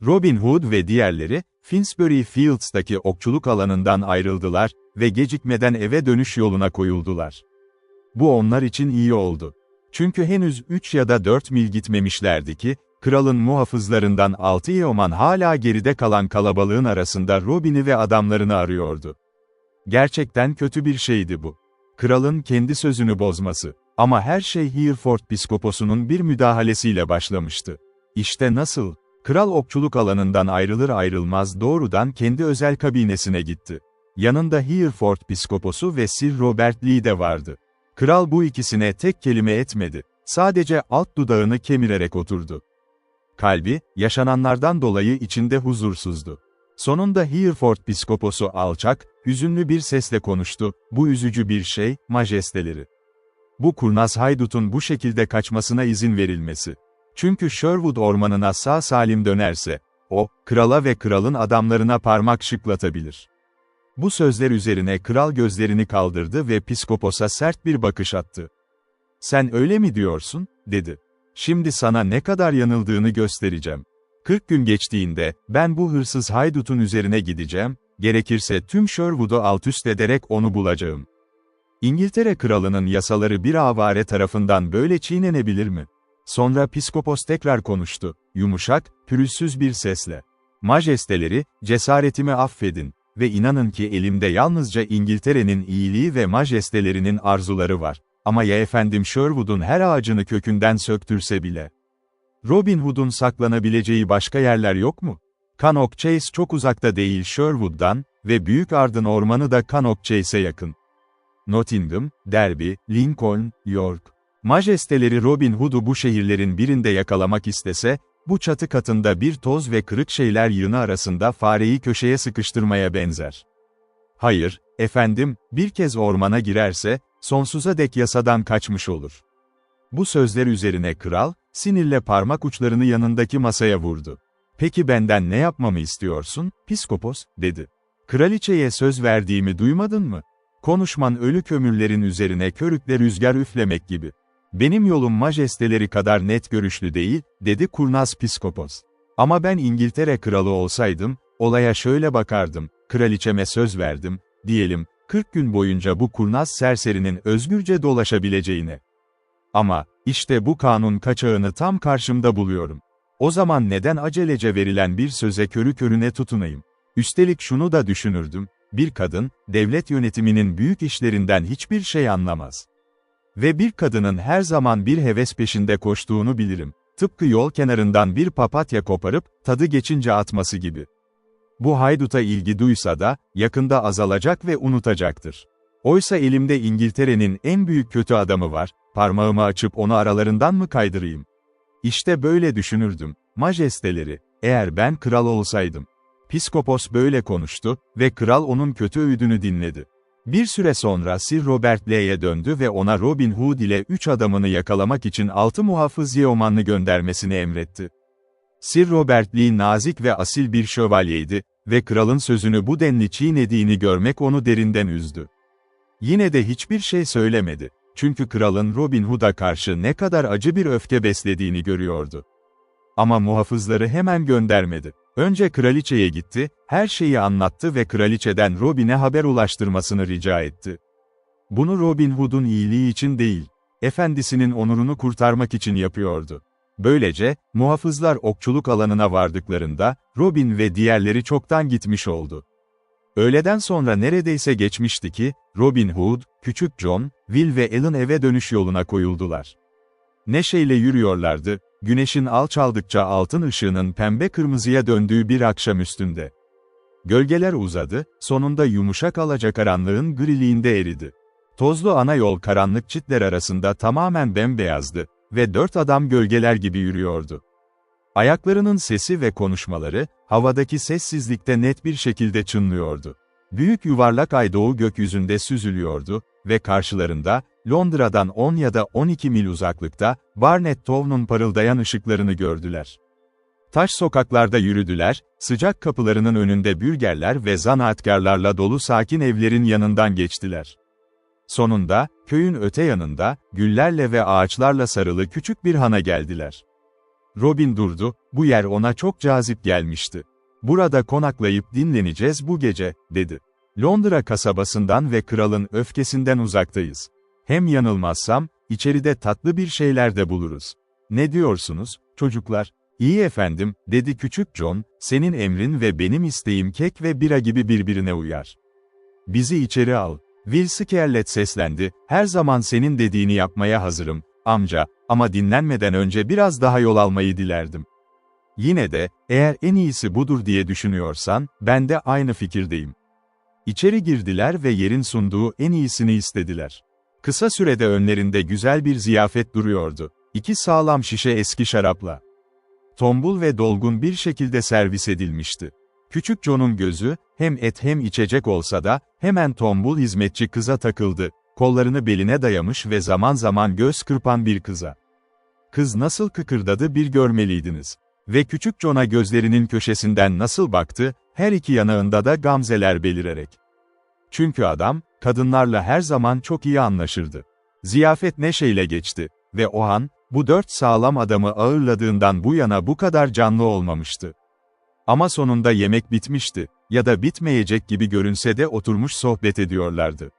Robin Hood ve diğerleri, Finsbury Fields'taki okçuluk alanından ayrıldılar ve gecikmeden eve dönüş yoluna koyuldular. Bu onlar için iyi oldu. Çünkü henüz 3 ya da 4 mil gitmemişlerdi ki, kralın muhafızlarından 6 yeoman hala geride kalan kalabalığın arasında Robin'i ve adamlarını arıyordu. Gerçekten kötü bir şeydi bu. Kralın kendi sözünü bozması. Ama her şey Hereford Piskoposu'nun bir müdahalesiyle başlamıştı. İşte nasıl? Kral okçuluk alanından ayrılır ayrılmaz doğrudan kendi özel kabinesine gitti. Yanında Hereford Piskoposu ve Sir Robert Lee de vardı. Kral bu ikisine tek kelime etmedi. Sadece alt dudağını kemirerek oturdu. Kalbi, yaşananlardan dolayı içinde huzursuzdu. Sonunda Hereford Piskoposu alçak, hüzünlü bir sesle konuştu. Bu üzücü bir şey, majesteleri. Bu kurnaz haydutun bu şekilde kaçmasına izin verilmesi. Çünkü Sherwood ormanına sağ salim dönerse, o, krala ve kralın adamlarına parmak şıklatabilir. Bu sözler üzerine kral gözlerini kaldırdı ve Piskopos'a sert bir bakış attı. "Sen öyle mi diyorsun?" dedi. "Şimdi sana ne kadar yanıldığını göstereceğim. 40 gün geçtiğinde, ben bu hırsız haydutun üzerine gideceğim, gerekirse tüm Sherwood'u altüst ederek onu bulacağım." İngiltere kralının yasaları bir avare tarafından böyle çiğnenebilir mi? Sonra Piskopos tekrar konuştu, yumuşak, pürüzsüz bir sesle. "Majesteleri, cesaretimi affedin ve inanın ki elimde yalnızca İngiltere'nin iyiliği ve majestelerinin arzuları var. Ama ya efendim Sherwood'un her ağacını kökünden söktürse bile? Robin Hood'un saklanabileceği başka yerler yok mu? Cannock Chase çok uzakta değil Sherwood'dan ve Büyük Ardın Ormanı da Cannock Chase'e yakın. Nottingham, Derby, Lincoln, York. Majesteleri Robin Hood'u bu şehirlerin birinde yakalamak istese, bu çatı katında bir toz ve kırık şeyler yığını arasında fareyi köşeye sıkıştırmaya benzer. Hayır, efendim, bir kez ormana girerse, sonsuza dek yasadan kaçmış olur." Bu sözler üzerine kral, sinirle parmak uçlarını yanındaki masaya vurdu. "Peki benden ne yapmamı istiyorsun, Piskopos?" dedi. "Kraliçeye söz verdiğimi duymadın mı? Konuşman ölü kömürlerin üzerine körükle rüzgar üflemek gibi. Benim yolum majesteleri kadar net görüşlü değil," dedi kurnaz Piskopos. "Ama ben İngiltere kralı olsaydım, olaya şöyle bakardım, kraliçeme söz verdim, diyelim, 40 gün boyunca bu kurnaz serserinin özgürce dolaşabileceğine. Ama, işte bu kanun kaçağını tam karşımda buluyorum. O zaman neden acelece verilen bir söze körü körüne tutunayım? Üstelik şunu da düşünürdüm, bir kadın, devlet yönetiminin büyük işlerinden hiçbir şey anlamaz. Ve bir kadının her zaman bir heves peşinde koştuğunu bilirim. Tıpkı yol kenarından bir papatya koparıp, tadı geçince atması gibi. Bu hayduta ilgi duysa da, yakında azalacak ve unutacaktır. Oysa elimde İngiltere'nin en büyük kötü adamı var, parmağımı açıp onu aralarından mı kaydırayım? İşte böyle düşünürdüm, majesteleri, eğer ben kral olsaydım." Piskopos böyle konuştu ve kral onun kötü öğüdünü dinledi. Bir süre sonra Sir Robert Lee'ye döndü ve ona Robin Hood ile 3 adamını yakalamak için 6 muhafız yeomanlı göndermesini emretti. Sir Robert Lee nazik ve asil bir şövalyeydi ve kralın sözünü bu denli çiğnediğini görmek onu derinden üzdü. Yine de hiçbir şey söylemedi. Çünkü kralın Robin Hood'a karşı ne kadar acı bir öfke beslediğini görüyordu. Ama muhafızları hemen göndermedi. Önce kraliçeye gitti, her şeyi anlattı ve kraliçeden Robin'e haber ulaştırmasını rica etti. Bunu Robin Hood'un iyiliği için değil, efendisinin onurunu kurtarmak için yapıyordu. Böylece, muhafızlar okçuluk alanına vardıklarında, Robin ve diğerleri çoktan gitmiş oldu. Öğleden sonra neredeyse geçmişti ki, Robin Hood, Küçük John, Will ve Ellen eve dönüş yoluna koyuldular. Neşeyle yürüyorlardı, güneşin alçaldıkça altın ışığının pembe kırmızıya döndüğü bir akşam üstünde. Gölgeler uzadı, sonunda yumuşak alacakaranlığın griliğinde eridi. Tozlu ana yol karanlık çitler arasında tamamen bembeyazdı ve 4 adam gölgeler gibi yürüyordu. Ayaklarının sesi ve konuşmaları, havadaki sessizlikte net bir şekilde çınlıyordu. Büyük yuvarlak ay doğu gökyüzünde süzülüyordu ve karşılarında, Londra'dan 10 ya da 12 mil uzaklıkta, Barnet Town'un parıldayan ışıklarını gördüler. Taş sokaklarda yürüdüler, sıcak kapılarının önünde bürgerler ve zanaatkarlarla dolu sakin evlerin yanından geçtiler. Sonunda, köyün öte yanında, güllerle ve ağaçlarla sarılı küçük bir hana geldiler. Robin durdu, bu yer ona çok cazip gelmişti. Burada konaklayıp dinleneceğiz bu gece, dedi. Londra kasabasından ve kralın öfkesinden uzaktayız. Hem yanılmazsam, içeride tatlı bir şeyler de buluruz. Ne diyorsunuz, çocuklar? İyi efendim, dedi küçük John, senin emrin ve benim isteğim kek ve bira gibi birbirine uyar. Bizi içeri al. Will Scarlett seslendi, her zaman senin dediğini yapmaya hazırım, amca, ama dinlenmeden önce biraz daha yol almayı dilerdim. Yine de, eğer en iyisi budur diye düşünüyorsan, ben de aynı fikirdeyim. İçeri girdiler ve yerin sunduğu en iyisini istediler. Kısa sürede önlerinde güzel bir ziyafet duruyordu. 2 sağlam şişe eski şarapla. Tombul ve dolgun bir şekilde servis edilmişti. Küçük John'un gözü, hem et hem içecek olsa da, hemen tombul hizmetçi kıza takıldı, kollarını beline dayamış ve zaman zaman göz kırpan bir kıza. Kız nasıl kıkırdadı bir görmeliydiniz. Ve küçük John'a gözlerinin köşesinden nasıl baktı, her iki yanağında da gamzeler belirerek. Çünkü adam, kadınlarla her zaman çok iyi anlaşırdı. Ziyafet neşeyle geçti ve o an, bu 4 sağlam adamı ağırladığından bu yana bu kadar canlı olmamıştı. Ama sonunda yemek bitmişti, ya da bitmeyecek gibi görünse de oturmuş sohbet ediyorlardı.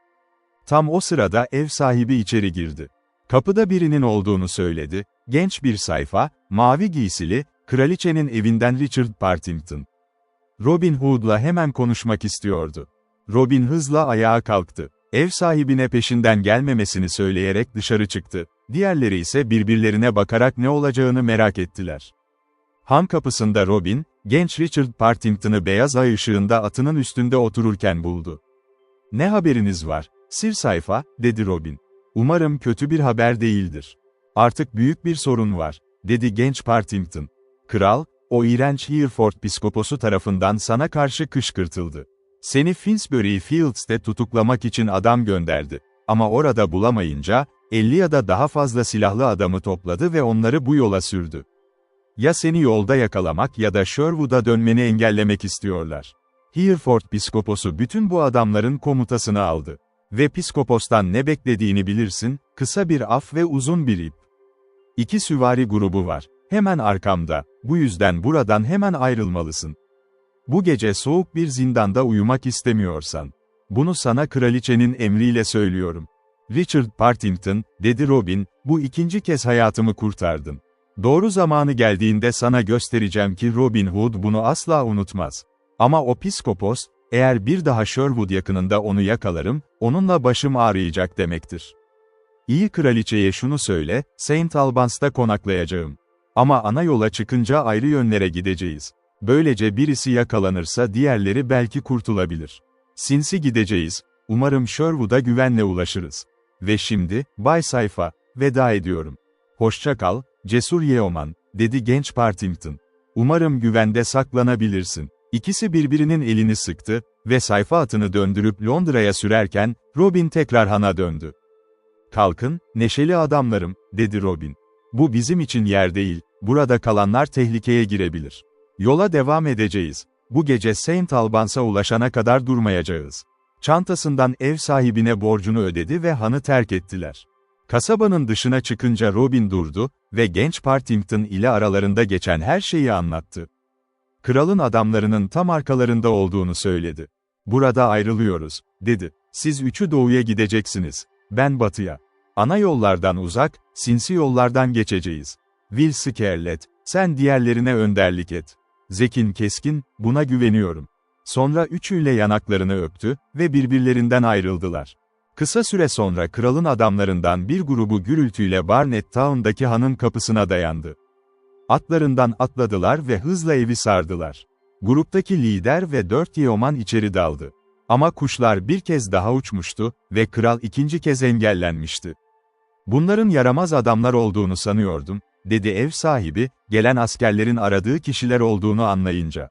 Tam o sırada ev sahibi içeri girdi. Kapıda birinin olduğunu söyledi, genç bir sayfa, mavi giysili, kraliçenin evinden Richard Partington. Robin Hood'la hemen konuşmak istiyordu. Robin hızla ayağa kalktı. Ev sahibine peşinden gelmemesini söyleyerek dışarı çıktı. Diğerleri ise birbirlerine bakarak ne olacağını merak ettiler. Han kapısında Robin, genç Richard Partington'ı beyaz ay ışığında atının üstünde otururken buldu. "Ne haberiniz var, Sir Sayfa?" dedi Robin. "Umarım kötü bir haber değildir. Artık büyük bir sorun var," dedi genç Partington. "Kral, o iğrenç Hereford piskoposu tarafından sana karşı kışkırtıldı. Seni Finsbury Fields'te tutuklamak için adam gönderdi. Ama orada bulamayınca, 50 ya da daha fazla silahlı adamı topladı ve onları bu yola sürdü. Ya seni yolda yakalamak ya da Sherwood'a dönmeni engellemek istiyorlar. Hereford piskoposu bütün bu adamların komutasını aldı. Ve piskopostan ne beklediğini bilirsin, kısa bir af ve uzun bir ip. 2 süvari grubu var. Hemen arkamda, bu yüzden buradan hemen ayrılmalısın. Bu gece soğuk bir zindanda uyumak istemiyorsan. Bunu sana kraliçenin emriyle söylüyorum. Richard Partington, dedi Robin, bu 2. kez hayatımı kurtardın. Doğru zamanı geldiğinde sana göstereceğim ki Robin Hood bunu asla unutmaz. Ama o piskopos, eğer bir daha Sherwood yakınında onu yakalarım, onunla başım ağrıyacak demektir. İyi kraliçeye şunu söyle, St. Albans'ta konaklayacağım. Ama ana yola çıkınca ayrı yönlere gideceğiz. Böylece birisi yakalanırsa diğerleri belki kurtulabilir. Sinsi gideceğiz, umarım Sherwood'a güvenle ulaşırız. Ve şimdi, Bay Sayfa, veda ediyorum. Hoşça kal, cesur Yeoman, dedi genç Partington. Umarım güvende saklanabilirsin. İkisi birbirinin elini sıktı ve sayfa atını döndürüp Londra'ya sürerken, Robin tekrar Han'a döndü. "Kalkın, neşeli adamlarım," dedi Robin. "Bu bizim için yer değil, burada kalanlar tehlikeye girebilir. Yola devam edeceğiz. Bu gece St. Albans'a ulaşana kadar durmayacağız." Çantasından ev sahibine borcunu ödedi ve Han'ı terk ettiler. Kasabanın dışına çıkınca Robin durdu ve genç Partington ile aralarında geçen her şeyi anlattı. Kralın adamlarının tam arkalarında olduğunu söyledi. "Burada ayrılıyoruz," dedi. "Siz 3'ü doğuya gideceksiniz. Ben batıya. Ana yollardan uzak, sinsi yollardan geçeceğiz. Will Scarlett, sen diğerlerine önderlik et. Zekin Keskin, buna güveniyorum." Sonra üçüyle yanaklarını öptü ve birbirlerinden ayrıldılar. Kısa süre sonra kralın adamlarından bir grubu gürültüyle Barnet Town'daki Han'ın kapısına dayandı. Atlarından atladılar ve hızla evi sardılar. Gruptaki lider ve 4 yeoman içeri daldı. Ama kuşlar bir kez daha uçmuştu ve kral 2. kez engellenmişti. "Bunların yaramaz adamlar olduğunu sanıyordum," dedi ev sahibi, gelen askerlerin aradığı kişiler olduğunu anlayınca.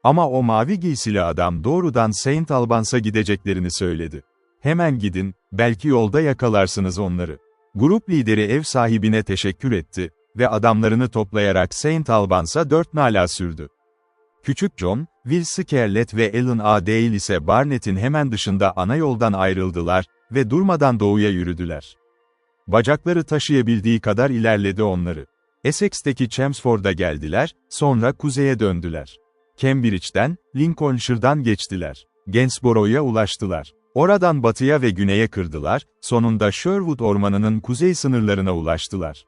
"Ama o mavi giysili adam doğrudan St. Albans'a gideceklerini söyledi. Hemen gidin, belki yolda yakalarsınız onları." Grup lideri ev sahibine teşekkür etti ve adamlarını toplayarak St. Albans'a 4 nala sürdü. Küçük John, Will Scarlett ve Alan A. Dale ise Barnet'in hemen dışında ana yoldan ayrıldılar ve durmadan doğuya yürüdüler. Bacakları taşıyabildiği kadar ilerledi onları. Essex'teki Chelmsford'a geldiler, sonra kuzeye döndüler. Cambridge'den, Lincolnshire'dan geçtiler. Gainsborough'a ulaştılar. Oradan batıya ve güneye kırdılar, sonunda Sherwood Ormanı'nın kuzey sınırlarına ulaştılar.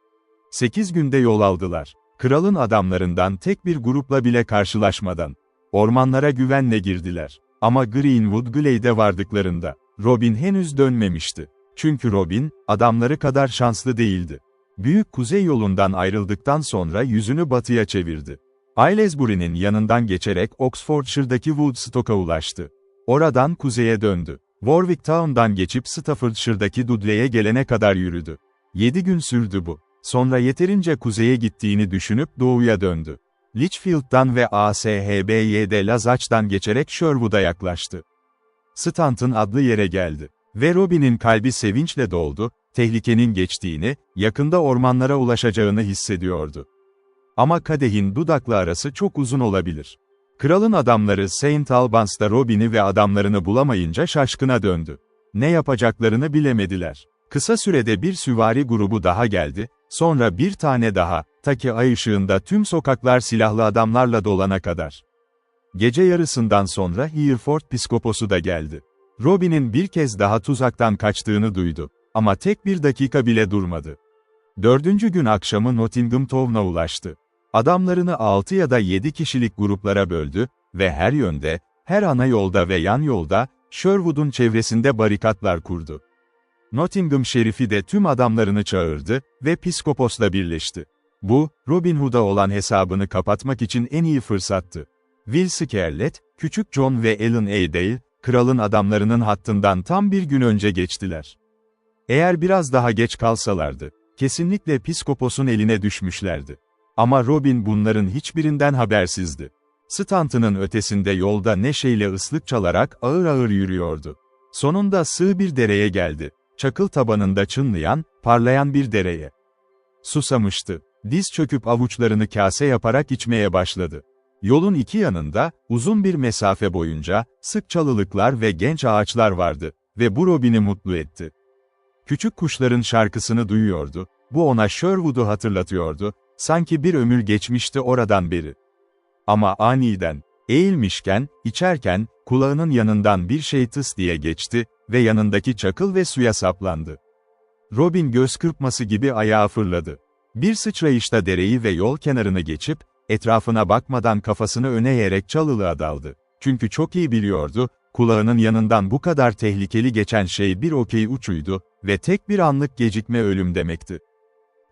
8 günde yol aldılar. Kralın adamlarından tek bir grupla bile karşılaşmadan. Ormanlara güvenle girdiler. Ama Greenwood Glade'e vardıklarında, Robin henüz dönmemişti. Çünkü Robin, adamları kadar şanslı değildi. Büyük Kuzey yolundan ayrıldıktan sonra yüzünü batıya çevirdi. Aylesbury'nin yanından geçerek Oxfordshire'daki Woodstock'a ulaştı. Oradan kuzeye döndü. Warwick Town'dan geçip Staffordshire'daki Dudley'e gelene kadar yürüdü. 7 gün sürdü bu. Sonra yeterince kuzeye gittiğini düşünüp doğuya döndü. Lichfield'dan ve Ashby'de Lazaç'tan geçerek Sherwood'a yaklaştı. Stanton adlı yere geldi. Ve Robin'in kalbi sevinçle doldu, tehlikenin geçtiğini, yakında ormanlara ulaşacağını hissediyordu. Ama kadehin dudaklı arası çok uzun olabilir. Kralın adamları St. Albans'ta Robin'i ve adamlarını bulamayınca şaşkına döndü. Ne yapacaklarını bilemediler. Kısa sürede bir süvari grubu daha geldi, sonra bir tane daha, ta ki ay ışığında tüm sokaklar silahlı adamlarla dolana kadar. Gece yarısından sonra Hereford Piskoposu da geldi. Robin'in bir kez daha tuzaktan kaçtığını duydu. Ama tek bir dakika bile durmadı. 4. gün akşamı Nottingham Town'a ulaştı. Adamlarını 6 ya da 7 kişilik gruplara böldü ve her yönde, her ana yolda ve yan yolda, Sherwood'un çevresinde barikatlar kurdu. Nottingham şerifi de tüm adamlarını çağırdı ve Piskopos'la birleşti. Bu, Robin Hood'a olan hesabını kapatmak için en iyi fırsattı. Will Scarlet, Küçük John ve Alan Adale, kralın adamlarının hattından tam bir gün önce geçtiler. Eğer biraz daha geç kalsalardı, kesinlikle Piskopos'un eline düşmüşlerdi. Ama Robin bunların hiçbirinden habersizdi. Stanton'ın ötesinde yolda neşeyle ıslık çalarak ağır ağır yürüyordu. Sonunda sığ bir dereye geldi. Çakıl tabanında çınlayan, parlayan bir dereye. Susamıştı. Diz çöküp avuçlarını kase yaparak içmeye başladı. Yolun iki yanında, uzun bir mesafe boyunca, sık çalılıklar ve genç ağaçlar vardı ve bu Robin'i mutlu etti. Küçük kuşların şarkısını duyuyordu, bu ona Sherwood'u hatırlatıyordu, sanki bir ömür geçmişti oradan beri. Ama aniden, eğilmişken, içerken, kulağının yanından bir şey tıs diye geçti ve yanındaki çakıl ve suya saplandı. Robin göz kırpması gibi ayağa fırladı. Bir sıçrayışta dereyi ve yol kenarını geçip, etrafına bakmadan kafasını öne eğerek çalılığa daldı. Çünkü çok iyi biliyordu, kulağının yanından bu kadar tehlikeli geçen şey bir okey uçuydu ve tek bir anlık gecikme ölüm demekti.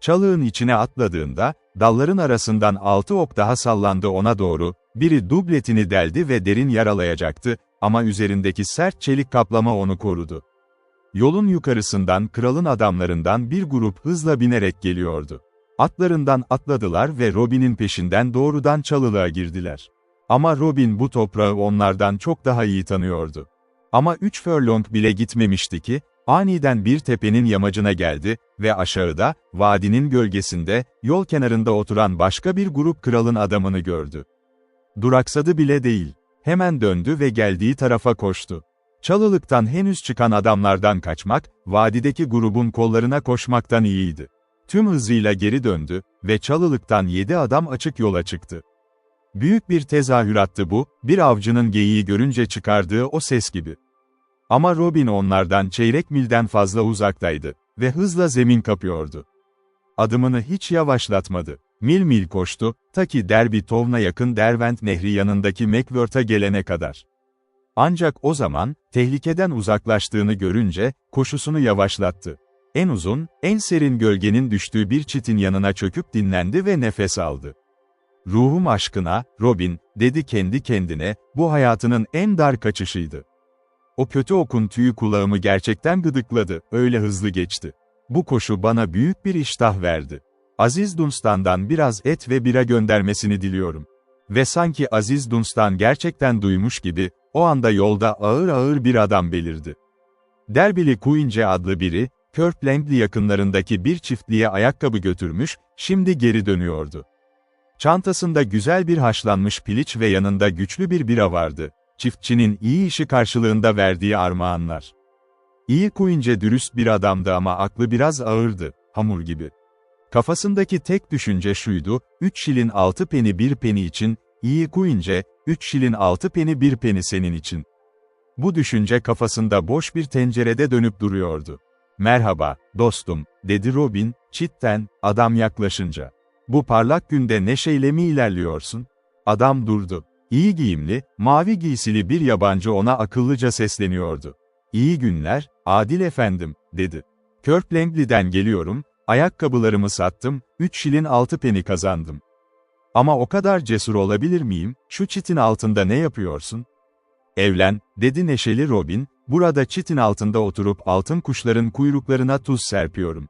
Çalığın içine atladığında, dalların arasından 6 ok daha sallandı ona doğru, biri dubletini deldi ve derin yaralayacaktı, ama üzerindeki sert çelik kaplama onu korudu. Yolun yukarısından kralın adamlarından bir grup hızla binerek geliyordu. Atlarından atladılar ve Robin'in peşinden doğrudan çalılığa girdiler. Ama Robin bu toprağı onlardan çok daha iyi tanıyordu. Ama 3 furlong bile gitmemişti ki, aniden bir tepenin yamacına geldi ve aşağıda, vadinin gölgesinde, yol kenarında oturan başka bir grup kralın adamını gördü. Duraksadı bile değil. Hemen döndü ve geldiği tarafa koştu. Çalılıktan henüz çıkan adamlardan kaçmak, vadideki grubun kollarına koşmaktan iyiydi. Tüm hızıyla geri döndü ve çalılıktan 7 adam açık yola çıktı. Büyük bir tezahürattı bu, bir avcının geyiği görünce çıkardığı o ses gibi. Ama Robin onlardan çeyrek milden fazla uzaktaydı ve hızla zemin kapıyordu. Adımını hiç yavaşlatmadı. Mil mil koştu, ta ki Derby Town'a yakın Derwent Nehri yanındaki Mackworth'a gelene kadar. Ancak o zaman, tehlikeden uzaklaştığını görünce, koşusunu yavaşlattı. En uzun, en serin gölgenin düştüğü bir çitin yanına çöküp dinlendi ve nefes aldı. "Ruhum aşkına, Robin," dedi kendi kendine, "bu hayatının en dar kaçışıydı. O kötü okun tüyü kulağımı gerçekten gıdıkladı, öyle hızlı geçti. Bu koşu bana büyük bir iştah verdi. Aziz Dunstan'dan biraz et ve bira göndermesini diliyorum." Ve sanki Aziz Dunstan gerçekten duymuş gibi, o anda yolda ağır ağır bir adam belirdi. Derby'li Quince adlı biri, Kirk Langley yakınlarındaki bir çiftliğe ayakkabı götürmüş, şimdi geri dönüyordu. Çantasında güzel bir haşlanmış piliç ve yanında güçlü bir bira vardı. Çiftçinin iyi işi karşılığında verdiği armağanlar. İyi Quince dürüst bir adamdı ama aklı biraz ağırdı, hamur gibi. Kafasındaki tek düşünce şuydu, 3 şilin 6 peni 1 peni için, iyi Quince, 3 şilin 6 peni 1 peni senin için. Bu düşünce kafasında boş bir tencerede dönüp duruyordu. Merhaba, dostum, dedi Robin, cidden, adam yaklaşınca. Bu parlak günde neşeyle mi ilerliyorsun? Adam durdu. İyi giyimli, mavi giysili bir yabancı ona akıllıca sesleniyordu. İyi günler, Adil efendim, dedi. Kirk Langley'den geliyorum, ayakkabılarımı sattım, 3 şilin 6 peni kazandım. Ama o kadar cesur olabilir miyim, şu çitin altında ne yapıyorsun? Evlen, dedi neşeli Robin, burada çitin altında oturup altın kuşların kuyruklarına tuz serpiyorum.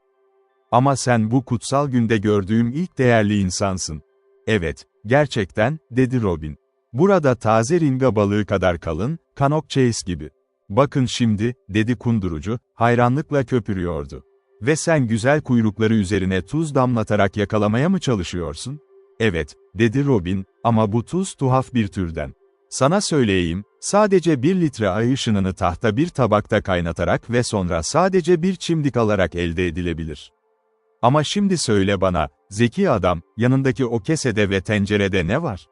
Ama sen bu kutsal günde gördüğüm ilk değerli insansın. Evet, gerçekten, dedi Robin. Burada taze ringa balığı kadar kalın, Cannock Chase gibi. Bakın şimdi, dedi kundurucu, hayranlıkla köpürüyordu. Ve sen güzel kuyrukları üzerine tuz damlatarak yakalamaya mı çalışıyorsun? Evet, dedi Robin, ama bu tuz tuhaf bir türden. Sana söyleyeyim, sadece 1 litre ay ışınını tahta bir tabakta kaynatarak ve sonra sadece bir çimdik alarak elde edilebilir. Ama şimdi söyle bana, zeki adam, yanındaki o kesede ve tencerede ne var?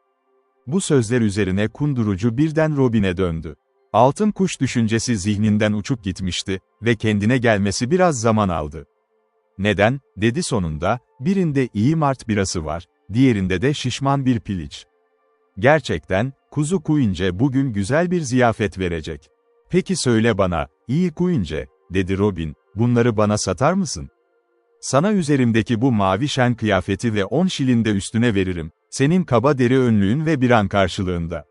Bu sözler üzerine kundurucu birden Robin'e döndü. Altın kuş düşüncesi zihninden uçup gitmişti ve kendine gelmesi biraz zaman aldı. Neden, dedi sonunda, birinde iyi mart birası var, diğerinde de şişman bir piliç. Gerçekten, kuzu Quince bugün güzel bir ziyafet verecek. Peki söyle bana, iyi Quince, dedi Robin, bunları bana satar mısın? Sana üzerimdeki bu mavi şen kıyafeti ve 10 şilin de üstüne veririm, senin kaba deri önlüğün ve bir an karşılığında.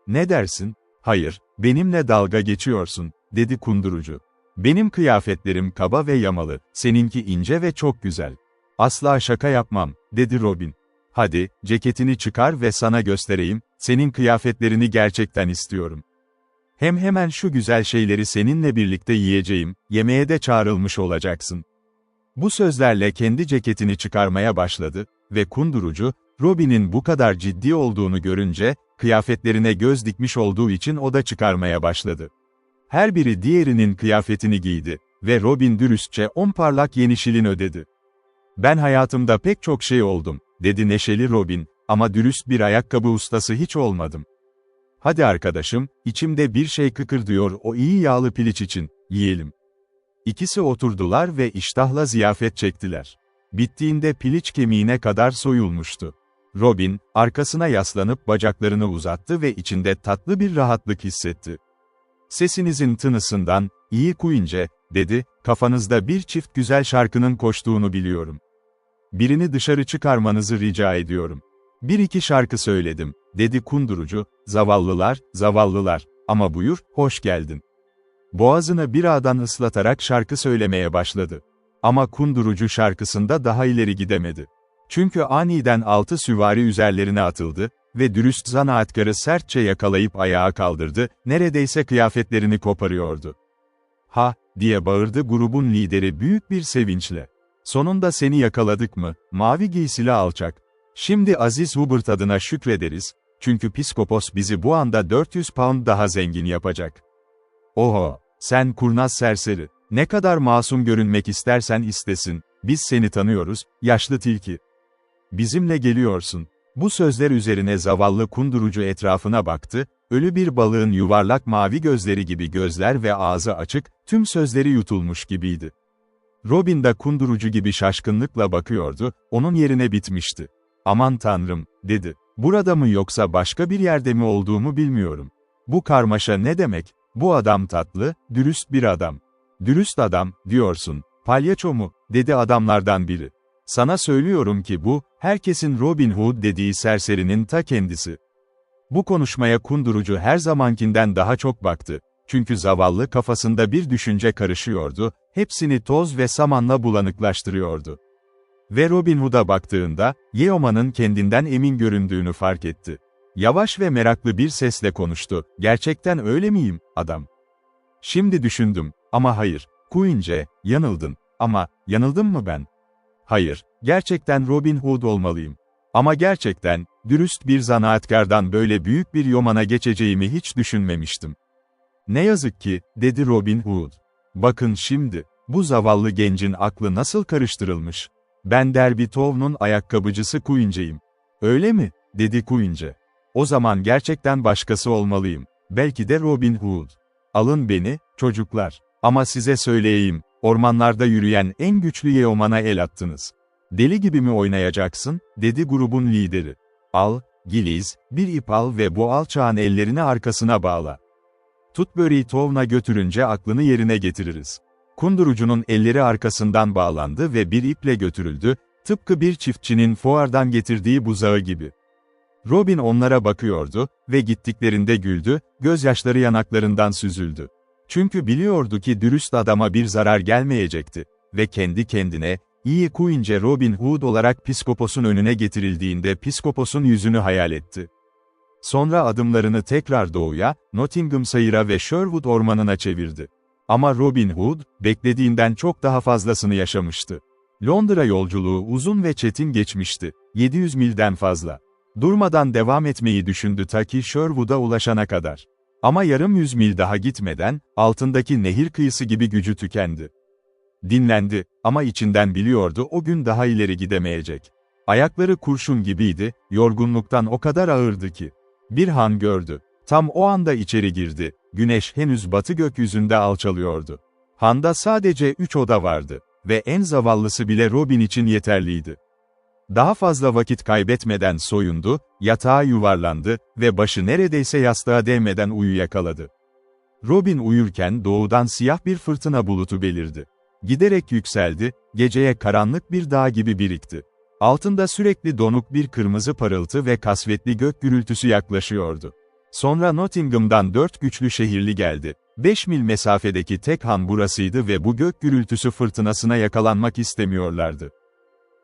Ne dersin? Hayır, benimle dalga geçiyorsun, dedi kundurucu. Benim kıyafetlerim kaba ve yamalı, seninki ince ve çok güzel. Asla şaka yapmam, dedi Robin. Hadi, ceketini çıkar ve sana göstereyim, senin kıyafetlerini gerçekten istiyorum. Hemen şu güzel şeyleri seninle birlikte yiyeceğim, yemeğe de çağrılmış olacaksın. Bu sözlerle kendi ceketini çıkarmaya başladı ve kundurucu, Robin'in bu kadar ciddi olduğunu görünce, kıyafetlerine göz dikmiş olduğu için o da çıkarmaya başladı. Her biri diğerinin kıyafetini giydi ve Robin dürüstçe 10 parlak yeni şilin ödedi. Ben hayatımda pek çok şey oldum, dedi neşeli Robin, ama dürüst bir ayakkabı ustası hiç olmadım. Hadi arkadaşım, içimde bir şey kıkırdıyor o iyi yağlı piliç için, yiyelim. İkisi oturdular ve iştahla ziyafet çektiler. Bittiğinde piliç kemiğine kadar soyulmuştu. Robin, arkasına yaslanıp bacaklarını uzattı ve içinde tatlı bir rahatlık hissetti. Sesinizin tınısından, iyi Quince, dedi, kafanızda bir çift güzel şarkının koştuğunu biliyorum. Birini dışarı çıkarmanızı rica ediyorum. 1-2 şarkı söyledim, dedi kundurucu, zavallılar, zavallılar, ama buyur, hoş geldin. Boğazını bir ağdan ıslatarak şarkı söylemeye başladı. Ama kundurucu şarkısında daha ileri gidemedi. Çünkü aniden 6 süvari üzerlerine atıldı ve dürüst zanaatkarı sertçe yakalayıp ayağa kaldırdı, neredeyse kıyafetlerini koparıyordu. Ha, diye bağırdı grubun lideri büyük bir sevinçle. Sonunda seni yakaladık mı, mavi giysili alçak. Şimdi Aziz Hubert adına şükrederiz, çünkü Piskopos bizi bu anda 400 pound daha zengin yapacak. Oho, sen kurnaz serseri, ne kadar masum görünmek istersen istesin, biz seni tanıyoruz, yaşlı tilki. Bizimle geliyorsun. Bu sözler üzerine zavallı kundurucu etrafına baktı, ölü bir balığın yuvarlak mavi gözleri gibi gözler ve ağzı açık, tüm sözleri yutulmuş gibiydi. Robin de kundurucu gibi şaşkınlıkla bakıyordu, onun yerine bitmişti. Aman tanrım, dedi. Burada mı yoksa başka bir yerde mi olduğumu bilmiyorum. Bu karmaşa ne demek? Bu adam tatlı, dürüst bir adam. Dürüst adam, diyorsun. Palyaço mu? Dedi adamlardan biri. Sana söylüyorum ki bu, herkesin Robin Hood dediği serserinin ta kendisi. Bu konuşmaya kundurucu her zamankinden daha çok baktı. Çünkü zavallı kafasında bir düşünce karışıyordu, hepsini toz ve samanla bulanıklaştırıyordu. Ve Robin Hood'a baktığında, Yeoman'ın kendinden emin göründüğünü fark etti. Yavaş ve meraklı bir sesle konuştu, gerçekten öyle miyim, adam? Şimdi düşündüm, ama hayır, Quince, yanıldın, ama, yanıldım mı ben? Hayır, gerçekten Robin Hood olmalıyım. Ama gerçekten, dürüst bir zanaatkardan böyle büyük bir yomana geçeceğimi hiç düşünmemiştim. Ne yazık ki, dedi Robin Hood. Bakın şimdi, bu zavallı gencin aklı nasıl karıştırılmış. Ben Derby Town'un ayakkabıcısı Quincy'yim. Öyle mi? Dedi Quincy. O zaman gerçekten başkası olmalıyım. Belki de Robin Hood. Alın beni, çocuklar. Ama size söyleyeyim, ormanlarda yürüyen en güçlü Yeoman'a el attınız. Deli gibi mi oynayacaksın, dedi grubun lideri. Al, Giliz, bir ip al ve bu alçağın ellerini arkasına bağla. Tutbury Town'a götürünce aklını yerine getiririz. Kundurucunun elleri arkasından bağlandı ve bir iple götürüldü, tıpkı bir çiftçinin fuardan getirdiği buzağı gibi. Robin onlara bakıyordu ve gittiklerinde güldü, gözyaşları yanaklarından süzüldü. Çünkü biliyordu ki dürüst adama bir zarar gelmeyecekti ve kendi kendine, iyi Quincy Robin Hood olarak Pskopos'un önüne getirildiğinde Pskopos'un yüzünü hayal etti. Sonra adımlarını tekrar doğuya, Nottinghamshire'a ve Sherwood ormanına çevirdi. Ama Robin Hood, beklediğinden çok daha fazlasını yaşamıştı. Londra yolculuğu uzun ve çetin geçmişti, 700 milden fazla. Durmadan devam etmeyi düşündü ta ki Sherwood'a ulaşana kadar. Ama yarım yüz mil daha gitmeden, altındaki nehir kıyısı gibi gücü tükendi. Dinlendi, ama içinden biliyordu o gün daha ileri gidemeyecek. Ayakları kurşun gibiydi, yorgunluktan o kadar ağırdı ki. Bir han gördü. Tam o anda içeri girdi, güneş henüz batı gökyüzünde alçalıyordu. Handa sadece 3 oda vardı ve en zavallısı bile Robin için yeterliydi. Daha fazla vakit kaybetmeden soyundu, yatağa yuvarlandı ve başı neredeyse yastığa değmeden uyuyakaladı. Robin uyurken doğudan siyah bir fırtına bulutu belirdi. Giderek yükseldi, geceye karanlık bir dağ gibi birikti. Altında sürekli donuk bir kırmızı parıltı ve kasvetli gök gürültüsü yaklaşıyordu. Sonra Nottingham'dan 4 güçlü şehirli geldi. 5 mil mesafedeki tek han burasıydı ve bu gök gürültüsü fırtınasına yakalanmak istemiyorlardı.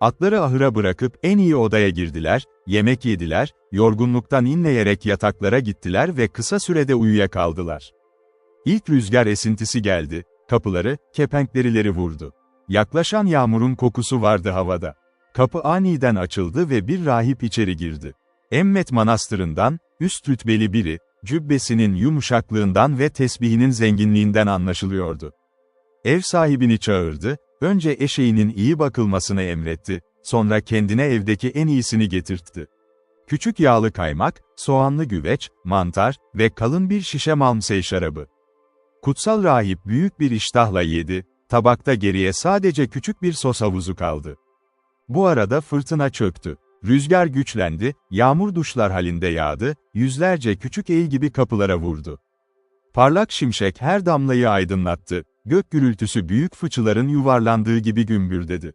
Atları ahıra bırakıp en iyi odaya girdiler, yemek yediler, yorgunluktan inleyerek yataklara gittiler ve kısa sürede uyuyakaldılar. İlk rüzgar esintisi geldi, kapıları, kepenklerileri vurdu. Yaklaşan yağmurun kokusu vardı havada. Kapı aniden açıldı ve bir rahip içeri girdi. Emmet Manastırı'ndan, üst rütbeli biri, cübbesinin yumuşaklığından ve tesbihinin zenginliğinden anlaşılıyordu. Ev sahibini çağırdı, önce eşeğinin iyi bakılmasını emretti, sonra kendine evdeki en iyisini getirtti. Küçük yağlı kaymak, soğanlı güveç, mantar ve kalın bir şişe Malmsey şarabı. Kutsal rahip büyük bir iştahla yedi, tabakta geriye sadece küçük bir sos havuzu kaldı. Bu arada fırtına çöktü. Rüzgar güçlendi, yağmur duşlar halinde yağdı, yüzlerce küçük el gibi kapılara vurdu. Parlak şimşek her damlayı aydınlattı, gök gürültüsü büyük fıçıların yuvarlandığı gibi gümbürdedi.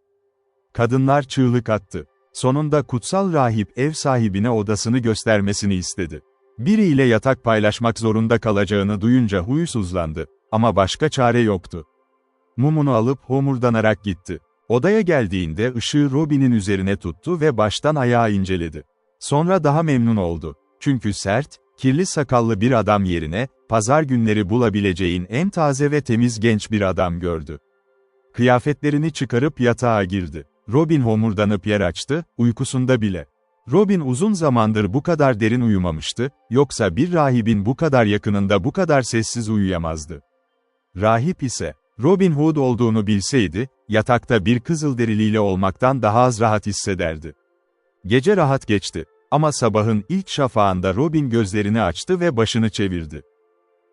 Kadınlar çığlık attı. Sonunda kutsal rahip ev sahibine odasını göstermesini istedi. Biriyle yatak paylaşmak zorunda kalacağını duyunca huysuzlandı, ama başka çare yoktu. Mumunu alıp homurdanarak gitti. Odaya geldiğinde ışığı Robin'in üzerine tuttu ve baştan ayağa inceledi. Sonra daha memnun oldu. Çünkü sert, kirli sakallı bir adam yerine, pazar günleri bulabileceğin en taze ve temiz genç bir adam gördü. Kıyafetlerini çıkarıp yatağa girdi. Robin homurdanıp yer açtı, uykusunda bile. Robin uzun zamandır bu kadar derin uyumamıştı, yoksa bir rahibin bu kadar yakınında bu kadar sessiz uyuyamazdı. Rahip ise, Robin Hood olduğunu bilseydi, yatakta bir kızılderiliyle olmaktan daha az rahat hissederdi. Gece rahat geçti, ama sabahın ilk şafağında Robin gözlerini açtı ve başını çevirdi.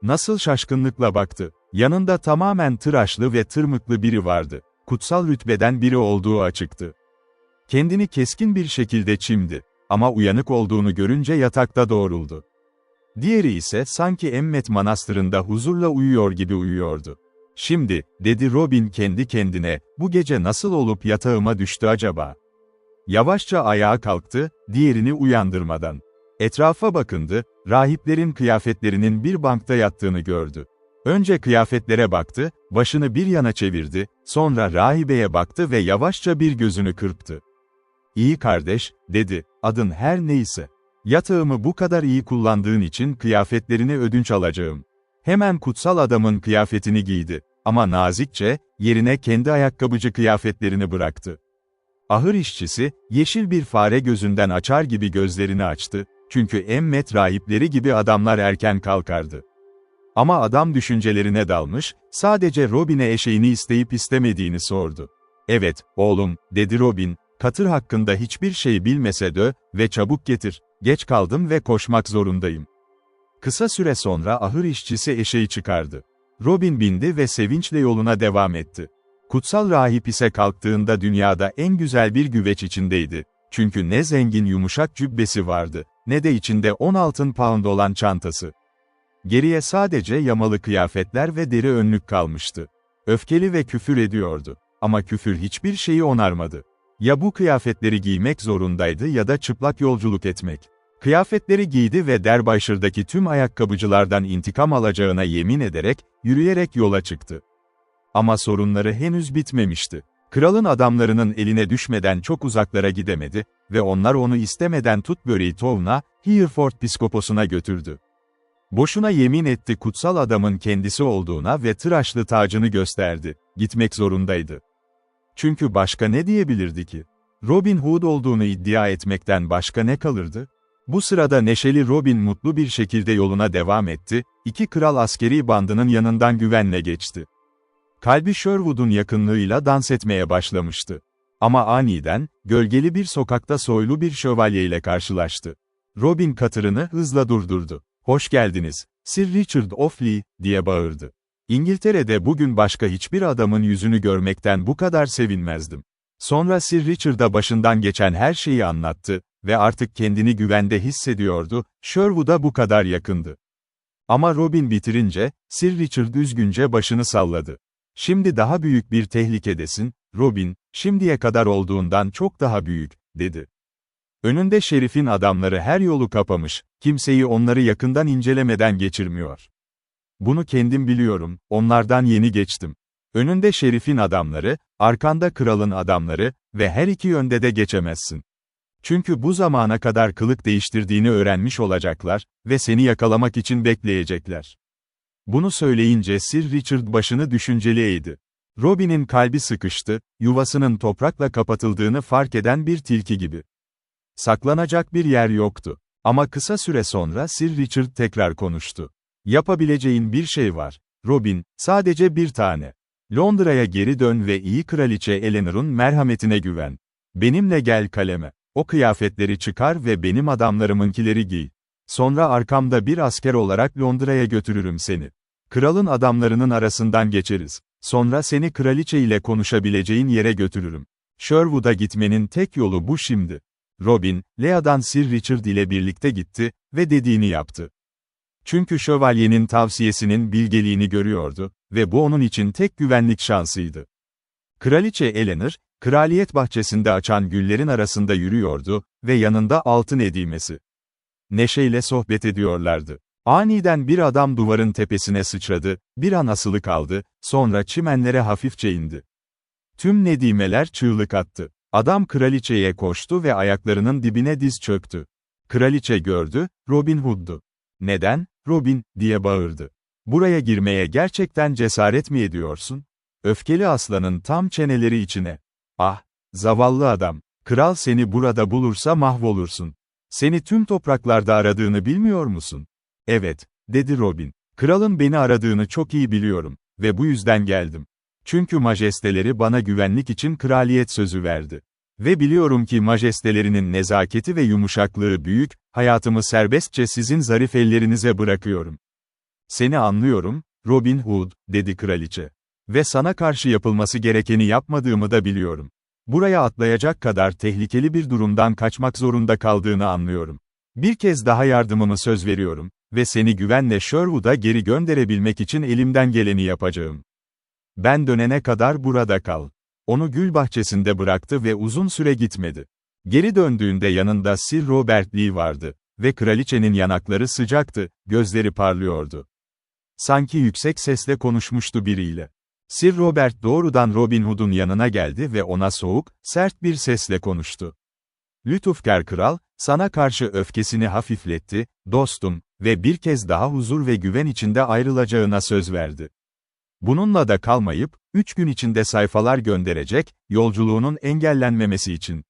Nasıl şaşkınlıkla baktı, yanında tamamen tıraşlı ve tırmıklı biri vardı, kutsal rütbeden biri olduğu açıktı. Kendini keskin bir şekilde çimdi, ama uyanık olduğunu görünce yatakta doğruldu. Diğeri ise sanki Emmet Manastırı'nda huzurla uyuyor gibi uyuyordu. Şimdi, dedi Robin kendi kendine, bu gece nasıl olup yatağıma düştü acaba? Yavaşça ayağa kalktı, diğerini uyandırmadan. Etrafa bakındı, rahiplerin kıyafetlerinin bir bankta yattığını gördü. Önce kıyafetlere baktı, başını bir yana çevirdi, sonra rahibeye baktı ve yavaşça bir gözünü kırptı. İyi kardeş, dedi, adın her neyse. Yatağımı bu kadar iyi kullandığın için kıyafetlerini ödünç alacağım. Hemen kutsal adamın kıyafetini giydi, ama nazikçe, yerine kendi ayakkabıcı kıyafetlerini bıraktı. Ahır işçisi, yeşil bir fare gözünden açar gibi gözlerini açtı, çünkü emmet rahipleri gibi adamlar erken kalkardı. Ama adam düşüncelerine dalmış, sadece Robin'e eşeğini isteyip istemediğini sordu. Evet, oğlum, dedi Robin, katır hakkında hiçbir şey bilmese de ve çabuk getir, geç kaldım ve koşmak zorundayım. Kısa süre sonra ahır işçisi eşeği çıkardı. Robin bindi ve sevinçle yoluna devam etti. Kutsal rahip ise kalktığında dünyada en güzel bir güveç içindeydi. Çünkü ne zengin yumuşak cübbesi vardı, ne de içinde 10 altın pound olan çantası. Geriye sadece yamalı kıyafetler ve deri önlük kalmıştı. Öfkeli ve küfür ediyordu. Ama küfür hiçbir şeyi onarmadı. Ya bu kıyafetleri giymek zorundaydı ya da çıplak yolculuk etmek. Kıyafetleri giydi ve Derbyshire tüm ayakkabıcılardan intikam alacağına yemin ederek, yürüyerek yola çıktı. Ama sorunları henüz bitmemişti. Kralın adamlarının eline düşmeden çok uzaklara gidemedi ve onlar onu istemeden Tutbury Town'a, Hereford Piskoposuna götürdü. Boşuna yemin etti, kutsal adamın kendisi olduğuna ve tıraşlı tacını gösterdi. Gitmek zorundaydı. Çünkü başka ne diyebilirdi ki? Robin Hood olduğunu iddia etmekten başka ne kalırdı? Bu sırada neşeli Robin mutlu bir şekilde yoluna devam etti, iki kral askeri bandının yanından güvenle geçti. Kalbi Sherwood'un yakınlığıyla dans etmeye başlamıştı. Ama aniden, gölgeli bir sokakta soylu bir şövalye ile karşılaştı. Robin katırını hızla durdurdu. "Hoş geldiniz, Sir Richard of Lee," diye bağırdı. "İngiltere'de bugün başka hiçbir adamın yüzünü görmekten bu kadar sevinmezdim." Sonra Sir Richard'a başından geçen her şeyi anlattı ve artık kendini güvende hissediyordu, Sherwood'a bu kadar yakındı. Ama Robin bitirince, Sir Richard üzgünce başını salladı. "Şimdi daha büyük bir tehlikedesin, Robin, şimdiye kadar olduğundan çok daha büyük," dedi. Önünde şerifin adamları her yolu kapamış, kimseyi onları yakından incelemeden geçirmiyor. "Bunu kendim biliyorum, onlardan yeni geçtim. Önünde şerifin adamları, arkanda kralın adamları ve her iki yönde de geçemezsin. Çünkü bu zamana kadar kılık değiştirdiğini öğrenmiş olacaklar ve seni yakalamak için bekleyecekler." Bunu söyleyince Sir Richard başını düşünceli eğdi. Robin'in kalbi sıkıştı, yuvasının toprakla kapatıldığını fark eden bir tilki gibi. Saklanacak bir yer yoktu. Ama kısa süre sonra Sir Richard tekrar konuştu. "Yapabileceğin bir şey var, Robin, sadece bir tane. Londra'ya geri dön ve iyi kraliçe Eleanor'un merhametine güven. Benimle gel kaleme. O kıyafetleri çıkar ve benim adamlarımınkileri giy. Sonra arkamda bir asker olarak Londra'ya götürürüm seni. Kralın adamlarının arasından geçeriz. Sonra seni kraliçe ile konuşabileceğin yere götürürüm. Sherwood'a gitmenin tek yolu bu şimdi." Robin, Lea'dan Sir Richard ile birlikte gitti ve dediğini yaptı. Çünkü şövalyenin tavsiyesinin bilgeliğini görüyordu ve bu onun için tek güvenlik şansıydı. Kraliçe Eleanor, kraliyet bahçesinde açan güllerin arasında yürüyordu ve yanında altın edimesi. Neşeyle sohbet ediyorlardı. Aniden bir adam duvarın tepesine sıçradı, bir an asılı kaldı, sonra çimenlere hafifçe indi. Tüm nedimeler çığlık attı. Adam kraliçeye koştu ve ayaklarının dibine diz çöktü. Kraliçe gördü, Robin Hood'du. "Neden, Robin?" diye bağırdı. "Buraya girmeye gerçekten cesaret mi ediyorsun?" Öfkeli aslanın tam çeneleri içine. "Ah, zavallı adam, kral seni burada bulursa mahvolursun. Seni tüm topraklarda aradığını bilmiyor musun?" "Evet," dedi Robin. "Kralın beni aradığını çok iyi biliyorum ve bu yüzden geldim. Çünkü majesteleri bana güvenlik için kraliyet sözü verdi. Ve biliyorum ki majestelerinin nezaketi ve yumuşaklığı büyük, hayatımı serbestçe sizin zarif ellerinize bırakıyorum." "Seni anlıyorum, Robin Hood," dedi kraliçe. "Ve sana karşı yapılması gerekeni yapmadığımı da biliyorum. Buraya atlayacak kadar tehlikeli bir durumdan kaçmak zorunda kaldığını anlıyorum. Bir kez daha yardımımı söz veriyorum ve seni güvenle Sherwood'a geri gönderebilmek için elimden geleni yapacağım. Ben dönene kadar burada kal." Onu gül bahçesinde bıraktı ve uzun süre gitmedi. Geri döndüğünde yanında Sir Robert Lee vardı ve kraliçenin yanakları sıcaktı, gözleri parlıyordu. Sanki yüksek sesle konuşmuştu biriyle. Sir Robert doğrudan Robin Hood'un yanına geldi ve ona soğuk, sert bir sesle konuştu. "Lütufkar kral, sana karşı öfkesini hafifletti, dostum, ve bir kez daha huzur ve güven içinde ayrılacağına söz verdi. Bununla da kalmayıp, 3 gün içinde sayfalar gönderecek, yolculuğunun engellenmemesi için.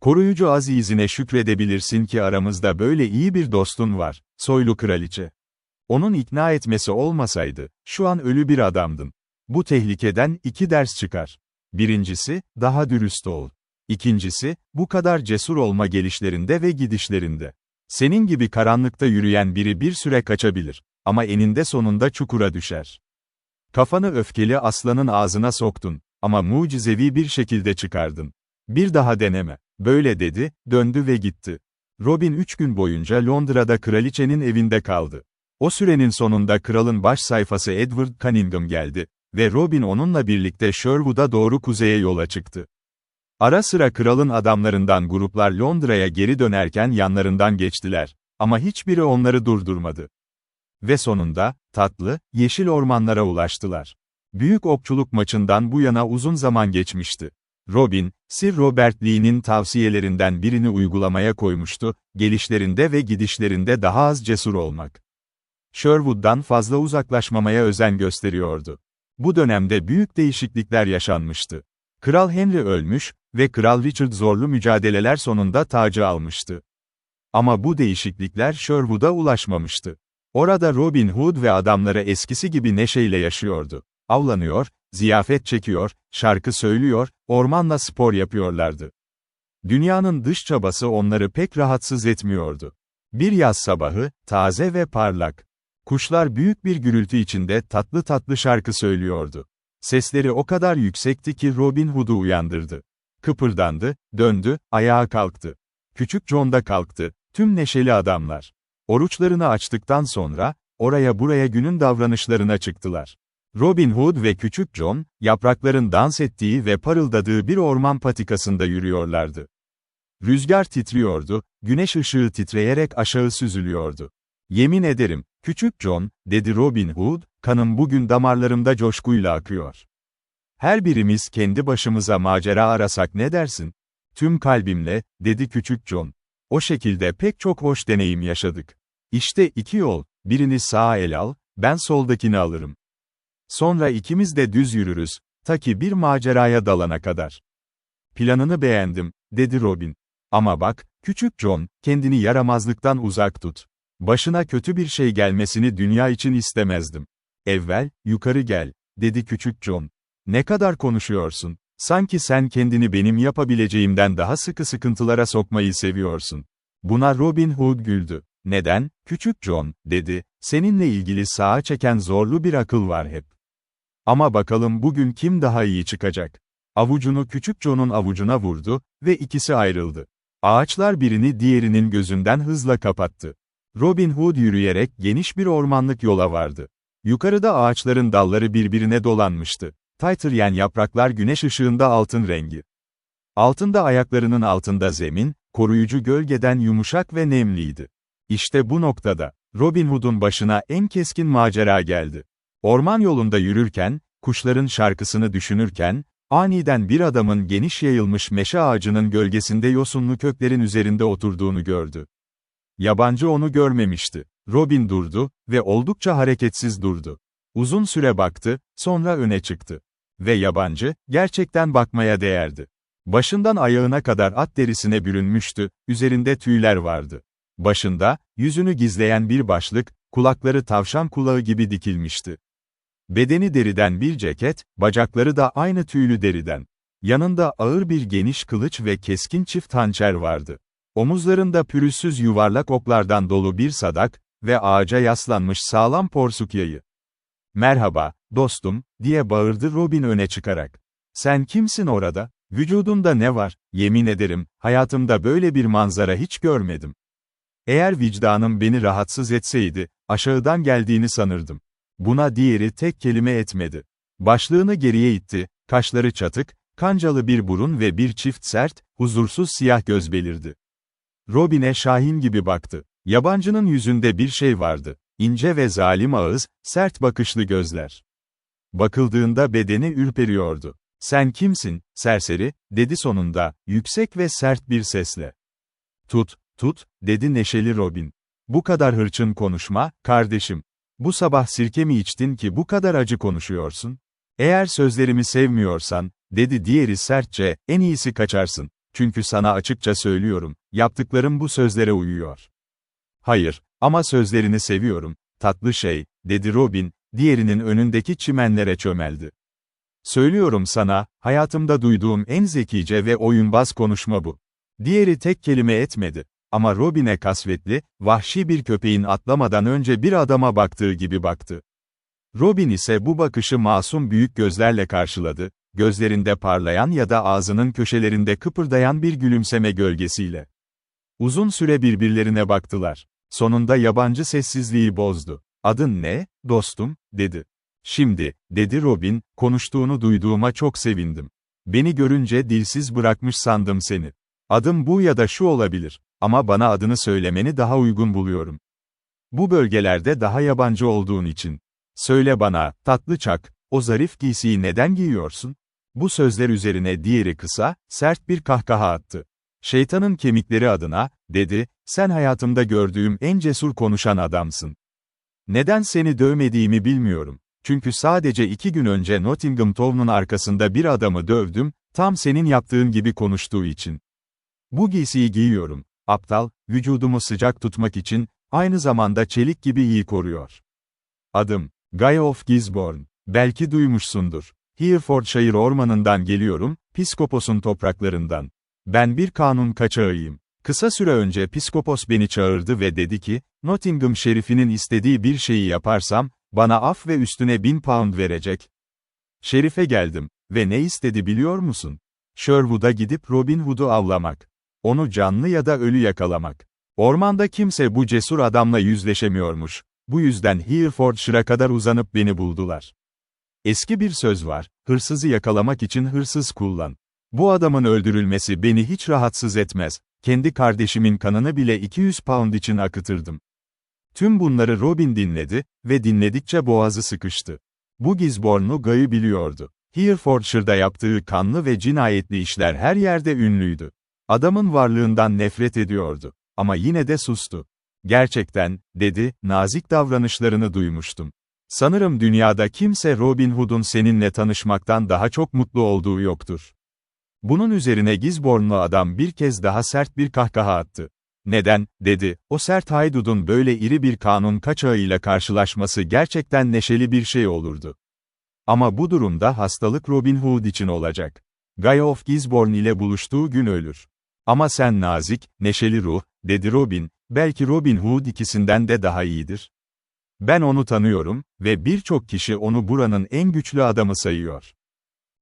Koruyucu azizine şükredebilirsin ki aramızda böyle iyi bir dostun var, soylu kraliçe. Onun ikna etmesi olmasaydı, şu an ölü bir adamdın. Bu tehlikeden 2 ders çıkar. Birincisi, daha dürüst ol. İkincisi, bu kadar cesur olma gelişlerinde ve gidişlerinde. Senin gibi karanlıkta yürüyen biri bir süre kaçabilir. Ama eninde sonunda çukura düşer. Kafanı öfkeli aslanın ağzına soktun. Ama mucizevi bir şekilde çıkardın. Bir daha deneme. Böyle dedi, döndü ve gitti. Robin 3 gün boyunca Londra'da kraliçenin evinde kaldı. O sürenin sonunda kralın baş sayfası Edward Cunningham geldi ve Robin onunla birlikte Sherwood'a doğru kuzeye yola çıktı. Ara sıra kralın adamlarından gruplar Londra'ya geri dönerken yanlarından geçtiler. Ama hiçbiri onları durdurmadı. Ve sonunda, tatlı, yeşil ormanlara ulaştılar. Büyük okçuluk maçından bu yana uzun zaman geçmişti. Robin, Sir Robert Lee'nin tavsiyelerinden birini uygulamaya koymuştu, gelişlerinde ve gidişlerinde daha az cesur olmak. Sherwood'dan fazla uzaklaşmamaya özen gösteriyordu. Bu dönemde büyük değişiklikler yaşanmıştı. Kral Henry ölmüş ve Kral Richard zorlu mücadeleler sonunda tacı almıştı. Ama bu değişiklikler Sherwood'a ulaşmamıştı. Orada Robin Hood ve adamları eskisi gibi neşeyle yaşıyordu. Avlanıyor, ziyafet çekiyor, şarkı söylüyor, ormanla spor yapıyorlardı. Dünyanın dış çabası onları pek rahatsız etmiyordu. Bir yaz sabahı, taze ve parlak. Kuşlar büyük bir gürültü içinde tatlı tatlı şarkı söylüyordu. Sesleri o kadar yüksekti ki Robin Hood'u uyandırdı. Kıpırdandı, döndü, ayağa kalktı. Küçük John da kalktı, tüm neşeli adamlar. Oruçlarını açtıktan sonra, oraya buraya günün davranışlarına çıktılar. Robin Hood ve Küçük John, yaprakların dans ettiği ve parıldadığı bir orman patikasında yürüyorlardı. Rüzgar titriyordu, güneş ışığı titreyerek aşağı süzülüyordu. "Yemin ederim, Küçük John," dedi Robin Hood, "kanım bugün damarlarımda coşkuyla akıyor. Her birimiz kendi başımıza macera arasak ne dersin?" "Tüm kalbimle," dedi Küçük John. "O şekilde pek çok hoş deneyim yaşadık. İşte 2 yol, birini sağa el al, ben soldakini alırım. Sonra ikimiz de düz yürürüz, ta ki bir maceraya dalana kadar." "Planını beğendim," dedi Robin. "Ama bak, Küçük John, kendini yaramazlıktan uzak tut. Başına kötü bir şey gelmesini dünya için istemezdim." "Evvel, yukarı gel," dedi Küçük John. "Ne kadar konuşuyorsun? Sanki sen kendini benim yapabileceğimden daha sıkı sıkıntılara sokmayı seviyorsun." Buna Robin Hood güldü. "Neden, Küçük John," dedi, "seninle ilgili sağa çeken zorlu bir akıl var hep. Ama bakalım bugün kim daha iyi çıkacak?" Avucunu Küçük John'un avucuna vurdu ve ikisi ayrıldı. Ağaçlar birini diğerinin gözünden hızla kapattı. Robin Hood yürüyerek geniş bir ormanlık yola vardı. Yukarıda ağaçların dalları birbirine dolanmıştı. Titreyen yapraklar güneş ışığında altın rengi. Altında ayaklarının altında zemin, koruyucu gölgeden yumuşak ve nemliydi. İşte bu noktada, Robin Hood'un başına en keskin macera geldi. Orman yolunda yürürken, kuşların şarkısını düşünürken, aniden bir adamın geniş yayılmış meşe ağacının gölgesinde yosunlu köklerin üzerinde oturduğunu gördü. Yabancı onu görmemişti. Robin durdu ve oldukça hareketsiz durdu. Uzun süre baktı, sonra öne çıktı. Ve yabancı, gerçekten bakmaya değerdi. Başından ayağına kadar at derisine bürünmüştü, üzerinde tüyler vardı. Başında, yüzünü gizleyen bir başlık, kulakları tavşan kulağı gibi dikilmişti. Bedeni deriden bir ceket, bacakları da aynı tüylü deriden. Yanında ağır bir geniş kılıç ve keskin çift hançer vardı. Omuzlarında pürüzsüz yuvarlak oklardan dolu bir sadak ve ağaca yaslanmış sağlam porsuk yayı. "Merhaba, dostum," diye bağırdı Robin öne çıkarak. "Sen kimsin orada? Vücudunda ne var? Yemin ederim, hayatımda böyle bir manzara hiç görmedim. Eğer vicdanım beni rahatsız etseydi, aşağıdan geldiğini sanırdım." Buna diğeri tek kelime etmedi. Başlığını geriye itti, kaşları çatık, kancalı bir burun ve bir çift sert, huzursuz siyah göz belirdi. Robin'e şahin gibi baktı. Yabancının yüzünde bir şey vardı. İnce ve zalim ağız, sert bakışlı gözler. Bakıldığında bedeni ürperiyordu. "Sen kimsin, serseri?" dedi sonunda, yüksek ve sert bir sesle. "Tut, tut," dedi neşeli Robin. "Bu kadar hırçın konuşma, kardeşim. Bu sabah sirke mi içtin ki bu kadar acı konuşuyorsun? Eğer sözlerimi sevmiyorsan," dedi diğeri sertçe, "en iyisi kaçarsın. Çünkü sana açıkça söylüyorum, yaptıklarım bu sözlere uyuyor." "Hayır, ama sözlerini seviyorum, tatlı şey," dedi Robin, diğerinin önündeki çimenlere çömeldi. Söylüyorum sana, hayatımda duyduğum en zekice ve oyunbaz konuşma bu. Diğeri tek kelime etmedi. Ama Robin'e kasvetli, vahşi bir köpeğin atlamadan önce bir adama baktığı gibi baktı. Robin ise bu bakışı masum büyük gözlerle karşıladı, gözlerinde parlayan ya da ağzının köşelerinde kıpırdayan bir gülümseme gölgesiyle. Uzun süre birbirlerine baktılar. Sonunda yabancı sessizliği bozdu. "Adın ne, dostum?" dedi. "Şimdi," dedi Robin, "konuştuğunu duyduğuma çok sevindim. Beni görünce dilsiz bırakmış sandım seni. Adım bu ya da şu olabilir. Ama bana adını söylemeni daha uygun buluyorum. Bu bölgelerde daha yabancı olduğun için. Söyle bana, tatlı çak, o zarif giysiyi neden giyiyorsun?" Bu sözler üzerine diğeri kısa, sert bir kahkaha attı. "Şeytanın kemikleri adına," dedi, "sen hayatımda gördüğüm en cesur konuşan adamsın. Neden seni dövmediğimi bilmiyorum. Çünkü sadece 2 gün önce Nottingham Town'un arkasında bir adamı dövdüm, tam senin yaptığın gibi konuştuğu için. Bu giysiyi giyiyorum. Aptal, vücudumu sıcak tutmak için, aynı zamanda çelik gibi iyi koruyor. Adım, Guy of Gisborne. Belki duymuşsundur. Herefordshire ormanından geliyorum, Piskopos'un topraklarından. Ben bir kanun kaçağıyım. Kısa süre önce Piskopos beni çağırdı ve dedi ki, Nottingham şerifinin istediği bir şeyi yaparsam, bana af ve üstüne 1000 pound verecek. Şerife geldim. Ve ne istedi biliyor musun? Sherwood'a gidip Robin Hood'u avlamak. Onu canlı ya da ölü yakalamak. Ormanda kimse bu cesur adamla yüzleşemiyormuş. Bu yüzden Herefordshire'a kadar uzanıp beni buldular. Eski bir söz var, hırsızı yakalamak için hırsız kullan. Bu adamın öldürülmesi beni hiç rahatsız etmez. Kendi kardeşimin kanını bile 200 pound için akıtırdım. Tüm bunları Robin dinledi ve dinledikçe boğazı sıkıştı. Bu Gisborne'lu Guy'u biliyordu. Herefordshire'da yaptığı kanlı ve cinayetli işler her yerde ünlüydü. Adamın varlığından nefret ediyordu. Ama yine de sustu. "Gerçekten," dedi, "nazik davranışlarını duymuştum. Sanırım dünyada kimse Robin Hood'un seninle tanışmaktan daha çok mutlu olduğu yoktur." Bunun üzerine Gisborne'lu adam bir kez daha sert bir kahkaha attı. "Neden?" dedi, "o sert haydudun böyle iri bir kanun kaçağıyla karşılaşması gerçekten neşeli bir şey olurdu. Ama bu durumda hastalık Robin Hood için olacak. Guy of Gisborne ile buluştuğu gün ölür. Ama sen nazik, neşeli ruh," dedi Robin, "belki Robin Hood ikisinden de daha iyidir. Ben onu tanıyorum ve birçok kişi onu buranın en güçlü adamı sayıyor.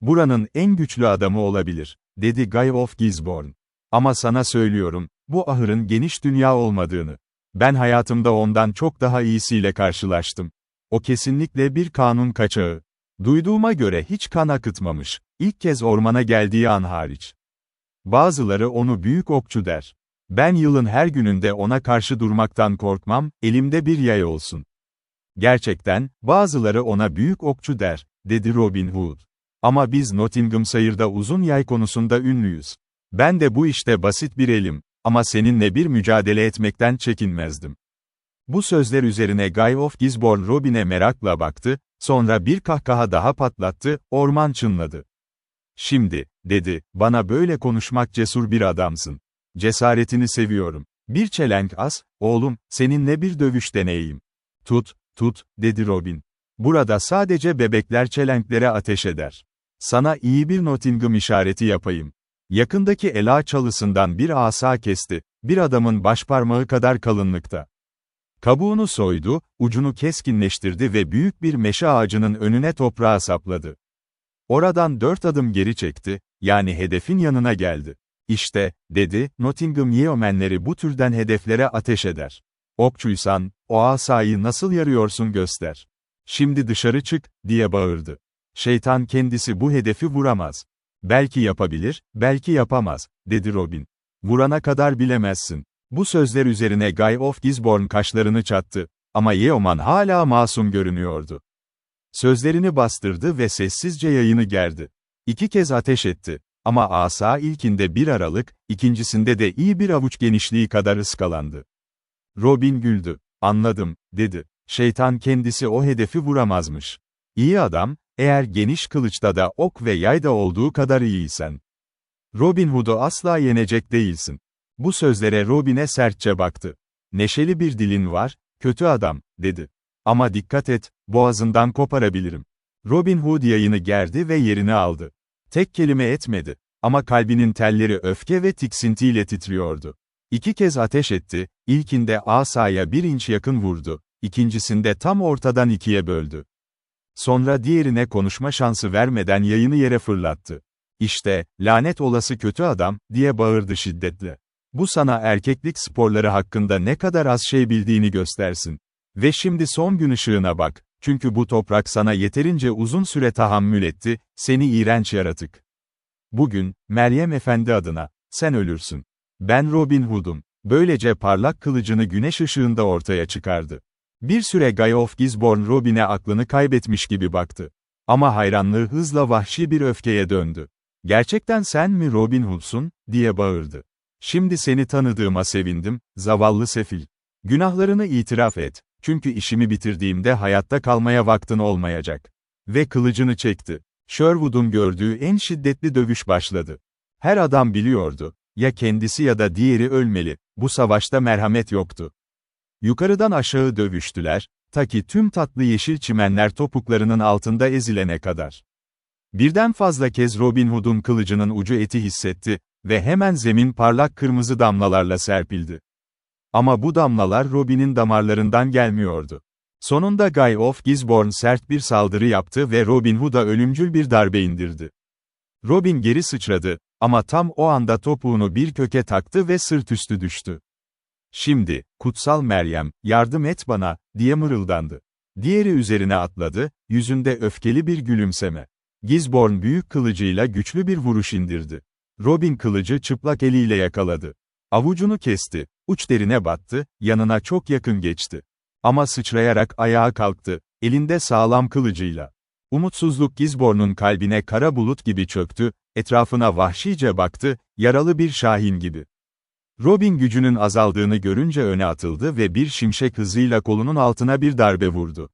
Buranın en güçlü adamı olabilir," dedi Guy of Gisborne. "Ama sana söylüyorum, bu ahırın geniş dünya olmadığını. Ben hayatımda ondan çok daha iyisiyle karşılaştım. O kesinlikle bir kanun kaçağı. Duyduğuma göre hiç kan akıtmamış, ilk kez ormana geldiği an hariç. Bazıları onu büyük okçu der. Ben yılın her gününde ona karşı durmaktan korkmam, elimde bir yay olsun. Gerçekten, bazıları ona büyük okçu der," dedi Robin Hood. "Ama biz Nottinghamshire'da uzun yay konusunda ünlüyüz. Ben de bu işte basit bir elim, ama seninle bir mücadele etmekten çekinmezdim." Bu sözler üzerine Guy of Gisborne Robin'e merakla baktı, sonra bir kahkaha daha patlattı, orman çınladı. "Şimdi," dedi, "bana böyle konuşmak cesur bir adamsın. Cesaretini seviyorum. Bir çelenk as, oğlum, seninle bir dövüş deneyeyim." "Tut, tut," dedi Robin. "Burada sadece bebekler çelenklere ateş eder. Sana iyi bir Nottingham işareti yapayım." Yakındaki ela çalısından bir asa kesti, bir adamın başparmağı kadar kalınlıkta. Kabuğunu soydu, ucunu keskinleştirdi ve büyük bir meşe ağacının önüne toprağa sapladı. Oradan 4 adım geri çekti, yani hedefin yanına geldi. "İşte," dedi, "Nottingham yeomenleri bu türden hedeflere ateş eder. Okçuysan, o asayı nasıl yarıyorsun göster. Şimdi dışarı çık," diye bağırdı. "Şeytan kendisi bu hedefi vuramaz. Belki yapabilir, belki yapamaz," dedi Robin. "Vurana kadar bilemezsin." Bu sözler üzerine Guy of Gisborne kaşlarını çattı. Ama yeoman hala masum görünüyordu. Sözlerini bastırdı ve sessizce yayını gerdi. 2 kez ateş etti. Ama asa ilkinde bir aralık, ikincisinde de iyi bir avuç genişliği kadar ıskalandı. Robin güldü. "Anladım," dedi. "Şeytan kendisi o hedefi vuramazmış. İyi adam, eğer geniş kılıçta da ok ve yayda olduğu kadar iyiysen. Robin Hood'u asla yenecek değilsin." Bu sözlere Robin'e sertçe baktı. "Neşeli bir dilin var, kötü adam," dedi. "Ama dikkat et, boğazından koparabilirim." Robin Hood yayını gerdi ve yerini aldı. Tek kelime etmedi. Ama kalbinin telleri öfke ve tiksintiyle titriyordu. 2 kez ateş etti, ilkinde asaya 1 inç yakın vurdu, ikincisinde tam ortadan 2'ye böldü. Sonra diğerine konuşma şansı vermeden yayını yere fırlattı. "İşte, lanet olası kötü adam," diye bağırdı şiddetle. "Bu sana erkeklik sporları hakkında ne kadar az şey bildiğini göstersin. Ve şimdi son gün ışığına bak, çünkü bu toprak sana yeterince uzun süre tahammül etti, seni iğrenç yaratık. Bugün, Meryem Efendi adına, sen ölürsün. Ben Robin Hood'um." Böylece parlak kılıcını güneş ışığında ortaya çıkardı. Bir süre Guy of Gisborne Robin'e aklını kaybetmiş gibi baktı. Ama hayranlığı hızla vahşi bir öfkeye döndü. "Gerçekten sen mi Robin Hood'sun?" diye bağırdı. "Şimdi seni tanıdığıma sevindim, zavallı sefil. Günahlarını itiraf et, çünkü işimi bitirdiğimde hayatta kalmaya vaktin olmayacak." Ve kılıcını çekti. Sherwood'un gördüğü en şiddetli dövüş başladı. Her adam biliyordu, ya kendisi ya da diğeri ölmeli, bu savaşta merhamet yoktu. Yukarıdan aşağı dövüştüler, ta ki tüm tatlı yeşil çimenler topuklarının altında ezilene kadar. Birden fazla kez Robin Hood'un kılıcının ucu eti hissetti ve hemen zemin parlak kırmızı damlalarla serpildi. Ama bu damlalar Robin'in damarlarından gelmiyordu. Sonunda Guy of Gisborne sert bir saldırı yaptı ve Robin Hood'a ölümcül bir darbe indirdi. Robin geri sıçradı, ama tam o anda topuğunu bir köke taktı ve sırt üstü düştü. "Şimdi, kutsal Meryem, yardım et bana," diye mırıldandı. Diğeri üzerine atladı, yüzünde öfkeli bir gülümseme. Gisborne büyük kılıcıyla güçlü bir vuruş indirdi. Robin kılıcı çıplak eliyle yakaladı. Avucunu kesti, uç derine battı, yanına çok yakın geçti. Ama sıçrayarak ayağa kalktı, elinde sağlam kılıcıyla. Umutsuzluk Gisborne'un kalbine kara bulut gibi çöktü, etrafına vahşice baktı, yaralı bir şahin gibi. Robin gücünün azaldığını görünce öne atıldı ve bir şimşek hızıyla kolunun altına bir darbe vurdu.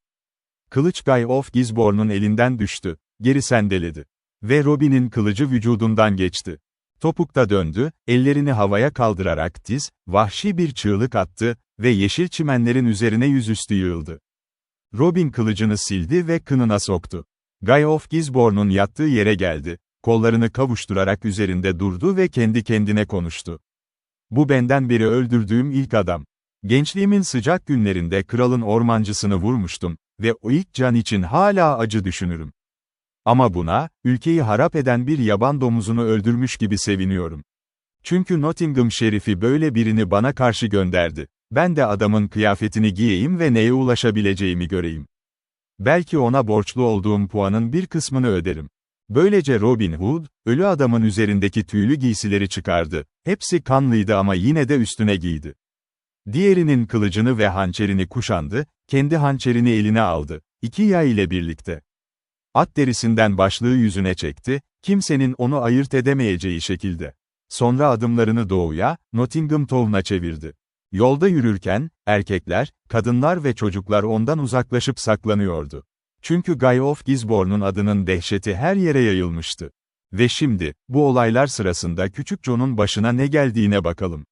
Kılıç Guy of Gisborne'un elinden düştü, geri sendeledi. Ve Robin'in kılıcı vücudundan geçti. Topukta döndü, ellerini havaya kaldırarak vahşi bir çığlık attı ve yeşil çimenlerin üzerine yüzüstü yığıldı. Robin kılıcını sildi ve kınına soktu. Guy of Gisborne'un yattığı yere geldi, kollarını kavuşturarak üzerinde durdu ve kendi kendine konuştu. "Bu benden beri öldürdüğüm ilk adam. Gençliğimin sıcak günlerinde kralın ormancısını vurmuştum ve o ilk can için hala acı düşünürüm. Ama buna, ülkeyi harap eden bir yaban domuzunu öldürmüş gibi seviniyorum. Çünkü Nottingham şerifi böyle birini bana karşı gönderdi. Ben de adamın kıyafetini giyeyim ve neye ulaşabileceğimi göreyim. Belki ona borçlu olduğum puanın bir kısmını öderim." Böylece Robin Hood, ölü adamın üzerindeki tüylü giysileri çıkardı. Hepsi kanlıydı ama yine de üstüne giydi. Diğerinin kılıcını ve hançerini kuşandı, kendi hançerini eline aldı, 2 yay ile birlikte. At derisinden başlığı yüzüne çekti, kimsenin onu ayırt edemeyeceği şekilde. Sonra adımlarını doğuya, Nottingham Town'a çevirdi. Yolda yürürken, erkekler, kadınlar ve çocuklar ondan uzaklaşıp saklanıyordu. Çünkü Guy of Gisborne'un adının dehşeti her yere yayılmıştı. Ve şimdi, bu olaylar sırasında Küçük John'un başına ne geldiğine bakalım.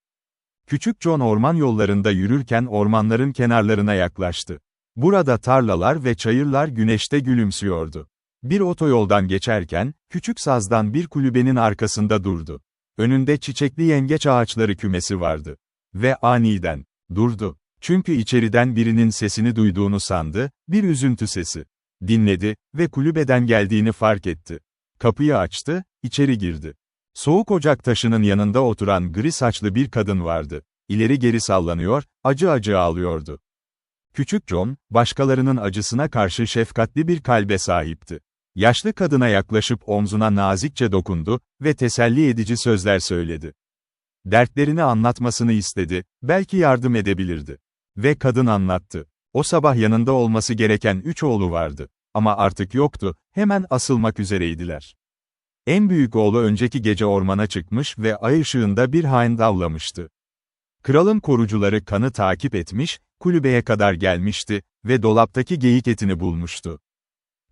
Küçük John orman yollarında yürürken ormanların kenarlarına yaklaştı. Burada tarlalar ve çayırlar güneşte gülümsüyordu. Bir otoyoldan geçerken, küçük sazdan bir kulübenin arkasında durdu. Önünde çiçekli yengeç ağaçları kümesi vardı. Ve aniden durdu. Çünkü içeriden birinin sesini duyduğunu sandı, bir üzüntü sesi. Dinledi ve kulübeden geldiğini fark etti. Kapıyı açtı, içeri girdi. Soğuk ocak taşının yanında oturan gri saçlı bir kadın vardı. İleri geri sallanıyor, acı acı ağlıyordu. Küçük John, başkalarının acısına karşı şefkatli bir kalbe sahipti. Yaşlı kadına yaklaşıp omzuna nazikçe dokundu ve teselli edici sözler söyledi. Dertlerini anlatmasını istedi, belki yardım edebilirdi. Ve kadın anlattı. O sabah yanında olması gereken 3 oğlu vardı. Ama artık yoktu, hemen asılmak üzereydiler. En büyük oğlu önceki gece ormana çıkmış ve ay ışığında bir hain avlamıştı. Kralın korucuları kanı takip etmiş, kulübeye kadar gelmişti ve dolaptaki geyik etini bulmuştu.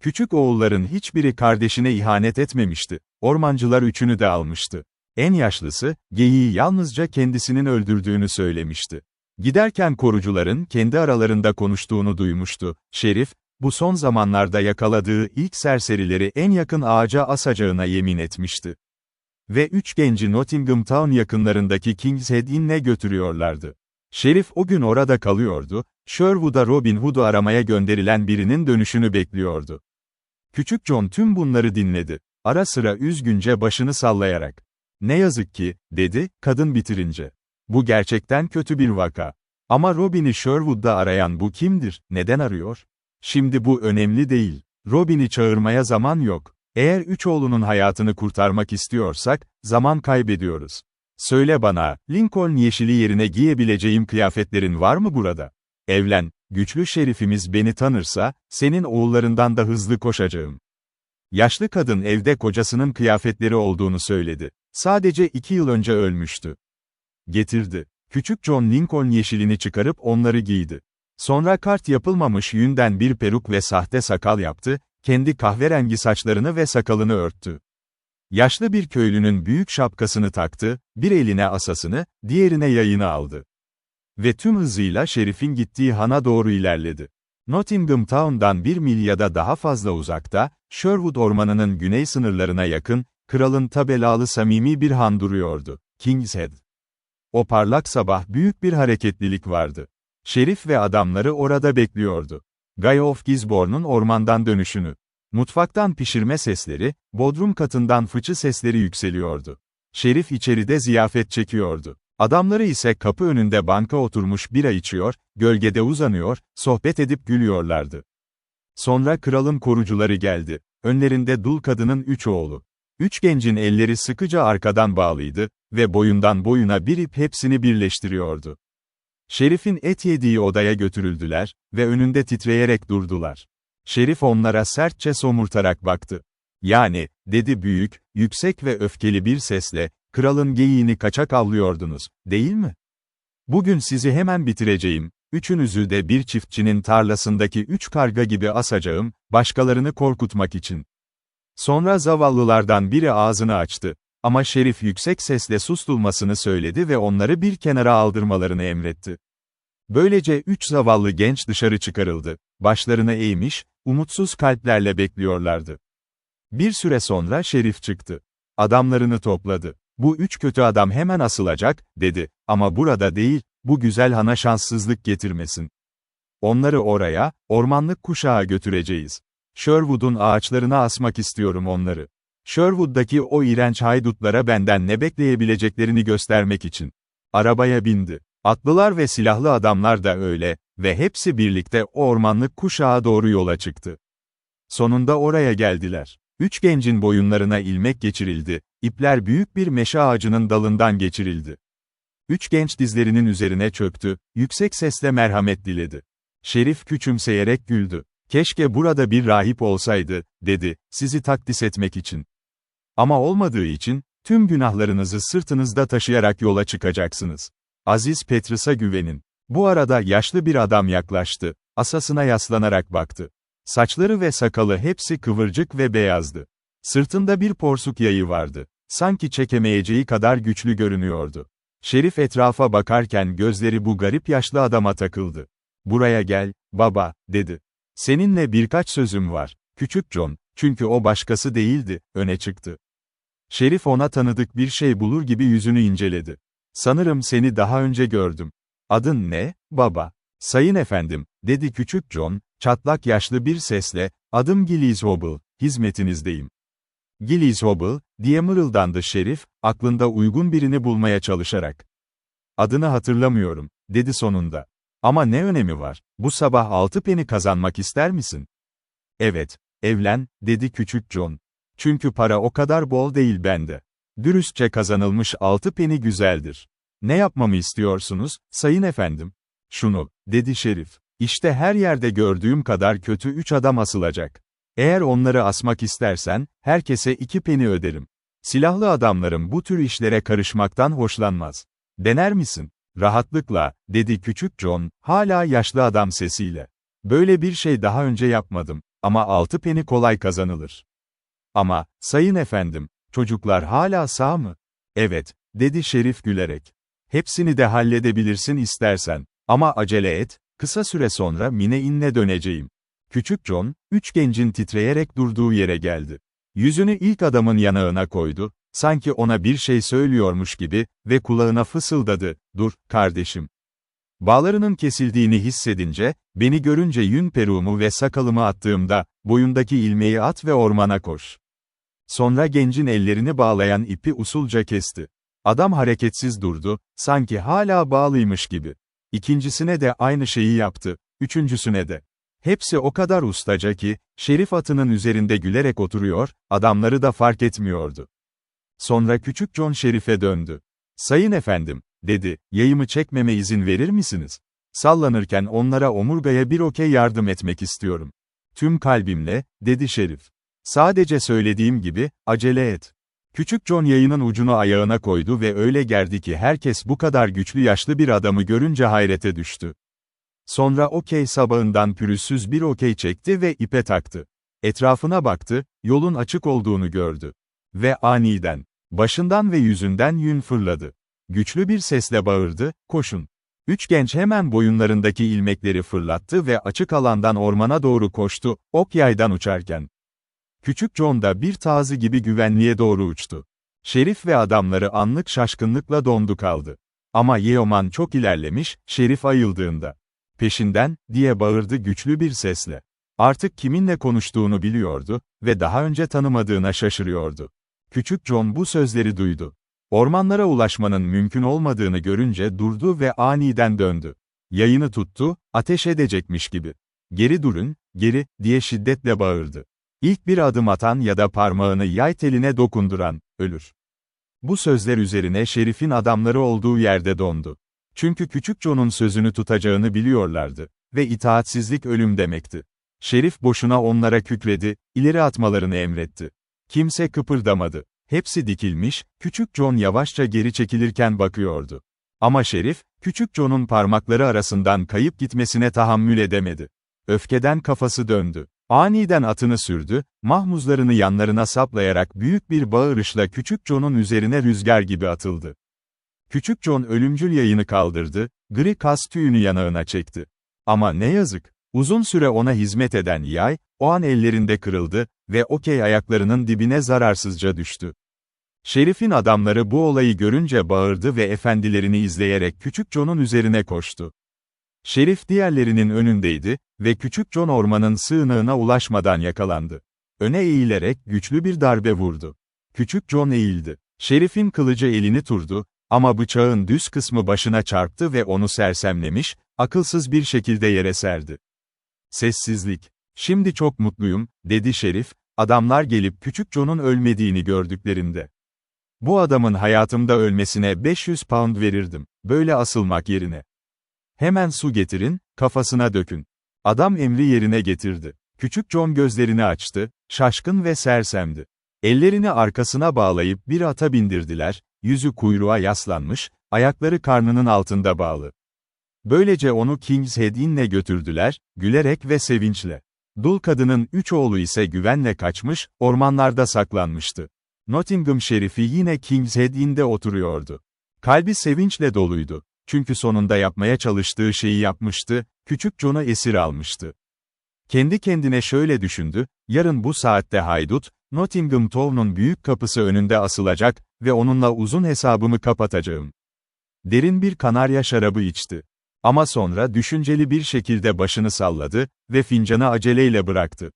Küçük oğulların hiçbiri kardeşine ihanet etmemişti, ormancılar üçünü de almıştı. En yaşlısı, geyiği yalnızca kendisinin öldürdüğünü söylemişti. Giderken korucuların kendi aralarında konuştuğunu duymuştu. "Şerif, bu son zamanlarda yakaladığı ilk serserileri en yakın ağaca asacağına yemin etmişti. Ve üç genci Nottingham Town yakınlarındaki King's Head Inn'e götürüyorlardı. Şerif o gün orada kalıyordu, Sherwood'a Robin Hood'u aramaya gönderilen birinin dönüşünü bekliyordu. Küçük John tüm bunları dinledi. Ara sıra üzgünce başını sallayarak. "Ne yazık ki," dedi, kadın bitirince. "Bu gerçekten kötü bir vaka. Ama Robin'i Sherwood'da arayan bu kimdir, neden arıyor? Şimdi bu önemli değil. Robin'i çağırmaya zaman yok. Eğer üç oğlunun hayatını kurtarmak istiyorsak, zaman kaybediyoruz. Söyle bana, Lincoln yeşili yerine giyebileceğim kıyafetlerin var mı burada? Evlen, güçlü şerifimiz beni tanırsa, senin oğullarından da hızlı koşacağım." Yaşlı kadın evde kocasının kıyafetleri olduğunu söyledi. Sadece 2 yıl önce ölmüştü. Getirdi. Küçük John Lincoln yeşilini çıkarıp onları giydi. Sonra kart yapılmamış yünden bir peruk ve sahte sakal yaptı, kendi kahverengi saçlarını ve sakalını örttü. Yaşlı bir köylünün büyük şapkasını taktı, bir eline asasını, diğerine yayını aldı. Ve tüm hızıyla şerifin gittiği hana doğru ilerledi. Nottingham Town'dan 1 mil ya da daha fazla uzakta, Sherwood ormanının güney sınırlarına yakın, kralın tabelalı samimi bir han duruyordu, King's Head. O parlak sabah büyük bir hareketlilik vardı. Şerif ve adamları orada bekliyordu. Guy of Gisborne'un ormandan dönüşünü. Mutfaktan pişirme sesleri, bodrum katından fıçı sesleri yükseliyordu. Şerif içeride ziyafet çekiyordu. Adamları ise kapı önünde banka oturmuş bira içiyor, gölgede uzanıyor, sohbet edip gülüyorlardı. Sonra kralın korucuları geldi. Önlerinde dul kadının 3 oğlu. 3 gencin elleri sıkıca arkadan bağlıydı ve boyundan boyuna bir ip hepsini birleştiriyordu. Şerif'in et yediği odaya götürüldüler ve önünde titreyerek durdular. Şerif onlara sertçe somurtarak baktı. "Yani," dedi büyük, yüksek ve öfkeli bir sesle, "kralın geyiğini kaçak avlıyordunuz, değil mi? Bugün sizi hemen bitireceğim, üçünüzü de bir çiftçinin tarlasındaki 3 karga gibi asacağım, başkalarını korkutmak için." Sonra zavallılardan biri ağzını açtı. Ama Şerif yüksek sesle susturulmasını söyledi ve onları bir kenara aldırmalarını emretti. Böylece 3 zavallı genç dışarı çıkarıldı. Başlarını eğmiş, umutsuz kalplerle bekliyorlardı. Bir süre sonra Şerif çıktı. Adamlarını topladı. "Bu 3 kötü adam hemen asılacak," dedi, "ama burada değil, bu güzel hana şanssızlık getirmesin. Onları oraya, ormanlık kuşağa götüreceğiz. Sherwood'un ağaçlarına asmak istiyorum onları. Sherwood'daki o iğrenç haydutlara benden ne bekleyebileceklerini göstermek için." Arabaya bindi. Atlılar ve silahlı adamlar da öyle ve hepsi birlikte o ormanlık kuşağa doğru yola çıktı. Sonunda oraya geldiler. 3 gencin boyunlarına ilmek geçirildi, ipler büyük bir meşe ağacının dalından geçirildi. 3 genç dizlerinin üzerine çöktü, yüksek sesle merhamet diledi. Şerif küçümseyerek güldü. "Keşke burada bir rahip olsaydı," dedi, "sizi takdis etmek için. Ama olmadığı için, tüm günahlarınızı sırtınızda taşıyarak yola çıkacaksınız. Aziz Petrus'a güvenin." Bu arada yaşlı bir adam yaklaştı, asasına yaslanarak baktı. Saçları ve sakalı hepsi kıvırcık ve beyazdı. Sırtında bir porsuk yayı vardı. Sanki çekemeyeceği kadar güçlü görünüyordu. Şerif etrafa bakarken gözleri bu garip yaşlı adama takıldı. "Buraya gel, baba," dedi. "Seninle birkaç sözüm var." Küçük John, çünkü o başkası değildi, öne çıktı. Şerif ona tanıdık bir şey bulur gibi yüzünü inceledi. "Sanırım seni daha önce gördüm. Adın ne, baba?" "Sayın efendim," dedi küçük John, çatlak yaşlı bir sesle, "adım Giles Hobble, hizmetinizdeyim." "Giles Hobble," diye mırıldandı Şerif, aklında uygun birini bulmaya çalışarak. "Adını hatırlamıyorum," dedi sonunda. "Ama ne önemi var, bu sabah 6 peni kazanmak ister misin?" "Evet, evlen," dedi küçük John. "Çünkü para o kadar bol değil bende. Dürüstçe kazanılmış 6 peni güzeldir." "Ne yapmamı istiyorsunuz, sayın efendim?" "Şunu," dedi Şerif. "İşte her yerde gördüğüm kadar kötü 3 adam asılacak. Eğer onları asmak istersen, herkese 2 peni öderim. Silahlı adamlarım bu tür işlere karışmaktan hoşlanmaz. Dener misin?" "Rahatlıkla," dedi küçük John, hala yaşlı adam sesiyle. "Böyle bir şey daha önce yapmadım. Ama 6 peni kolay kazanılır." "Ama, sayın efendim, çocuklar hala sağ mı?" "Evet," dedi Şerif gülerek. "Hepsini de halledebilirsin istersen. Ama acele et, kısa süre sonra Mine Inn'e döneceğim." Küçük John, üç gencin titreyerek durduğu yere geldi. Yüzünü ilk adamın yanağına koydu, sanki ona bir şey söylüyormuş gibi, ve kulağına fısıldadı, "Dur, kardeşim." Bağlarının kesildiğini hissedince, beni görünce yün peruğumu ve sakalımı attığımda, boyundaki ilmeği at ve ormana koş. Sonra gencin ellerini bağlayan ipi usulca kesti. Adam hareketsiz durdu, sanki hala bağlıymış gibi. İkincisine de aynı şeyi yaptı, üçüncüsüne de. Hepsi o kadar ustaca ki, Şerif atının üzerinde gülerek oturuyor, adamları da fark etmiyordu. Sonra küçük John Şerif'e döndü. "Sayın efendim," dedi, "yayımı çekmeme izin verir misiniz? Sallanırken onlara omurgaya bir okey yardım etmek istiyorum." "Tüm kalbimle," dedi Şerif. "Sadece söylediğim gibi, acele et." Küçük John yayının ucunu ayağına koydu ve öyle gerdi ki herkes bu kadar güçlü yaşlı bir adamı görünce hayrete düştü. Sonra okey sabağından pürüzsüz bir okey çekti ve ipe taktı. Etrafına baktı, yolun açık olduğunu gördü. Ve aniden, başından ve yüzünden yün fırladı. Güçlü bir sesle bağırdı, "Koşun!" Üç genç hemen boyunlarındaki ilmekleri fırlattı ve açık alandan ormana doğru koştu, ok yaydan uçarken. Küçük John da bir tazı gibi güvenliğe doğru uçtu. Şerif ve adamları anlık şaşkınlıkla dondu kaldı. Ama Yeoman çok ilerlemiş, Şerif ayıldığında. "Peşinden," diye bağırdı güçlü bir sesle. Artık kiminle konuştuğunu biliyordu ve daha önce tanımadığına şaşırıyordu. Küçük John bu sözleri duydu. Ormanlara ulaşmanın mümkün olmadığını görünce durdu ve aniden döndü. Yayını tuttu, ateş edecekmiş gibi. "Geri durun, geri," diye şiddetle bağırdı. "İlk bir adım atan ya da parmağını yay teline dokunduran, ölür." Bu sözler üzerine Şerif'in adamları olduğu yerde dondu. Çünkü küçük John'un sözünü tutacağını biliyorlardı. Ve itaatsizlik ölüm demekti. Şerif boşuna onlara kükredi, ileri atmalarını emretti. Kimse kıpırdamadı. Hepsi dikilmiş, küçük John yavaşça geri çekilirken bakıyordu. Ama Şerif, küçük John'un parmakları arasından kayıp gitmesine tahammül edemedi. Öfkeden kafası döndü. Aniden atını sürdü, mahmuzlarını yanlarına saplayarak büyük bir bağırışla küçük John'un üzerine rüzgar gibi atıldı. Küçük John ölümcül yayını kaldırdı, gri kas tüyünü yanağına çekti. Ama ne yazık, uzun süre ona hizmet eden yay, o an ellerinde kırıldı ve okey ayaklarının dibine zararsızca düştü. Şerif'in adamları bu olayı görünce bağırdı ve efendilerini izleyerek küçük John'un üzerine koştu. Şerif diğerlerinin önündeydi ve küçük John ormanın sığınağına ulaşmadan yakalandı. Öne eğilerek güçlü bir darbe vurdu. Küçük John eğildi. Şerif'in kılıcı elini turdu, ama bıçağın düz kısmı başına çarptı ve onu sersemlemiş, akılsız bir şekilde yere serdi. Sessizlik. "Şimdi çok mutluyum," dedi Şerif, adamlar gelip küçük John'un ölmediğini gördüklerinde. "Bu adamın hayatımda ölmesine 500 pound verirdim, böyle asılmak yerine. Hemen su getirin, kafasına dökün." Adam emri yerine getirdi. Küçük John gözlerini açtı, şaşkın ve sersemdi. Ellerini arkasına bağlayıp bir ata bindirdiler, yüzü kuyruğa yaslanmış, ayakları karnının altında bağlı. Böylece onu King's Head Inn'e götürdüler, gülerek ve sevinçle. Dul kadının 3 oğlu ise güvenle kaçmış, ormanlarda saklanmıştı. Nottingham şerifi yine King's Head Inn'de oturuyordu. Kalbi sevinçle doluydu. Çünkü sonunda yapmaya çalıştığı şeyi yapmıştı, küçük John'u esir almıştı. Kendi kendine şöyle düşündü, yarın bu saatte haydut, Nottingham Town'un büyük kapısı önünde asılacak ve onunla uzun hesabımı kapatacağım. Derin bir kanarya şarabı içti. Ama sonra düşünceli bir şekilde başını salladı ve fincanı aceleyle bıraktı.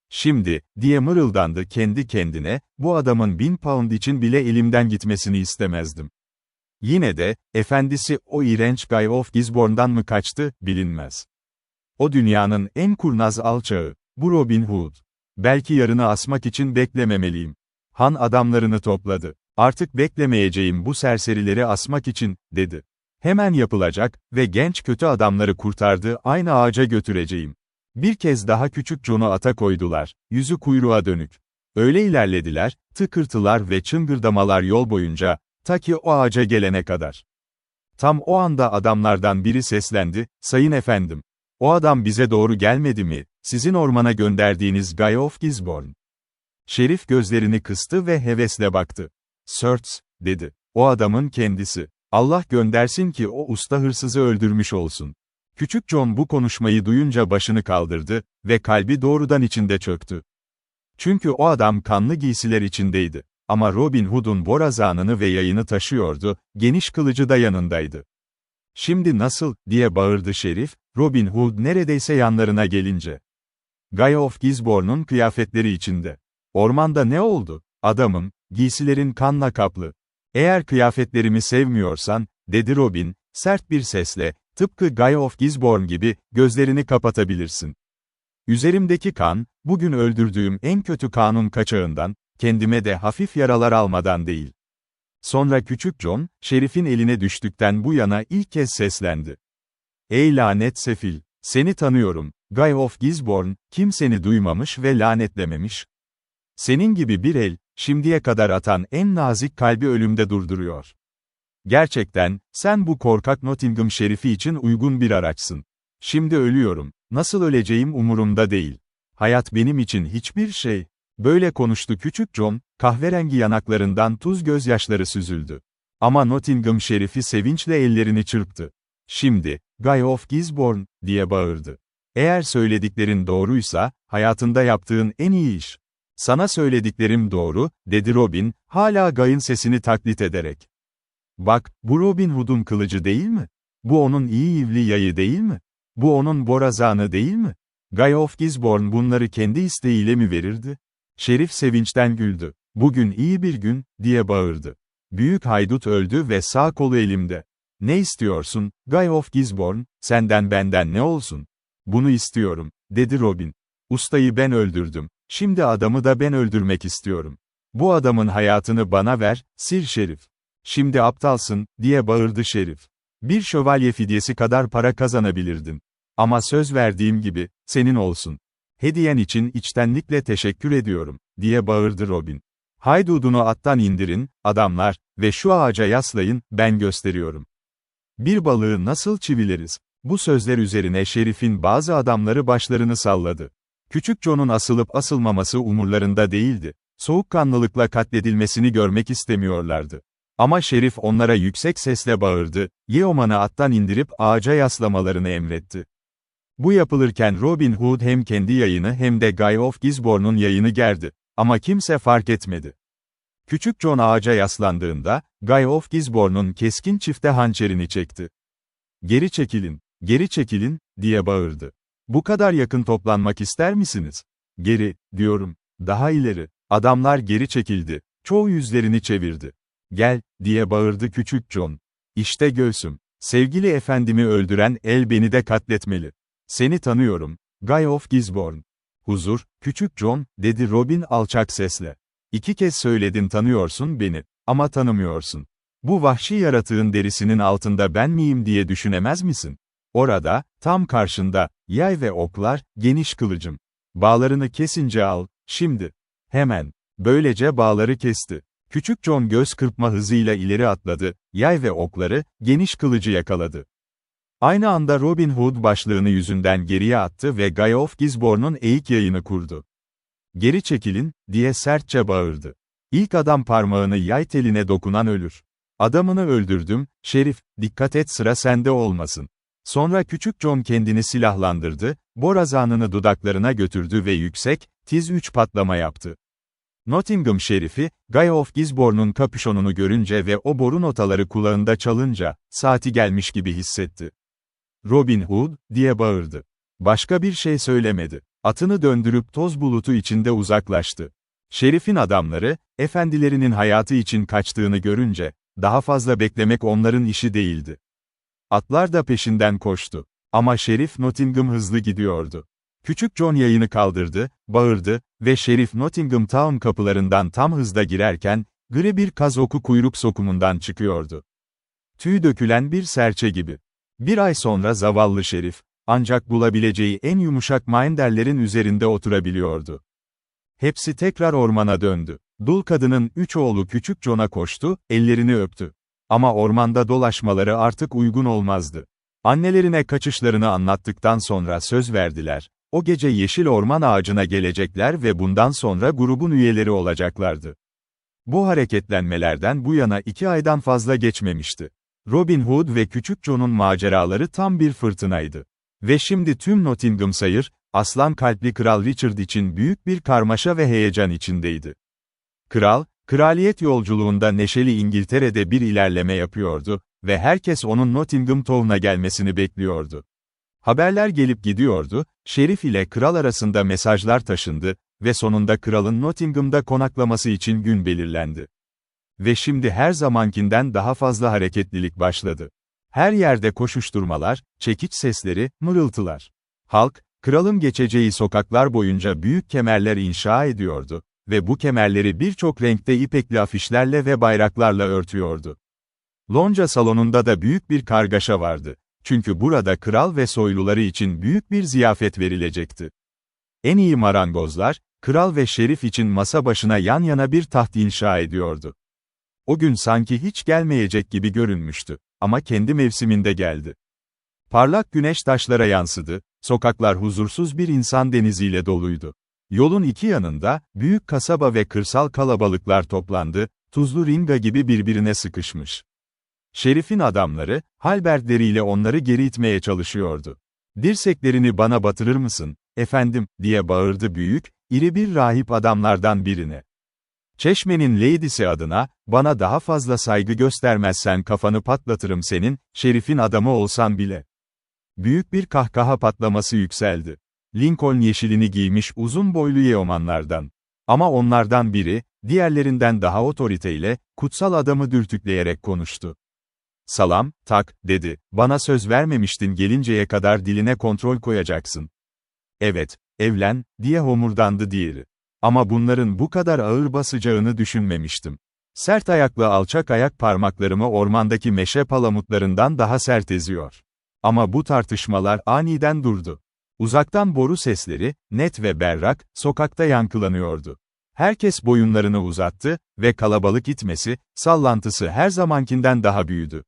"Şimdi," diye mırıldandı kendi kendine, "bu adamın 1000 pound için bile elimden gitmesini istemezdim." Yine de, efendisi o iğrenç Guy of Gisborne'dan mı kaçtı, bilinmez. O dünyanın en kurnaz alçağı, bu Robin Hood. Belki yarını asmak için beklememeliyim. Han adamlarını topladı. "Artık beklemeyeceğim bu serserileri asmak için," dedi. "Hemen yapılacak ve genç kötü adamları kurtardığı aynı ağaca götüreceğim." Bir kez daha küçük John'u ata koydular, yüzü kuyruğa dönük. Öyle ilerlediler, tıkırtılar ve çıngırdamalar yol boyunca, ta ki o ağaca gelene kadar. Tam o anda adamlardan biri seslendi, "Sayın efendim, o adam bize doğru gelmedi mi, sizin ormana gönderdiğiniz Guy of Gisborne?" Şerif gözlerini kıstı ve hevesle baktı. "Sirs," dedi, "o adamın kendisi. Allah göndersin ki o usta hırsızı öldürmüş olsun." Küçük John bu konuşmayı duyunca başını kaldırdı ve kalbi doğrudan içinde çöktü. Çünkü o adam kanlı giysiler içindeydi. Ama Robin Hood'un borazanını ve yayını taşıyordu, geniş kılıcı da yanındaydı. "Şimdi nasıl?" diye bağırdı Şerif, Robin Hood neredeyse yanlarına gelince. Guy of Gisborne'un kıyafetleri içinde. "Ormanda ne oldu? Adamım, giysilerin kanla kaplı. Eğer kıyafetlerimi sevmiyorsan," dedi Robin, sert bir sesle, "tıpkı Guy of Gisborne gibi, gözlerini kapatabilirsin. Üzerimdeki kan, bugün öldürdüğüm en kötü kanun kaçağından, kendime de hafif yaralar almadan değil." Sonra küçük John, Şerif'in eline düştükten bu yana ilk kez seslendi. "Ey lanet sefil, seni tanıyorum, Guy of Gisborne, kimseni duymamış ve lanetlememiş. Senin gibi bir el, şimdiye kadar atan en nazik kalbi ölümde durduruyor. Gerçekten, sen bu korkak Nottingham şerifi için uygun bir araçsın. Şimdi ölüyorum, nasıl öleceğim umurumda değil. Hayat benim için hiçbir şey." Böyle konuştu küçük John, kahverengi yanaklarından tuz gözyaşları süzüldü. Ama Nottingham şerifi sevinçle ellerini çırptı. "Şimdi, Guy of Gisborne," diye bağırdı. "Eğer söylediklerin doğruysa, hayatında yaptığın en iyi iş." "Sana söylediklerim doğru," dedi Robin, hala Guy'ın sesini taklit ederek. "Bak, bu Robin Hood'un kılıcı değil mi? Bu onun iyi ivli yayı değil mi? Bu onun borazanı değil mi? Guy of Gisborne bunları kendi isteğiyle mi verirdi?" Şerif sevinçten güldü. "Bugün iyi bir gün," diye bağırdı. "Büyük haydut öldü ve sağ kolu elimde. Ne istiyorsun, Guy of Gisborne, senden benden ne olsun?" "Bunu istiyorum," dedi Robin. "Ustayı ben öldürdüm, şimdi adamı da ben öldürmek istiyorum. Bu adamın hayatını bana ver, Sir Şerif." "Şimdi aptalsın," diye bağırdı Şerif. "Bir şövalye fidyesi kadar para kazanabilirdin. Ama söz verdiğim gibi, senin olsun. Hediyen için içtenlikle teşekkür ediyorum," diye bağırdı Robin. "Haydudunu attan indirin, adamlar, ve şu ağaca yaslayın, ben gösteriyorum. Bir balığı nasıl çivileriz?" Bu sözler üzerine Şerif'in bazı adamları başlarını salladı. Küçük John'un asılıp asılmaması umurlarında değildi. Soğukkanlılıkla katledilmesini görmek istemiyorlardı. Ama Şerif onlara yüksek sesle bağırdı, Yeoman'ı attan indirip ağaca yaslamalarını emretti. Bu yapılırken Robin Hood hem kendi yayını hem de Guy of Gisborne'un yayını gerdi. Ama kimse fark etmedi. Küçük John ağaca yaslandığında, Guy of Gisborne'un keskin çifte hançerini çekti. "Geri çekilin, geri çekilin," diye bağırdı. "Bu kadar yakın toplanmak ister misiniz?" "Geri, diyorum, daha ileri." Adamlar geri çekildi. Çoğu yüzlerini çevirdi. "Gel," diye bağırdı küçük John. "İşte göğsüm. Sevgili efendimi öldüren el beni de katletmeli. Seni tanıyorum, Guy of Gisborne." "Huzur, küçük John," dedi Robin alçak sesle. "2 kez söyledin tanıyorsun beni, ama tanımıyorsun. Bu vahşi yaratığın derisinin altında ben miyim diye düşünemez misin? Orada, tam karşında, yay ve oklar, geniş kılıcım. Bağlarını kesince al, şimdi. Hemen." Böylece bağları kesti. Küçük John göz kırpma hızıyla ileri atladı, yay ve okları, geniş kılıcı yakaladı. Aynı anda Robin Hood başlığını yüzünden geriye attı ve Guy of Gisborne'un eğik yayını kurdu. "Geri çekilin," diye sertçe bağırdı. "İlk adam parmağını yay teline dokunan ölür. Adamını öldürdüm, Şerif, dikkat et sıra sende olmasın." Sonra küçük John kendini silahlandırdı, borazanını dudaklarına götürdü ve yüksek, tiz 3 patlama yaptı. Nottingham şerifi, Guy of Gisborne'un kapüşonunu görünce ve o boru notaları kulağında çalınca, saati gelmiş gibi hissetti. "Robin Hood," diye bağırdı. Başka bir şey söylemedi. Atını döndürüp toz bulutu içinde uzaklaştı. Şerifin adamları, efendilerinin hayatı için kaçtığını görünce, daha fazla beklemek onların işi değildi. Atlar da peşinden koştu. Ama Şerif Nottingham hızlı gidiyordu. Küçük John yayını kaldırdı, bağırdı ve Şerif Nottingham Town kapılarından tam hızda girerken, gri bir kaz oku kuyruk sokumundan çıkıyordu. Tüy dökülen bir serçe gibi. Bir ay sonra zavallı Şerif, ancak bulabileceği en yumuşak minderlerin üzerinde oturabiliyordu. Hepsi tekrar ormana döndü. Dul kadının 3 oğlu küçük John'a koştu, ellerini öptü. Ama ormanda dolaşmaları artık uygun olmazdı. Annelerine kaçışlarını anlattıktan sonra söz verdiler. O gece yeşil orman ağacına gelecekler ve bundan sonra grubun üyeleri olacaklardı. Bu hareketlenmelerden bu yana 2 aydan fazla geçmemişti. Robin Hood ve Küçük John'un maceraları tam bir fırtınaydı. Ve şimdi tüm Nottinghamshire, aslan kalpli Kral Richard için büyük bir karmaşa ve heyecan içindeydi. Kral, kraliyet yolculuğunda neşeli İngiltere'de bir ilerleme yapıyordu ve herkes onun Nottingham Town'a gelmesini bekliyordu. Haberler gelip gidiyordu, şerif ile kral arasında mesajlar taşındı ve sonunda kralın Nottingham'da konaklaması için gün belirlendi. Ve şimdi her zamankinden daha fazla hareketlilik başladı. Her yerde koşuşturmalar, çekiç sesleri, mırıltılar. Halk, kralın geçeceği sokaklar boyunca büyük kemerler inşa ediyordu ve bu kemerleri birçok renkte ipekli afişlerle ve bayraklarla örtüyordu. Lonca salonunda da büyük bir kargaşa vardı. Çünkü burada kral ve soyluları için büyük bir ziyafet verilecekti. En iyi marangozlar, kral ve şerif için masa başına yan yana bir taht inşa ediyordu. O gün sanki hiç gelmeyecek gibi görünmüştü. Ama kendi mevsiminde geldi. Parlak güneş taşlara yansıdı, sokaklar huzursuz bir insan deniziyle doluydu. Yolun iki yanında, büyük kasaba ve kırsal kalabalıklar toplandı, tuzlu ringa gibi birbirine sıkışmış. Şerif'in adamları, halbertleriyle onları geri itmeye çalışıyordu. "Dirseklerini bana batırır mısın, efendim?" diye bağırdı büyük, iri bir rahip adamlardan birine. "Çeşmenin lady'si adına, bana daha fazla saygı göstermezsen kafanı patlatırım senin, şerifin adamı olsan bile." Büyük bir kahkaha patlaması yükseldi. Lincoln yeşilini giymiş uzun boylu yeomanlardan. Ama onlardan biri, diğerlerinden daha otoriteyle, kutsal adamı dürtükleyerek konuştu. "Salam, tak," dedi, "bana söz vermemiştin gelinceye kadar diline kontrol koyacaksın." "Evet, evlen," diye homurdandı diğeri. "Ama bunların bu kadar ağır basacağını düşünmemiştim. Sert ayaklı alçak ayak parmaklarımı ormandaki meşe palamutlarından daha sert eziyor." Ama bu tartışmalar aniden durdu. Uzaktan boru sesleri, net ve berrak, sokakta yankılanıyordu. Herkes boyunlarını uzattı ve kalabalık itmesi, sallantısı her zamankinden daha büyüdü.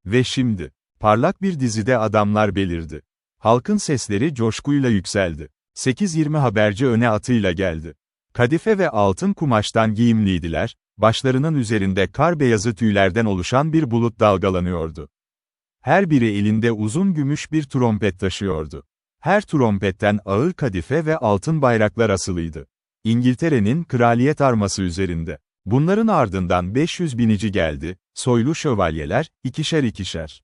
Ve şimdi, parlak bir dizide adamlar belirdi. Halkın sesleri coşkuyla yükseldi. 8-20 haberci öne atıyla geldi. Kadife ve altın kumaştan giyimliydiler, başlarının üzerinde kar beyazı tüylerden oluşan bir bulut dalgalanıyordu. Her biri elinde uzun gümüş bir trompet taşıyordu. Her trompetten ağır kadife ve altın bayraklar asılıydı. İngiltere'nin kraliyet arması üzerinde. Bunların ardından 500 binici geldi, soylu şövalyeler, ikişer ikişer.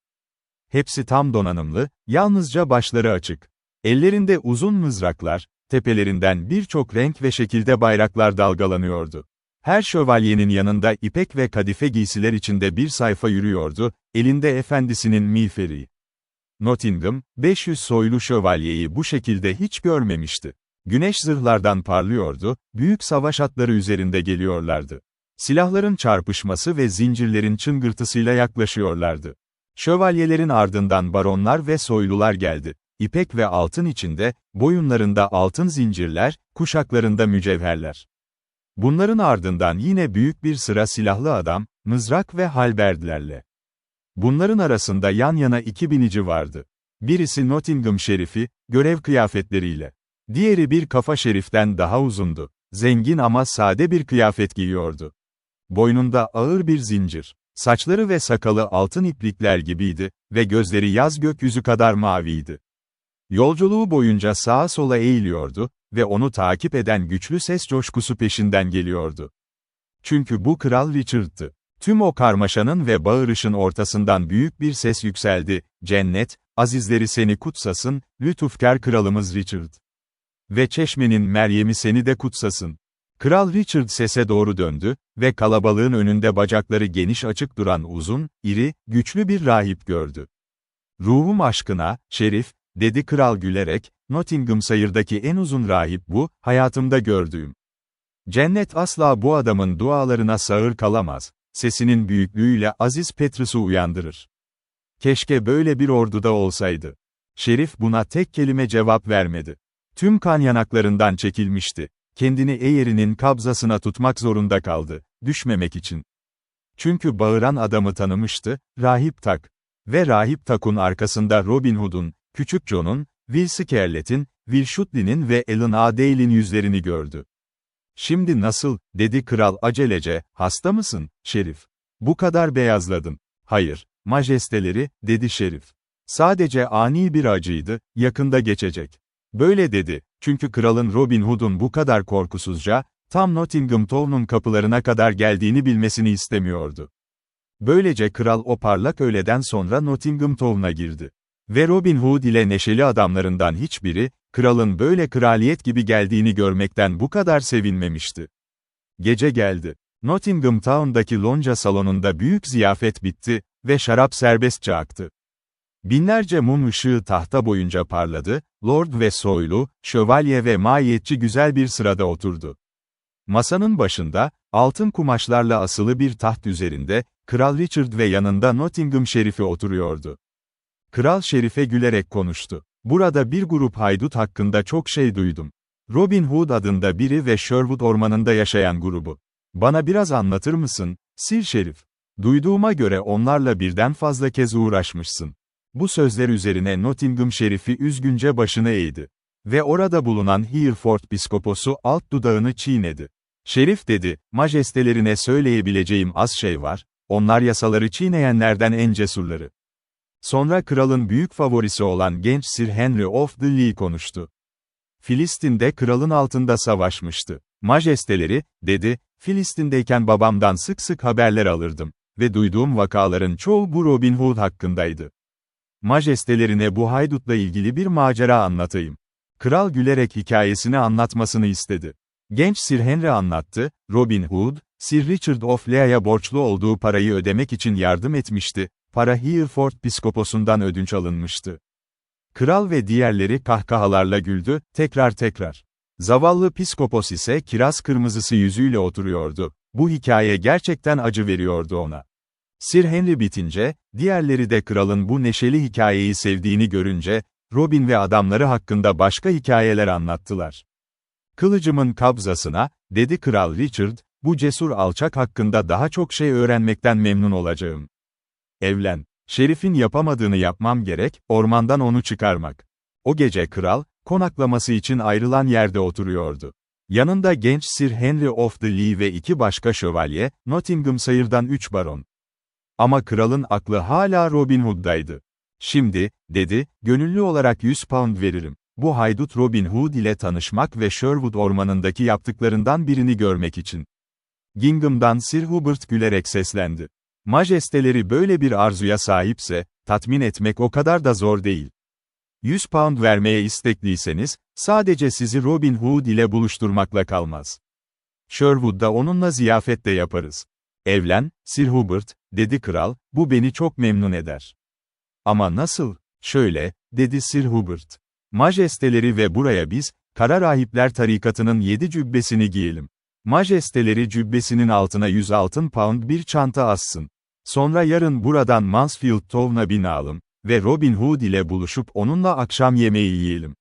Hepsi tam donanımlı, yalnızca başları açık. Ellerinde uzun mızraklar, tepelerinden birçok renk ve şekilde bayraklar dalgalanıyordu. Her şövalyenin yanında ipek ve kadife giysiler içinde bir sayfa yürüyordu, elinde efendisinin miğferi. Nottingham, 500 soylu şövalyeyi bu şekilde hiç görmemişti. Güneş zırhlardan parlıyordu, büyük savaş atları üzerinde geliyorlardı. Silahların çarpışması ve zincirlerin çıngırtısıyla yaklaşıyorlardı. Şövalyelerin ardından baronlar ve soylular geldi. İpek ve altın içinde, boyunlarında altın zincirler, kuşaklarında mücevherler. Bunların ardından yine büyük bir sıra silahlı adam, mızrak ve halberdlerle. Bunların arasında yan yana 2 binici vardı. Birisi Nottingham şerifi, görev kıyafetleriyle. Diğeri bir kafa şeriften daha uzundu. Zengin ama sade bir kıyafet giyiyordu. Boynunda ağır bir zincir. Saçları ve sakalı altın iplikler gibiydi ve gözleri yaz gökyüzü kadar maviydi. Yolculuğu boyunca sağa sola eğiliyordu ve onu takip eden güçlü ses coşkusu peşinden geliyordu. Çünkü bu Kral Richard'tı. Tüm o karmaşanın ve bağırışın ortasından büyük bir ses yükseldi. "Cennet, azizleri seni kutsasın, lütufkar kralımız Richard. Ve Çeşme'nin Meryem'i seni de kutsasın." Kral Richard sese doğru döndü ve kalabalığın önünde bacakları geniş açık duran uzun, iri, güçlü bir rahip gördü. "Ruhum aşkına, şerif," dedi kral gülerek, "Nottinghamshire'daki en uzun rahip bu, hayatımda gördüğüm. Cennet asla bu adamın dualarına sağır kalamaz, sesinin büyüklüğüyle Aziz Petrus'u uyandırır. Keşke böyle bir orduda olsaydı." Şerif buna tek kelime cevap vermedi. Tüm kan yanaklarından çekilmişti. Kendini eğerinin kabzasına tutmak zorunda kaldı, düşmemek için. Çünkü bağıran adamı tanımıştı, Rahip Tak. Ve Rahip Tak'un arkasında Robin Hood'un, Küçük John'un, Will Scarlett'in, Will Shutley'nin ve Ellen A. Dale'in yüzlerini gördü. "Şimdi nasıl?" dedi kral acelece, "hasta mısın, şerif? Bu kadar beyazladın." "Hayır, majesteleri, dedi şerif. Sadece ani bir acıydı, yakında geçecek. Böyle dedi, çünkü kralın Robin Hood'un bu kadar korkusuzca, tam Nottingham Town'un kapılarına kadar geldiğini bilmesini istemiyordu. Böylece kral o parlak öğleden sonra Nottingham Town'a girdi. Ve Robin Hood ile neşeli adamlarından hiçbiri, kralın böyle kraliyet gibi geldiğini görmekten bu kadar sevinmemişti. Gece geldi. Nottingham Town'daki lonca salonunda büyük ziyafet bitti ve şarap serbestçe aktı. Binlerce mum ışığı tahta boyunca parladı, lord ve soylu, şövalye ve mahiyetçi güzel bir sırada oturdu. Masanın başında, altın kumaşlarla asılı bir taht üzerinde, Kral Richard ve yanında Nottingham Şerifi oturuyordu. Kral Şerife gülerek konuştu. Burada bir grup haydut hakkında çok şey duydum. Robin Hood adında biri ve Sherwood ormanında yaşayan grubu. Bana biraz anlatır mısın, Sir Şerif? Duyduğuma göre onlarla birden fazla kez uğraşmışsın. Bu sözler üzerine Nottingham Şerifi üzgünce başını eğdi. Ve orada bulunan Hereford Piskoposu alt dudağını çiğnedi. Şerif dedi, majestelerine söyleyebileceğim az şey var, onlar yasaları çiğneyenlerden en cesurları. Sonra kralın büyük favorisi olan genç Sir Henry of the Lee konuştu. Filistin'de kralın altında savaşmıştı. Majesteleri, dedi, Filistin'deyken babamdan sık sık haberler alırdım ve duyduğum vakaların çoğu bu Robin Hood hakkındaydı. Majestelerine bu haydutla ilgili bir macera anlatayım. Kral gülerek hikayesini anlatmasını istedi. Genç Sir Henry anlattı, Robin Hood, Sir Richard of Lea'ya borçlu olduğu parayı ödemek için yardım etmişti, para Hereford Piskoposundan ödünç alınmıştı. Kral ve diğerleri kahkahalarla güldü, tekrar. Zavallı Piskopos ise kiraz kırmızısı yüzüyle oturuyordu, bu hikaye gerçekten acı veriyordu ona. Sir Henry bitince, diğerleri de kralın bu neşeli hikayeyi sevdiğini görünce, Robin ve adamları hakkında başka hikayeler anlattılar. Kılıcımın kabzasına, dedi Kral Richard, bu cesur alçak hakkında daha çok şey öğrenmekten memnun olacağım. Evlen. Şerifin yapamadığını yapmam gerek, ormandan onu çıkarmak. O gece kral, konaklaması için ayrılan yerde oturuyordu. Yanında genç Sir Henry of the Lee ve 2 başka şövalye, Nottinghamshire'dan 3 baron. Ama kralın aklı hala Robin Hood'daydı. Şimdi, dedi, gönüllü olarak 100 pound veririm. Bu haydut Robin Hood ile tanışmak ve Sherwood ormanındaki yaptıklarından birini görmek için. Gingham'dan Sir Hubert gülerek seslendi. Majesteleri böyle bir arzuya sahipse, tatmin etmek o kadar da zor değil. 100 pound vermeye istekliyseniz, sadece sizi Robin Hood ile buluşturmakla kalmaz. Sherwood'da onunla ziyafet de yaparız. Evlen, Sir Hubert, dedi kral, bu beni çok memnun eder. Ama nasıl? Şöyle, dedi Sir Hubert. Majesteleri ve buraya biz, Kara Rahipler Tarikatı'nın 7 cübbesini giyelim. Majesteleri cübbesinin altına 100 altın pound bir çanta assın. Sonra yarın buradan Mansfield Town'a binalım ve Robin Hood ile buluşup onunla akşam yemeği yiyelim.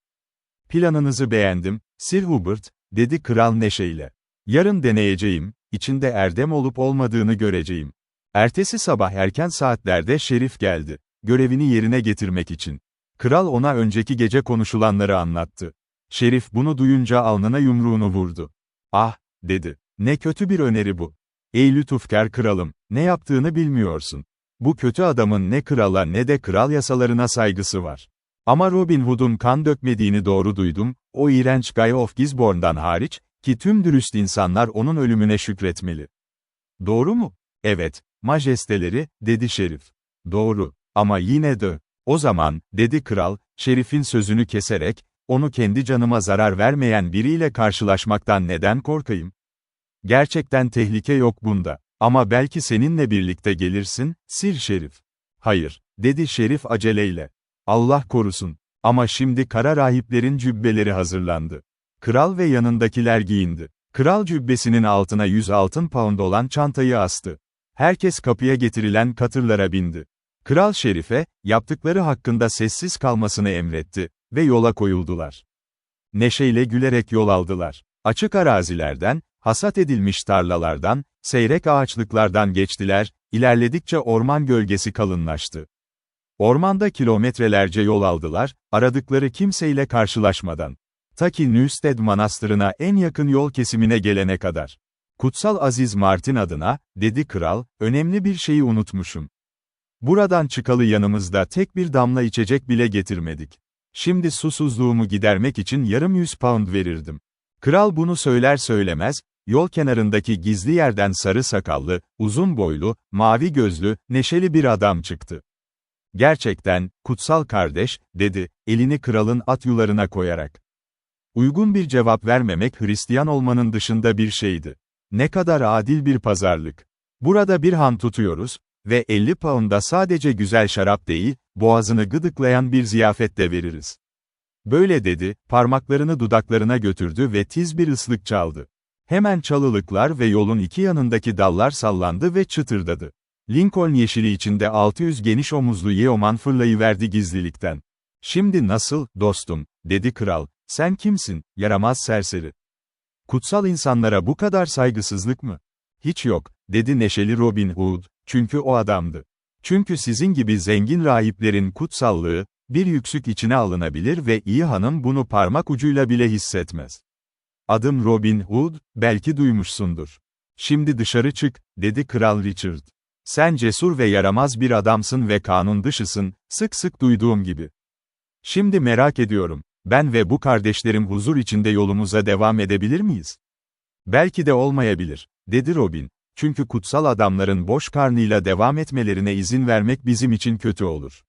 Planınızı beğendim, Sir Hubert, dedi kral neşeyle. Yarın deneyeceğim, içinde erdem olup olmadığını göreceğim. Ertesi sabah erken saatlerde şerif geldi, görevini yerine getirmek için. Kral ona önceki gece konuşulanları anlattı. Şerif bunu duyunca alnına yumruğunu vurdu. Ah, dedi, ne kötü bir öneri bu. Ey lütufkar kralım, ne yaptığını bilmiyorsun. Bu kötü adamın ne krala ne de kral yasalarına saygısı var. Ama Robin Hood'un kan dökmediğini doğru duydum, o iğrenç Guy of Gisborne'dan hariç, ki tüm dürüst insanlar onun ölümüne şükretmeli. Doğru mu? Evet, majesteleri, dedi şerif. Doğru, ama yine de. O zaman, dedi kral, şerifin sözünü keserek, onu kendi canıma zarar vermeyen biriyle karşılaşmaktan neden korkayım? Gerçekten tehlike yok bunda. Ama belki seninle birlikte gelirsin, Sir Şerif. Hayır, dedi şerif aceleyle. Allah korusun. Ama şimdi kara rahiplerin cübbeleri hazırlandı. Kral ve yanındakiler giyindi. Kral cübbesinin altına 100 altın pound olan çantayı astı. Herkes kapıya getirilen katırlara bindi. Kral şerife, yaptıkları hakkında sessiz kalmasını emretti ve yola koyuldular. Neşeyle gülerek yol aldılar. Açık arazilerden, hasat edilmiş tarlalardan, seyrek ağaçlıklardan geçtiler, ilerledikçe orman gölgesi kalınlaştı. Ormanda kilometrelerce yol aldılar, aradıkları kimseyle karşılaşmadan. Ta ki Newstead Manastırı'na en yakın yol kesimine gelene kadar. Kutsal Aziz Martin adına, dedi kral, önemli bir şeyi unutmuşum. Buradan çıkalı yanımızda tek bir damla içecek bile getirmedik. Şimdi susuzluğumu gidermek için yarım 100 pound verirdim. Kral bunu söyler söylemez, yol kenarındaki gizli yerden sarı sakallı, uzun boylu, mavi gözlü, neşeli bir adam çıktı. Gerçekten, kutsal kardeş, dedi, elini kralın at yularına koyarak. Uygun bir cevap vermemek Hristiyan olmanın dışında bir şeydi. Ne kadar adil bir pazarlık. Burada bir han tutuyoruz ve 50 pound'a sadece güzel şarap değil, boğazını gıdıklayan bir ziyafet de veririz. Böyle dedi, parmaklarını dudaklarına götürdü ve tiz bir ıslık çaldı. Hemen çalılıklar ve yolun iki yanındaki dallar sallandı ve çıtırdadı. Lincoln yeşili içinde 600 geniş omuzlu Yeoman fırlayıverdi gizlilikten. Şimdi nasıl, dostum, dedi kral, sen kimsin, yaramaz serseri. Kutsal insanlara bu kadar saygısızlık mı? Hiç yok, dedi neşeli Robin Hood, çünkü o adamdı. Çünkü sizin gibi zengin rahiplerin kutsallığı, bir yüksük içine alınabilir ve iyi hanım bunu parmak ucuyla bile hissetmez. Adım Robin Hood, belki duymuşsundur. Şimdi dışarı çık, dedi Kral Richard. Sen cesur ve yaramaz bir adamsın ve kanun dışısın, sık sık duyduğum gibi. Şimdi merak ediyorum, ben ve bu kardeşlerim huzur içinde yolumuza devam edebilir miyiz? Belki de olmayabilir, dedi Robin. Çünkü kutsal adamların boş karnıyla devam etmelerine izin vermek bizim için kötü olur.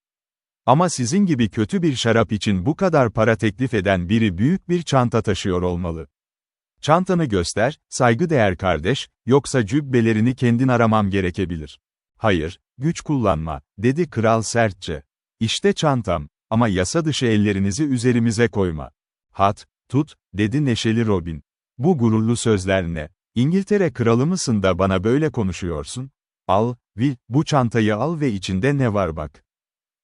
Ama sizin gibi kötü bir şarap için bu kadar para teklif eden biri büyük bir çanta taşıyor olmalı. Çantanı göster, saygıdeğer kardeş, yoksa cübbelerini kendin aramam gerekebilir. Hayır, güç kullanma, dedi kral sertçe. İşte çantam, ama yasa dışı ellerinizi üzerimize koyma. Hat, tut, dedi neşeli Robin. Bu gururlu sözler ne? İngiltere kralı mısın da bana böyle konuşuyorsun? Al, Will, bu çantayı al ve içinde ne var bak.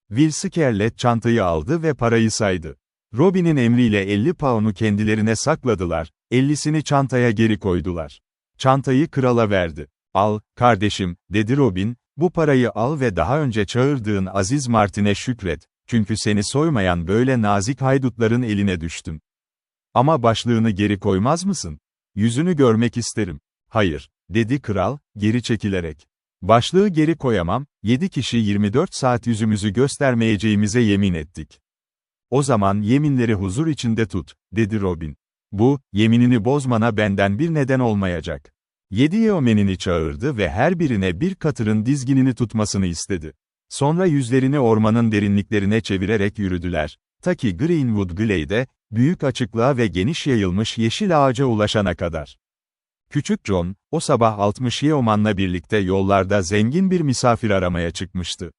Will Scarlett çantayı aldı ve parayı saydı. Robin'in emriyle 50 pound'u kendilerine sakladılar, 50'sini çantaya geri koydular. Çantayı krala verdi. Al, kardeşim, dedi Robin, bu parayı al ve daha önce çağırdığın Aziz Martin'e şükret, çünkü seni soymayan böyle nazik haydutların eline düştüm. Ama başlığını geri koymaz mısın? Yüzünü görmek isterim. Hayır, dedi kral, geri çekilerek. Başlığı geri koyamam, 7 kişi 24 saat yüzümüzü göstermeyeceğimize yemin ettik. O zaman yeminleri huzur içinde tut, dedi Robin. Bu, yeminini bozmana benden bir neden olmayacak. 7 yeomenini çağırdı ve her birine bir katırın dizginini tutmasını istedi. Sonra yüzlerini ormanın derinliklerine çevirerek yürüdüler. Ta ki Greenwood Glade'e, büyük açıklığa ve geniş yayılmış yeşil ağaca ulaşana kadar. Küçük John, o sabah 60 yeomanla birlikte yollarda zengin bir misafir aramaya çıkmıştı.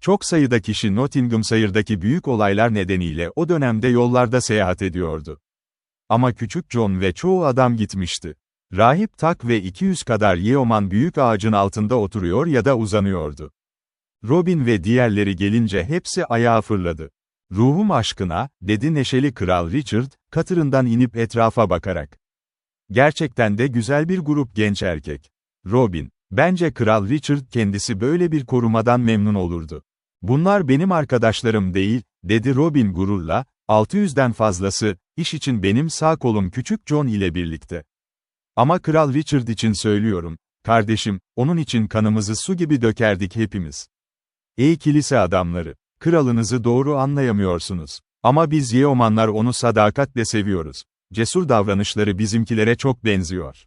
Çok sayıda kişi Nottinghamshire'daki büyük olaylar nedeniyle o dönemde yollarda seyahat ediyordu. Ama Küçük John ve çoğu adam gitmişti. Rahip Tak ve 200 kadar yeoman büyük ağacın altında oturuyor ya da uzanıyordu. Robin ve diğerleri gelince hepsi ayağa fırladı. Ruhum aşkına, dedi neşeli Kral Richard, katırından inip etrafa bakarak. Gerçekten de güzel bir grup genç erkek. Robin, bence Kral Richard kendisi böyle bir korumadan memnun olurdu. Bunlar benim arkadaşlarım değil, dedi Robin gururla, 600'den fazlası, iş için benim sağ kolum Küçük John ile birlikte. Ama Kral Richard için söylüyorum, kardeşim, onun için kanımızı su gibi dökerdik hepimiz. Ey kilise adamları, kralınızı doğru anlayamıyorsunuz. Ama biz Yeomanlar onu sadakatle seviyoruz. Cesur davranışları bizimkilere çok benziyor.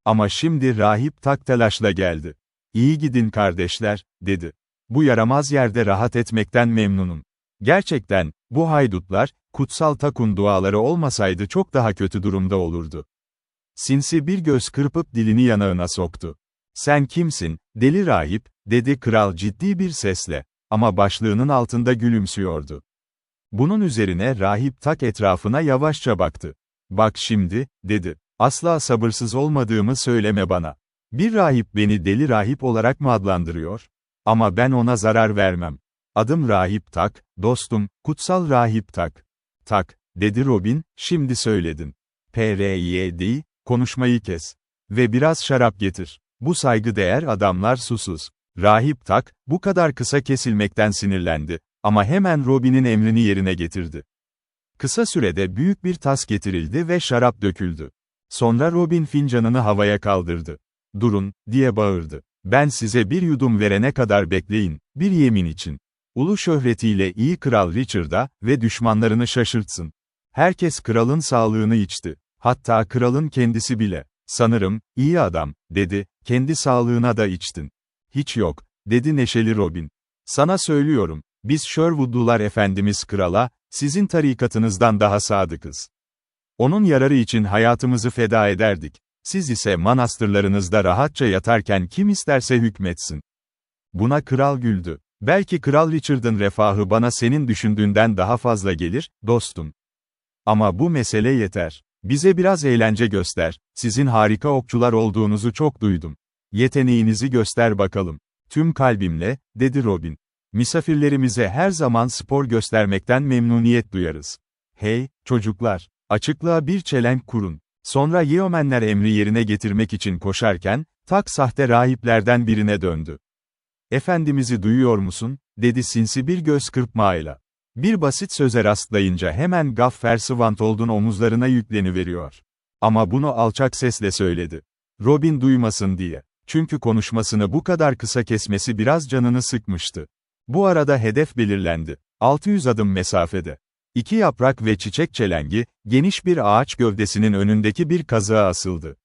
Ama şimdi rahip Tak telaşla geldi. İyi gidin kardeşler, dedi. Bu yaramaz yerde rahat etmekten memnunum. Gerçekten, bu haydutlar, kutsal Tak'un duaları olmasaydı çok daha kötü durumda olurdu. Sinsi bir göz kırpıp dilini yanağına soktu. Sen kimsin, deli rahip, dedi kral ciddi bir sesle, ama başlığının altında gülümsüyordu. Bunun üzerine rahip Tak etrafına yavaşça baktı. Bak şimdi, dedi, asla sabırsız olmadığımı söyleme bana. Bir rahip beni deli rahip olarak mı adlandırıyor? Ama ben ona zarar vermem. Adım Rahip Tak, dostum, kutsal Rahip Tak. Tak, dedi Robin, şimdi söyledin. P.R.Y.D., konuşmayı kes. Ve biraz şarap getir. Bu saygıdeğer adamlar susuz. Rahip Tak, bu kadar kısa kesilmekten sinirlendi. Ama hemen Robin'in emrini yerine getirdi. Kısa sürede büyük bir tas getirildi ve şarap döküldü. Sonra Robin fincanını havaya kaldırdı. Durun, diye bağırdı. Ben size bir yudum verene kadar bekleyin. Bir yemin için. Ulu şöhretiyle iyi Kral Richard'a ve düşmanlarını şaşırtsın. Herkes kralın sağlığını içti. Hatta kralın kendisi bile. Sanırım, iyi adam, dedi, kendi sağlığına da içtin. Hiç yok, dedi neşeli Robin. Sana söylüyorum, biz Sherwoodlular Efendimiz krala, sizin tarikatınızdan daha sadıkız. Onun yararı için hayatımızı feda ederdik. Siz ise manastırlarınızda rahatça yatarken kim isterse hükmetsin. Buna kral güldü. Belki Kral Richard'ın refahı bana senin düşündüğünden daha fazla gelir, dostum. Ama bu mesele yeter. Bize biraz eğlence göster, sizin harika okçular olduğunuzu çok duydum. Yeteneğinizi göster bakalım. Tüm kalbimle, dedi Robin. Misafirlerimize her zaman spor göstermekten memnuniyet duyarız. Hey, çocuklar, açıklığa bir çelenk kurun. Sonra Yeomenler emri yerine getirmek için koşarken, tak sahte rahiplerden birine döndü. Efendimiz'i duyuyor musun, dedi sinsi bir göz kırpmayla. Bir basit söze rastlayınca hemen Gaffer Swantold'un omuzlarına yükleniveriyor. Ama bunu alçak sesle söyledi. Robin duymasın diye. Çünkü konuşmasını bu kadar kısa kesmesi biraz canını sıkmıştı. Bu arada hedef belirlendi. 600 adım mesafede. 2 yaprak ve çiçek çelengi, geniş bir ağaç gövdesinin önündeki bir kazığa asıldı.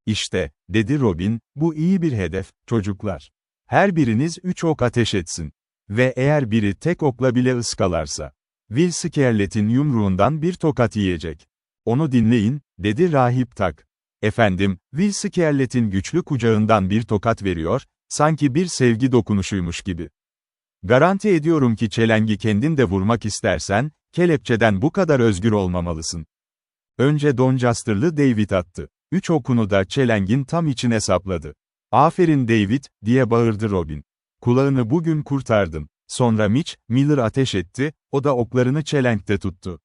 İşte, dedi Robin, bu iyi bir hedef, çocuklar. Her biriniz 3 ok ateş etsin. Ve eğer biri tek okla bile ıskalarsa, Will Scarlet'in yumruğundan bir tokat yiyecek. Onu dinleyin, dedi rahip Tak. Efendim, Will Scarlet'in güçlü kucağından bir tokat veriyor, sanki bir sevgi dokunuşuymuş gibi. Garanti ediyorum ki çelengi kendin de vurmak istersen, kelepçeden bu kadar özgür olmamalısın. Önce Doncaster'lı David attı. 3 okunu da çelengin tam içine sapladı. Aferin David, diye bağırdı Robin. Kulağını bugün kurtardın. Sonra Mitch, Miller ateş etti, o da oklarını çelenkte tuttu.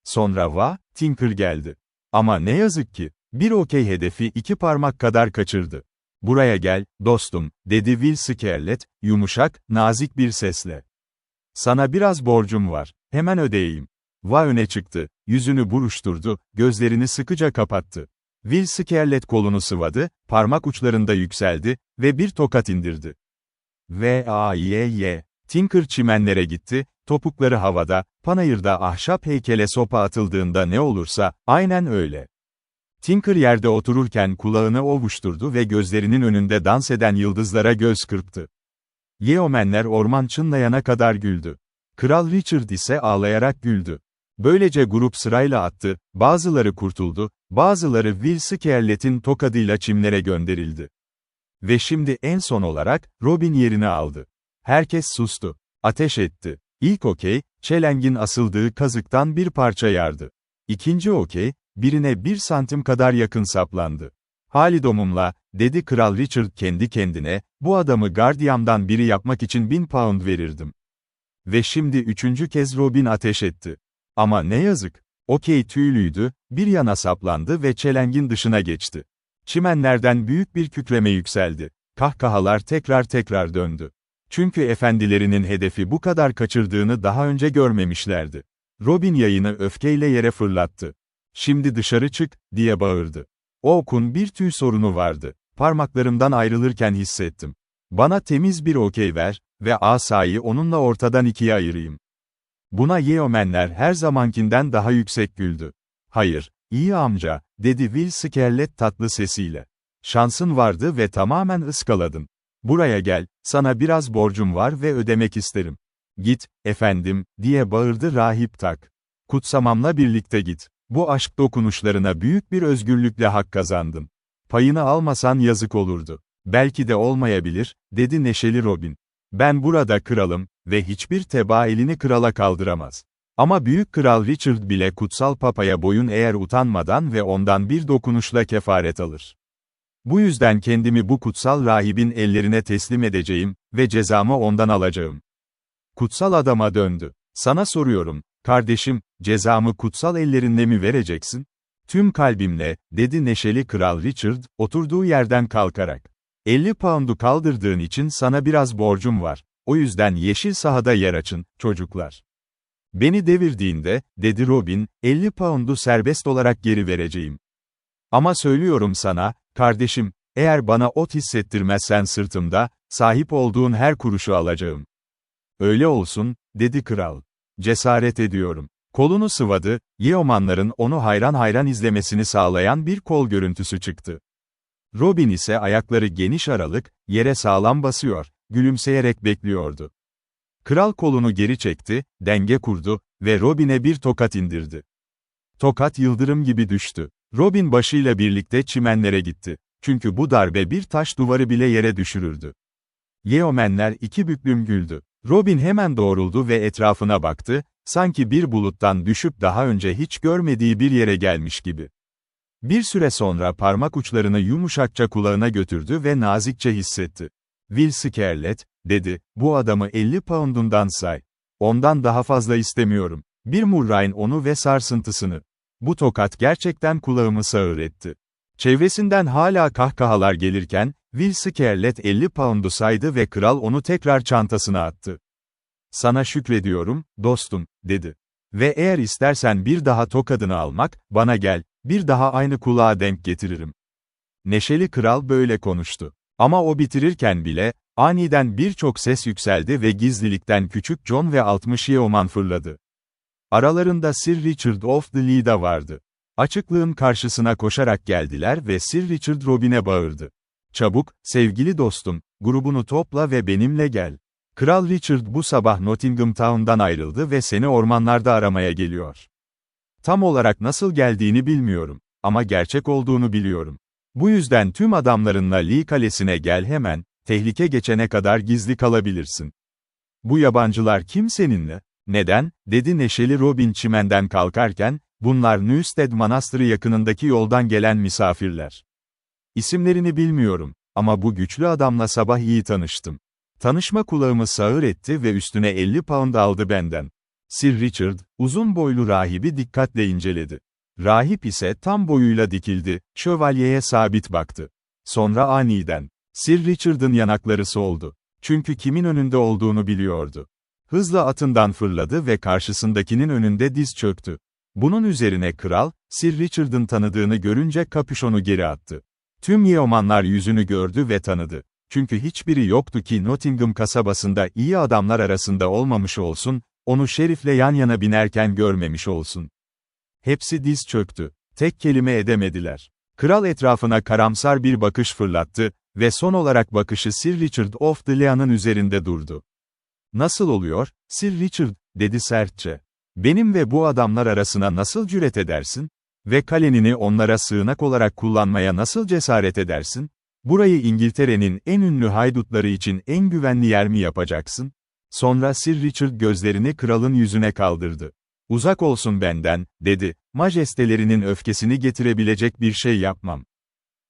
Sonra Tinker geldi. Ama ne yazık ki, bir okey hedefi 2 parmak kadar kaçırdı. Buraya gel, dostum, dedi Will Scarlet, yumuşak, nazik bir sesle. Sana biraz borcum var, hemen ödeyeyim. Öne çıktı, yüzünü buruşturdu, gözlerini sıkıca kapattı. Will Scarlet kolunu sıvadı, parmak uçlarında yükseldi ve bir tokat indirdi. Tinker çimenlere gitti, topukları havada, panayırda ahşap heykele sopa atıldığında ne olursa, aynen öyle. Tinker yerde otururken kulağını ovuşturdu ve gözlerinin önünde dans eden yıldızlara göz kırptı. Yeomenler orman çınlayana kadar güldü. Kral Richard ise ağlayarak güldü. Böylece grup sırayla attı, bazıları kurtuldu, bazıları Will Scarlet'in tokadıyla çimlere gönderildi. Ve şimdi en son olarak, Robin yerini aldı. Herkes sustu. Ateş etti. İlk okey, çelengin asıldığı kazıktan bir parça yardı. İkinci okey, birine 1 santim kadar yakın saplandı. Halidomumla, dedi Kral Richard kendi kendine, bu adamı gardiyamdan biri yapmak için 1000 pound verirdim. Ve şimdi 3. kez Robin ateş etti. Ama ne yazık. Okey tüylüydü, bir yana saplandı ve çelengin dışına geçti. Çimenlerden büyük bir kükreme yükseldi. Kahkahalar tekrar döndü. Çünkü efendilerinin hedefi bu kadar kaçırdığını daha önce görmemişlerdi. Robin yayını öfkeyle yere fırlattı. Şimdi dışarı çık, diye bağırdı. O okun bir tüy sorunu vardı. Parmaklarımdan ayrılırken hissettim. Bana temiz bir okey ver ve asayı onunla ortadan 2'ye ayırayım. Buna Yeomenler her zamankinden daha yüksek güldü. Hayır, iyi amca, dedi Will Scarlet tatlı sesiyle. Şansın vardı ve tamamen ıskaladın. Buraya gel, sana biraz borcum var ve ödemek isterim. Git, efendim, diye bağırdı rahip Tak. Kutsamamla birlikte git. Bu aşk dokunuşlarına büyük bir özgürlükle hak kazandın. Payını almasan yazık olurdu. Belki de olmayabilir, dedi neşeli Robin. Ben burada kralım ve hiçbir tebaa elini krala kaldıramaz. Ama Büyük Kral Richard bile kutsal papaya boyun eğer utanmadan ve ondan bir dokunuşla kefaret alır. Bu yüzden kendimi bu kutsal rahibin ellerine teslim edeceğim ve cezamı ondan alacağım. Kutsal adama döndü. Sana soruyorum, kardeşim, cezamı kutsal ellerinle mi vereceksin? Tüm kalbimle, dedi neşeli Kral Richard, oturduğu yerden kalkarak. 50 pound'u kaldırdığın için sana biraz borcum var. O yüzden yeşil sahada yer açın, çocuklar. Beni devirdiğinde, dedi Robin, 50 pound'u serbest olarak geri vereceğim. Ama söylüyorum sana, kardeşim, Eğer bana ot hissettirmezsen sırtımda, sahip olduğun her kuruşu alacağım. Öyle olsun, dedi kral. Cesaret ediyorum. Kolunu sıvadı, Yeomanların onu hayran hayran izlemesini sağlayan bir kol görüntüsü çıktı. Robin ise ayakları geniş aralık, yere sağlam basıyor, gülümseyerek bekliyordu. Kral kolunu geri çekti, denge kurdu ve Robin'e bir tokat indirdi. Tokat yıldırım gibi düştü. Robin başıyla birlikte çimenlere gitti. Çünkü bu darbe bir taş duvarı bile yere düşürürdü. Yeomenler iki büklüm güldü. Robin hemen doğruldu ve etrafına baktı, sanki bir buluttan düşüp daha önce hiç görmediği bir yere gelmiş gibi. Bir süre sonra parmak uçlarını yumuşakça kulağına götürdü ve nazikçe hissetti. "Will Scarlet," dedi, "bu adamı 50 poundundan say. Ondan daha fazla istemiyorum. Bir murrayn onu ve sarsıntısını." Bu tokat gerçekten kulağımı sağır etti. Çevresinden hala kahkahalar gelirken, Will Scarlet 50 poundu saydı ve kral onu tekrar çantasına attı. "Sana şükrediyorum, dostum," dedi. "Ve eğer istersen bir daha tokadını almak, bana gel, bir daha aynı kulağa denk getiririm." Neşeli kral böyle konuştu. Ama o bitirirken bile, aniden birçok ses yükseldi ve gizlilikten küçük John ve 60 yeoman fırladı. Aralarında Sir Richard of the Lee'da vardı. Açıklığın karşısına koşarak geldiler ve Sir Richard Robin'e bağırdı. "Çabuk, sevgili dostum, grubunu topla ve benimle gel. Kral Richard bu sabah Nottingham Town'dan ayrıldı ve seni ormanlarda aramaya geliyor. Tam olarak nasıl geldiğini bilmiyorum. Ama gerçek olduğunu biliyorum. Bu yüzden tüm adamlarınla Lee Kalesi'ne gel hemen, tehlike geçene kadar gizli kalabilirsin." "Bu yabancılar kim seninle?" "Neden?" dedi neşeli Robin çimenden kalkarken, "bunlar Newstead Manastırı yakınındaki yoldan gelen misafirler. İsimlerini bilmiyorum, ama bu güçlü adamla sabah iyi tanıştım. Tanışma kulağımı sağır etti ve üstüne 50 pound aldı benden." Sir Richard, uzun boylu rahibi dikkatle inceledi. Rahip ise tam boyuyla dikildi, şövalyeye sabit baktı. Sonra aniden, Sir Richard'ın yanakları soldu. Çünkü kimin önünde olduğunu biliyordu. Hızla atından fırladı ve karşısındakinin önünde diz çöktü. Bunun üzerine kral, Sir Richard'ın tanıdığını görünce kapüşonu geri attı. Tüm yeomanlar yüzünü gördü ve tanıdı. Çünkü hiçbiri yoktu ki Nottingham kasabasında iyi adamlar arasında olmamış olsun, onu şerifle yan yana binerken görmemiş olsun. Hepsi diz çöktü. Tek kelime edemediler. Kral etrafına karamsar bir bakış fırlattı ve son olarak bakışı Sir Richard of the Lea'nın üzerinde durdu. "Nasıl oluyor, Sir Richard?" dedi sertçe. "Benim ve bu adamlar arasına nasıl cüret edersin? Ve kalenini onlara sığınak olarak kullanmaya nasıl cesaret edersin? Burayı İngiltere'nin en ünlü haydutları için en güvenli yer mi yapacaksın?" Sonra Sir Richard gözlerini kralın yüzüne kaldırdı. "Uzak olsun benden," dedi, "majestelerinin öfkesini getirebilecek bir şey yapmam.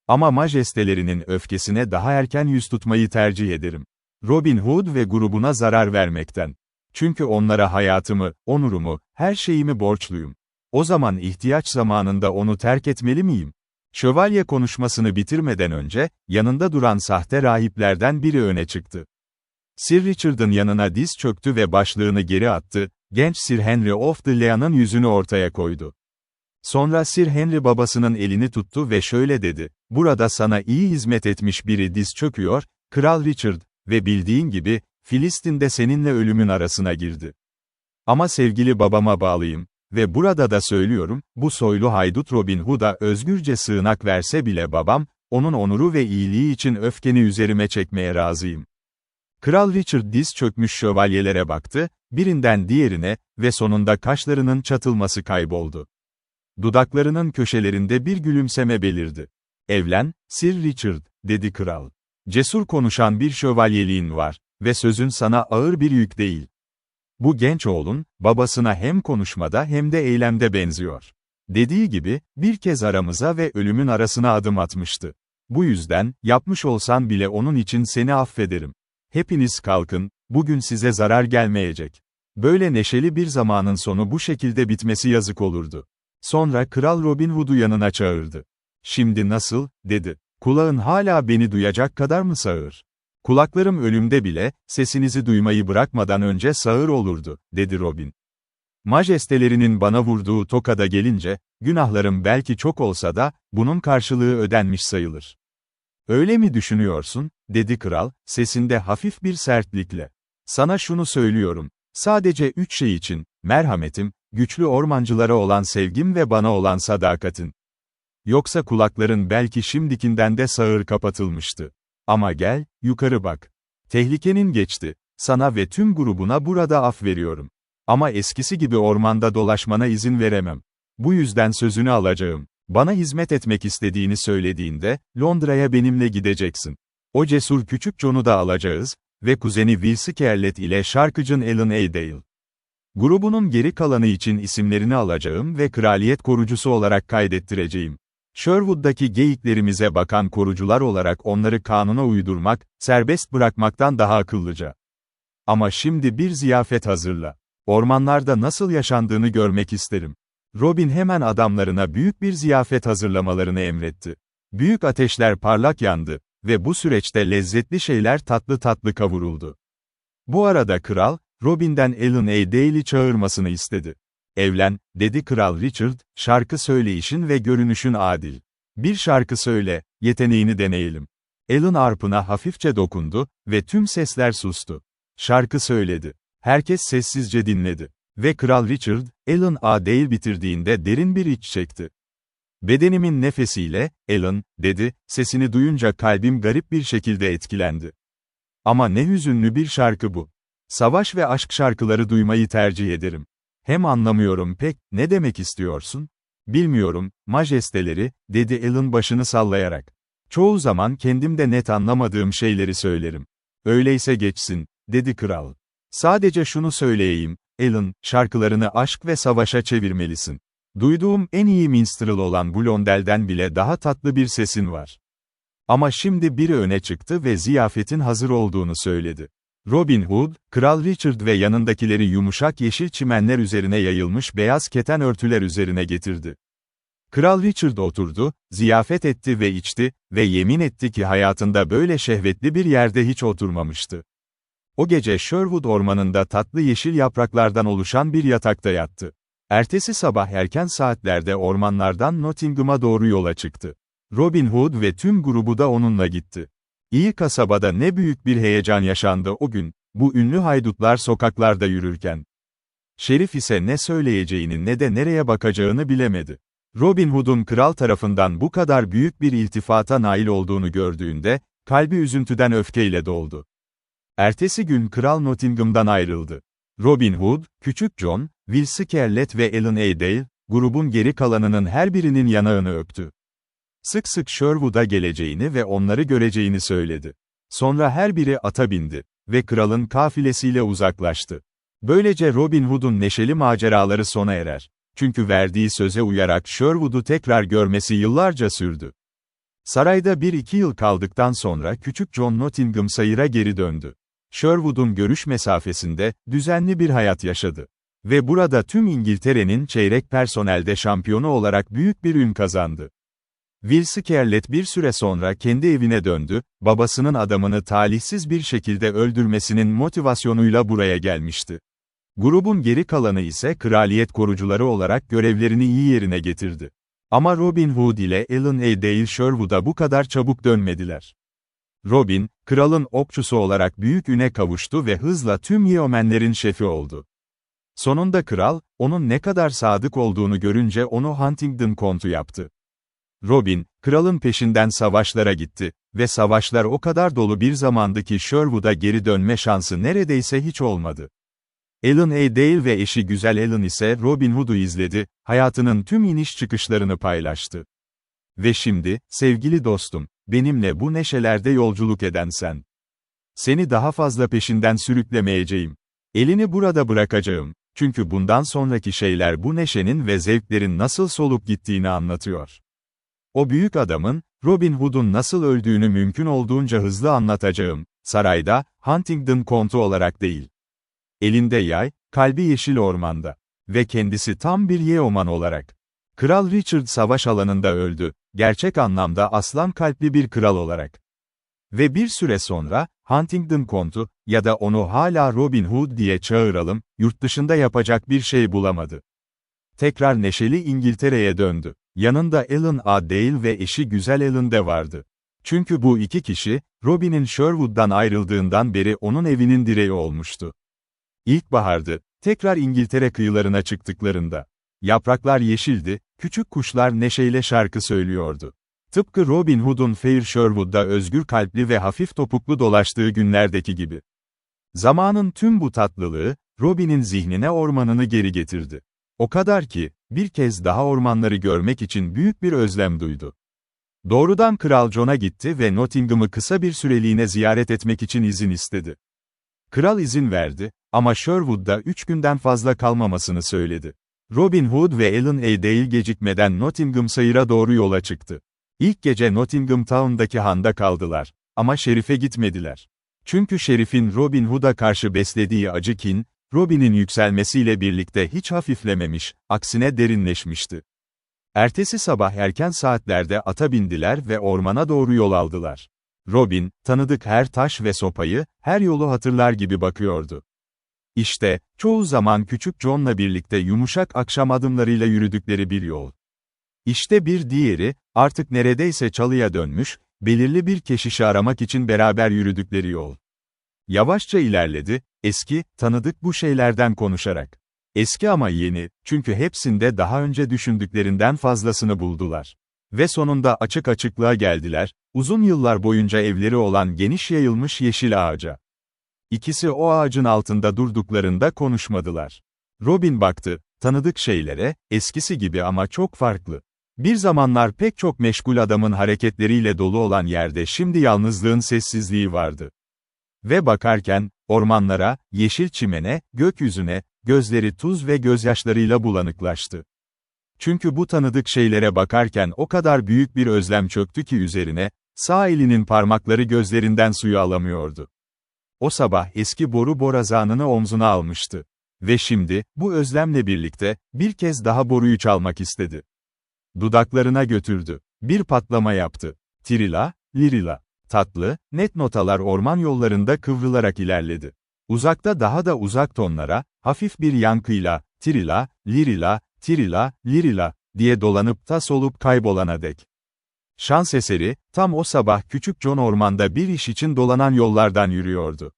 Ama majestelerinin öfkesine daha erken yüz tutmayı tercih ederim. Robin Hood ve grubuna zarar vermekten. Çünkü onlara hayatımı, onurumu, her şeyimi borçluyum. O zaman ihtiyaç zamanında onu terk etmeli miyim?" Şövalye konuşmasını bitirmeden önce, yanında duran sahte rahiplerden biri öne çıktı. Sir Richard'ın yanına diz çöktü ve başlığını geri attı, genç Sir Henry of the Lea'nın yüzünü ortaya koydu. Sonra Sir Henry babasının elini tuttu ve şöyle dedi, "Burada sana iyi hizmet etmiş biri diz çöküyor, Kral Richard, ve bildiğin gibi, Filistin'de seninle ölümün arasına girdi. Ama sevgili babama bağlıyım, ve burada da söylüyorum, bu soylu haydut Robin Hood'a özgürce sığınak verse bile babam, onun onuru ve iyiliği için öfkeni üzerime çekmeye razıyım." Kral Richard diz çökmüş şövalyelere baktı, birinden diğerine, ve sonunda kaşlarının çatılması kayboldu. Dudaklarının köşelerinde bir gülümseme belirdi. "Evlen, Sir Richard," dedi kral. "Cesur konuşan bir şövalyeliğin var, ve sözün sana ağır bir yük değil. Bu genç oğlun, babasına hem konuşmada hem de eylemde benziyor. Dediği gibi, bir kez aramıza ve ölümün arasına adım atmıştı. Bu yüzden, yapmış olsan bile onun için seni affederim. Hepiniz kalkın, bugün size zarar gelmeyecek." Böyle neşeli bir zamanın sonu bu şekilde bitmesi yazık olurdu. Sonra Kral Robin Hood'u yanına çağırdı. "Şimdi nasıl?" dedi. "Kulağın hala beni duyacak kadar mı sağır?" "Kulaklarım ölümde bile, sesinizi duymayı bırakmadan önce sağır olurdu," dedi Robin. "Majestelerinin bana vurduğu tokada gelince, günahlarım belki çok olsa da, bunun karşılığı ödenmiş sayılır. Öyle mi düşünüyorsun, dedi kral, sesinde hafif bir sertlikle. Sana şunu söylüyorum. Sadece 3 şey için, merhametim, güçlü ormancılara olan sevgim ve bana olan sadakatin. Yoksa kulakların belki şimdikinden de sağır kapatılmıştı. Ama gel, yukarı bak. Tehlikenin geçti. Sana ve tüm grubuna burada af veriyorum. Ama eskisi gibi ormanda dolaşmana izin veremem. Bu yüzden sözünü alacağım. Bana hizmet etmek istediğini söylediğinde, Londra'ya benimle gideceksin. O cesur küçük John'u da alacağız ve kuzeni Will Scarlett ile şarkıcın Alan Adale. Grubunun geri kalanı için isimlerini alacağım ve kraliyet korucusu olarak kaydettireceğim. Sherwood'daki geyiklerimize bakan korucular olarak onları kanuna uydurmak, serbest bırakmaktan daha akıllıca. Ama şimdi bir ziyafet hazırla. Ormanlarda nasıl yaşandığını görmek isterim. Robin hemen adamlarına büyük bir ziyafet hazırlamalarını emretti. Büyük ateşler parlak yandı ve bu süreçte lezzetli şeyler tatlı tatlı kavuruldu. Bu arada kral, Robin'den Alan Adale'i çağırmasını istedi. Evlen, dedi Kral Richard, şarkı söyleyişin ve görünüşün adil. Bir şarkı söyle, yeteneğini deneyelim. Alan arpına hafifçe dokundu ve tüm sesler sustu. Şarkı söyledi. Herkes sessizce dinledi. Ve Kral Richard, Alan Adale bitirdiğinde derin bir iç çekti. Bedenimin nefesiyle, Alan, dedi, sesini duyunca kalbim garip bir şekilde etkilendi. Ama ne hüzünlü bir şarkı bu. Savaş ve aşk şarkıları duymayı tercih ederim. Hem anlamıyorum pek, ne demek istiyorsun? Bilmiyorum, majesteleri, dedi Alan başını sallayarak. Çoğu zaman kendim de net anlamadığım şeyleri söylerim. Öyleyse geçsin, dedi kral. Sadece şunu söyleyeyim, Alan, şarkılarını aşk ve savaşa çevirmelisin. Duyduğum en iyi minstrel olan Blondel'den bile daha tatlı bir sesin var. Ama şimdi biri öne çıktı ve ziyafetin hazır olduğunu söyledi. Robin Hood, Kral Richard ve yanındakileri yumuşak yeşil çimenler üzerine yayılmış beyaz keten örtüler üzerine getirdi. Kral Richard oturdu, ziyafet etti ve içti ve yemin etti ki hayatında böyle şehvetli bir yerde hiç oturmamıştı. O gece Sherwood ormanında tatlı yeşil yapraklardan oluşan bir yatakta yattı. Ertesi sabah erken saatlerde ormanlardan Nottingham'a doğru yola çıktı. Robin Hood ve tüm grubu da onunla gitti. İyi kasabada ne büyük bir heyecan yaşandı o gün, bu ünlü haydutlar sokaklarda yürürken. Şerif ise ne söyleyeceğini ne de nereye bakacağını bilemedi. Robin Hood'un kral tarafından bu kadar büyük bir iltifata nail olduğunu gördüğünde, kalbi üzüntüden öfkeyle doldu. Ertesi gün kral Nottingham'dan ayrıldı. Robin Hood, küçük John, Will Scarlett ve Alan Adale, grubun geri kalanının her birinin yanağını öptü. Sık sık Sherwood'a geleceğini ve onları göreceğini söyledi. Sonra her biri ata bindi ve kralın kafilesiyle uzaklaştı. Böylece Robin Hood'un neşeli maceraları sona erer. Çünkü verdiği söze uyarak Sherwood'u tekrar görmesi yıllarca sürdü. Sarayda 1-2 yıl kaldıktan sonra küçük John Nottingham Sayır'a geri döndü. Sherwood'un görüş mesafesinde, düzenli bir hayat yaşadı. Ve burada tüm İngiltere'nin çeyrek personelde şampiyonu olarak büyük bir ün kazandı. Will Scarlett bir süre sonra kendi evine döndü, babasının adamını talihsiz bir şekilde öldürmesinin motivasyonuyla buraya gelmişti. Grubun geri kalanı ise kraliyet korucuları olarak görevlerini iyi yerine getirdi. Ama Robin Hood ile Alan Adale Sherwood'a bu kadar çabuk dönmediler. Robin, kralın okçusu olarak büyük üne kavuştu ve hızla tüm yeomenlerin şefi oldu. Sonunda kral, onun ne kadar sadık olduğunu görünce onu Huntingdon kontu yaptı. Robin, kralın peşinden savaşlara gitti ve savaşlar o kadar dolu bir zamandı ki Sherwood'a geri dönme şansı neredeyse hiç olmadı. Alan Adale ve eşi güzel Alan ise Robin Hood'u izledi, hayatının tüm iniş çıkışlarını paylaştı. Ve şimdi, sevgili dostum, benimle bu neşelerde yolculuk eden sen. Seni daha fazla peşinden sürüklemeyeceğim. Elini burada bırakacağım, çünkü bundan sonraki şeyler bu neşenin ve zevklerin nasıl solup gittiğini anlatıyor. O büyük adamın, Robin Hood'un nasıl öldüğünü mümkün olduğunca hızlı anlatacağım, sarayda, Huntingdon kontu olarak değil. Elinde yay, kalbi yeşil ormanda. Ve kendisi tam bir yeoman olarak. Kral Richard savaş alanında öldü, gerçek anlamda aslan kalpli bir kral olarak. Ve bir süre sonra, Huntingdon kontu, ya da onu hala Robin Hood diye çağıralım, yurt dışında yapacak bir şey bulamadı. Tekrar neşeli İngiltere'ye döndü. Yanında Alan Adale ve eşi güzel Alan de vardı. Çünkü bu iki kişi, Robin'in Sherwood'dan ayrıldığından beri onun evinin direği olmuştu. İlkbahardı, tekrar İngiltere kıyılarına çıktıklarında. Yapraklar yeşildi, küçük kuşlar neşeyle şarkı söylüyordu. Tıpkı Robin Hood'un Fair Sherwood'da özgür kalpli ve hafif topuklu dolaştığı günlerdeki gibi. Zamanın tüm bu tatlılığı, Robin'in zihnine ormanını geri getirdi. O kadar ki, bir kez daha ormanları görmek için büyük bir özlem duydu. Doğrudan Kral John'a gitti ve Nottingham'ı kısa bir süreliğine ziyaret etmek için izin istedi. Kral izin verdi, ama Sherwood'da 3 günden fazla kalmamasını söyledi. Robin Hood ve Alan Adale gecikmeden Nottingham Sayır'a doğru yola çıktı. İlk gece Nottingham Town'daki handa kaldılar. Ama Şerif'e gitmediler. Çünkü Şerif'in Robin Hood'a karşı beslediği acı kin, Robin'in yükselmesiyle birlikte hiç hafiflememiş, aksine derinleşmişti. Ertesi sabah erken saatlerde ata bindiler ve ormana doğru yol aldılar. Robin, tanıdık her taş ve sopayı, her yolu hatırlar gibi bakıyordu. İşte, çoğu zaman küçük John'la birlikte yumuşak akşam adımlarıyla yürüdükleri bir yol. İşte bir diğeri, artık neredeyse çalıya dönmüş, belirli bir keşişi aramak için beraber yürüdükleri yol. Yavaşça ilerledi, eski, tanıdık bu şeylerden konuşarak. Eski ama yeni, çünkü hepsinde daha önce düşündüklerinden fazlasını buldular. Ve sonunda açık açıklığa geldiler, uzun yıllar boyunca evleri olan geniş yayılmış yeşil ağaca. İkisi o ağacın altında durduklarında konuşmadılar. Robin baktı, tanıdık şeylere, eskisi gibi ama çok farklı. Bir zamanlar pek çok meşgul adamın hareketleriyle dolu olan yerde şimdi yalnızlığın sessizliği vardı. Ve bakarken, ormanlara, yeşil çimene, gökyüzüne, gözleri tuz ve gözyaşlarıyla bulanıklaştı. Çünkü bu tanıdık şeylere bakarken o kadar büyük bir özlem çöktü ki üzerine, sağ elinin parmakları gözlerinden suyu alamıyordu. O sabah eski boru borazanını omzuna almıştı. Ve şimdi, bu özlemle birlikte, bir kez daha boruyu çalmak istedi. Dudaklarına götürdü. Bir patlama yaptı. Tirila, lirila. Tatlı, net notalar orman yollarında kıvrılarak ilerledi. Uzakta daha da uzak tonlara, hafif bir yankıyla, tirila, lirila, tirila, lirila, diye dolanıp ta solup kaybolana dek. Şans eseri, tam o sabah küçük John ormanda bir iş için dolanan yollardan yürüyordu.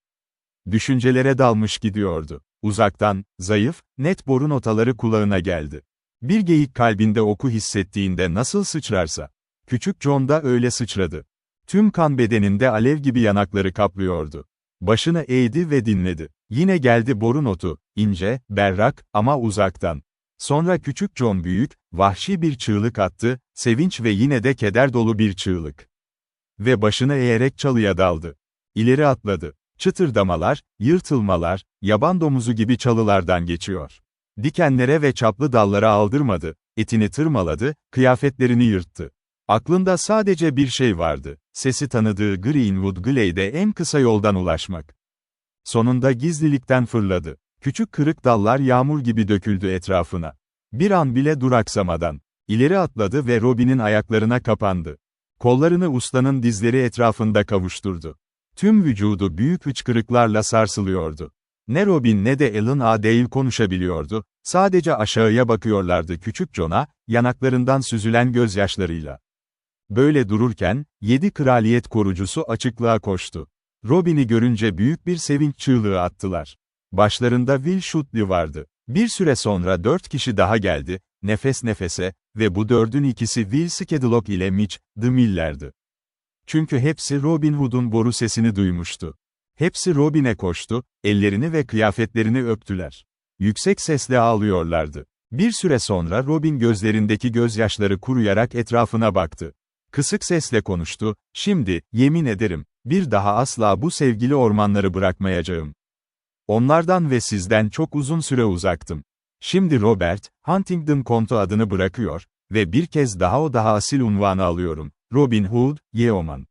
Düşüncelere dalmış gidiyordu. Uzaktan, zayıf, net boru notaları kulağına geldi. Bir geyik kalbinde oku hissettiğinde nasıl sıçrarsa, küçük John da öyle sıçradı. Tüm kan bedeninde alev gibi yanakları kaplıyordu. Başını eğdi ve dinledi. Yine geldi boru notu, ince, berrak, ama uzaktan. Sonra küçük John büyük, vahşi bir çığlık attı, sevinç ve yine de keder dolu bir çığlık. Ve başını eğerek çalıya daldı. İleri atladı. Çıtırdamalar, yırtılmalar, yaban domuzu gibi çalılardan geçiyor. Dikenlere ve çaplı dallara aldırmadı, etini tırmaladı, kıyafetlerini yırttı. Aklında sadece bir şey vardı, sesi tanıdığı Greenwood Glade'e en kısa yoldan ulaşmak. Sonunda gizlilikten fırladı. Küçük kırık dallar yağmur gibi döküldü etrafına. Bir an bile duraksamadan. İleri atladı ve Robin'in ayaklarına kapandı. Kollarını ustanın dizleri etrafında kavuşturdu. Tüm vücudu büyük hıçkırıklarla sarsılıyordu. Ne Robin ne de Alan Adale konuşabiliyordu, sadece aşağıya bakıyorlardı küçük John'a, yanaklarından süzülen gözyaşlarıyla. Böyle dururken, 7 kraliyet korucusu açıklığa koştu. Robin'i görünce büyük bir sevinç çığlığı attılar. Başlarında Will Shotley vardı. Bir süre sonra 4 kişi daha geldi, nefes nefese, ve bu 4'ün ikisi Will Skedlock ile Mitch, The Miller'dı. Çünkü hepsi Robin Hood'un boru sesini duymuştu. Hepsi Robin'e koştu, ellerini ve kıyafetlerini öptüler. Yüksek sesle ağlıyorlardı. Bir süre sonra Robin gözlerindeki gözyaşları kuruyarak etrafına baktı. Kısık sesle konuştu, "Şimdi, yemin ederim, bir daha asla bu sevgili ormanları bırakmayacağım. Onlardan ve sizden çok uzun süre uzaktım. Şimdi Robert, Huntingdon Kontu adını bırakıyor ve bir kez daha o daha asil unvanı alıyorum. Robin Hood, Yeoman."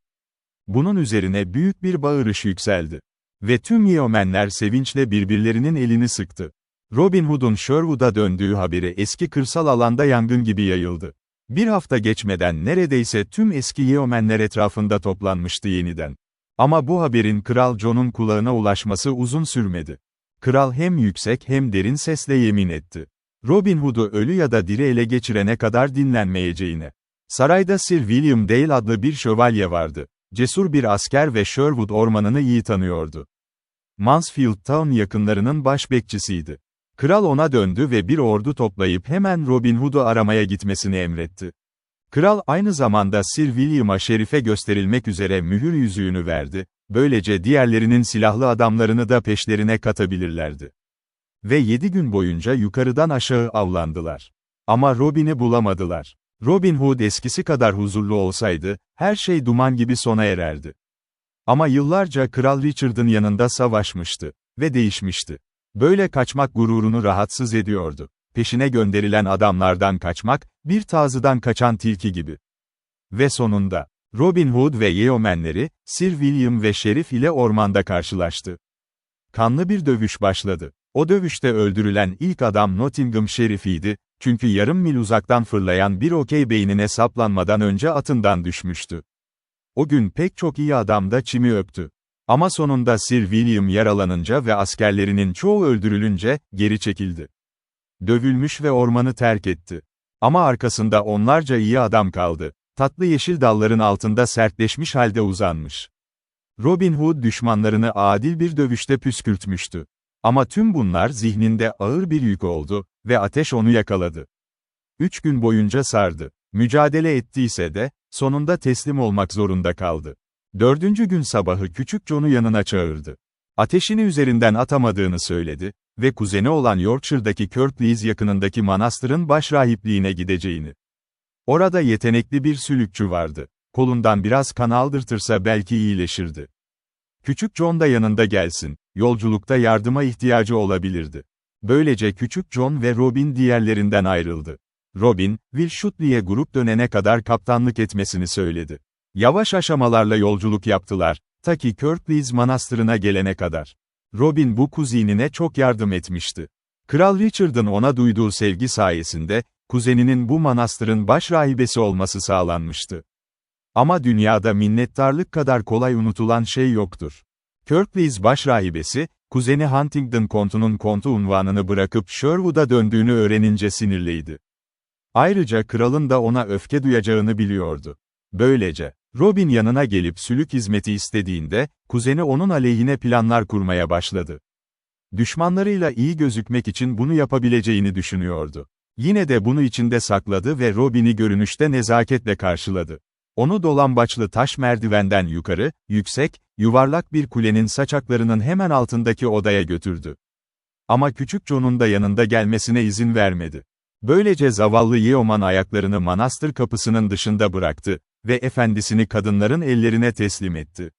Bunun üzerine büyük bir bağırış yükseldi. Ve tüm Yeomanlar sevinçle birbirlerinin elini sıktı. Robin Hood'un Sherwood'a döndüğü haberi eski kırsal alanda yangın gibi yayıldı. Bir hafta geçmeden neredeyse tüm eski Yeomanlar etrafında toplanmıştı yeniden. Ama bu haberin Kral John'un kulağına ulaşması uzun sürmedi. Kral hem yüksek hem derin sesle yemin etti. Robin Hood'u ölü ya da diri ele geçirene kadar dinlenmeyeceğine. Sarayda Sir William Dale adlı bir şövalye vardı. Cesur bir asker ve Sherwood ormanını iyi tanıyordu. Mansfield Town yakınlarının başbekçisiydi. Kral ona döndü ve bir ordu toplayıp hemen Robin Hood'u aramaya gitmesini emretti. Kral aynı zamanda Sir William'a şerife gösterilmek üzere mühür yüzüğünü verdi, böylece diğerlerinin silahlı adamlarını da peşlerine katabilirlerdi. Ve 7 gün boyunca yukarıdan aşağı avlandılar. Ama Robin'i bulamadılar. Robin Hood eskisi kadar huzurlu olsaydı, her şey duman gibi sona ererdi. Ama yıllarca Kral Richard'ın yanında savaşmıştı ve değişmişti. Böyle kaçmak gururunu rahatsız ediyordu. Peşine gönderilen adamlardan kaçmak, bir tazıdan kaçan tilki gibi. Ve sonunda, Robin Hood ve yeomenleri, Sir William ve Şerif ile ormanda karşılaştı. Kanlı bir dövüş başladı. O dövüşte öldürülen ilk adam Nottingham Şerif'iydi, çünkü yarım mil uzaktan fırlayan bir okey beynine saplanmadan önce atından düşmüştü. O gün pek çok iyi adam da çimi öptü. Ama sonunda Sir William yaralanınca ve askerlerinin çoğu öldürülünce, geri çekildi. Dövülmüş ve ormanı terk etti. Ama arkasında onlarca iyi adam kaldı. Tatlı yeşil dalların altında sertleşmiş halde uzanmış. Robin Hood düşmanlarını adil bir dövüşte püskürtmüştü. Ama tüm bunlar zihninde ağır bir yük oldu ve ateş onu yakaladı. 3 gün boyunca sardı. Mücadele ettiyse de, sonunda teslim olmak zorunda kaldı. 4. gün sabahı küçük John'u yanına çağırdı. Ateşini üzerinden atamadığını söyledi ve kuzeni olan Yorkshire'daki Kirklees yakınındaki manastırın başrahipliğine gideceğini. Orada yetenekli bir sülükçü vardı. Kolundan biraz kan aldırtırsa belki iyileşirdi. Küçük John da yanında gelsin, yolculukta yardıma ihtiyacı olabilirdi. Böylece küçük John ve Robin diğerlerinden ayrıldı. Robin, Will Shotley'e grup dönene kadar kaptanlık etmesini söyledi. Yavaş aşamalarla yolculuk yaptılar, ta ki Kirklees Manastırı'na gelene kadar. Robin bu kuzenine çok yardım etmişti. Kral Richard'ın ona duyduğu sevgi sayesinde, kuzeninin bu manastırın başrahibesi olması sağlanmıştı. Ama dünyada minnettarlık kadar kolay unutulan şey yoktur. Kirklees başrahibesi, kuzeni Huntingdon kontunun kontu unvanını bırakıp Sherwood'a döndüğünü öğrenince sinirliydi. Ayrıca kralın da ona öfke duyacağını biliyordu. Böylece, Robin yanına gelip sülük hizmeti istediğinde, kuzeni onun aleyhine planlar kurmaya başladı. Düşmanlarıyla iyi gözükmek için bunu yapabileceğini düşünüyordu. Yine de bunu içinde sakladı ve Robin'i görünüşte nezaketle karşıladı. Onu dolambaçlı taş merdivenden yukarı, yüksek, yuvarlak bir kulenin saçaklarının hemen altındaki odaya götürdü. Ama küçük John'un da yanında gelmesine izin vermedi. Böylece zavallı yeoman ayaklarını manastır kapısının dışında bıraktı ve efendisini kadınların ellerine teslim etti.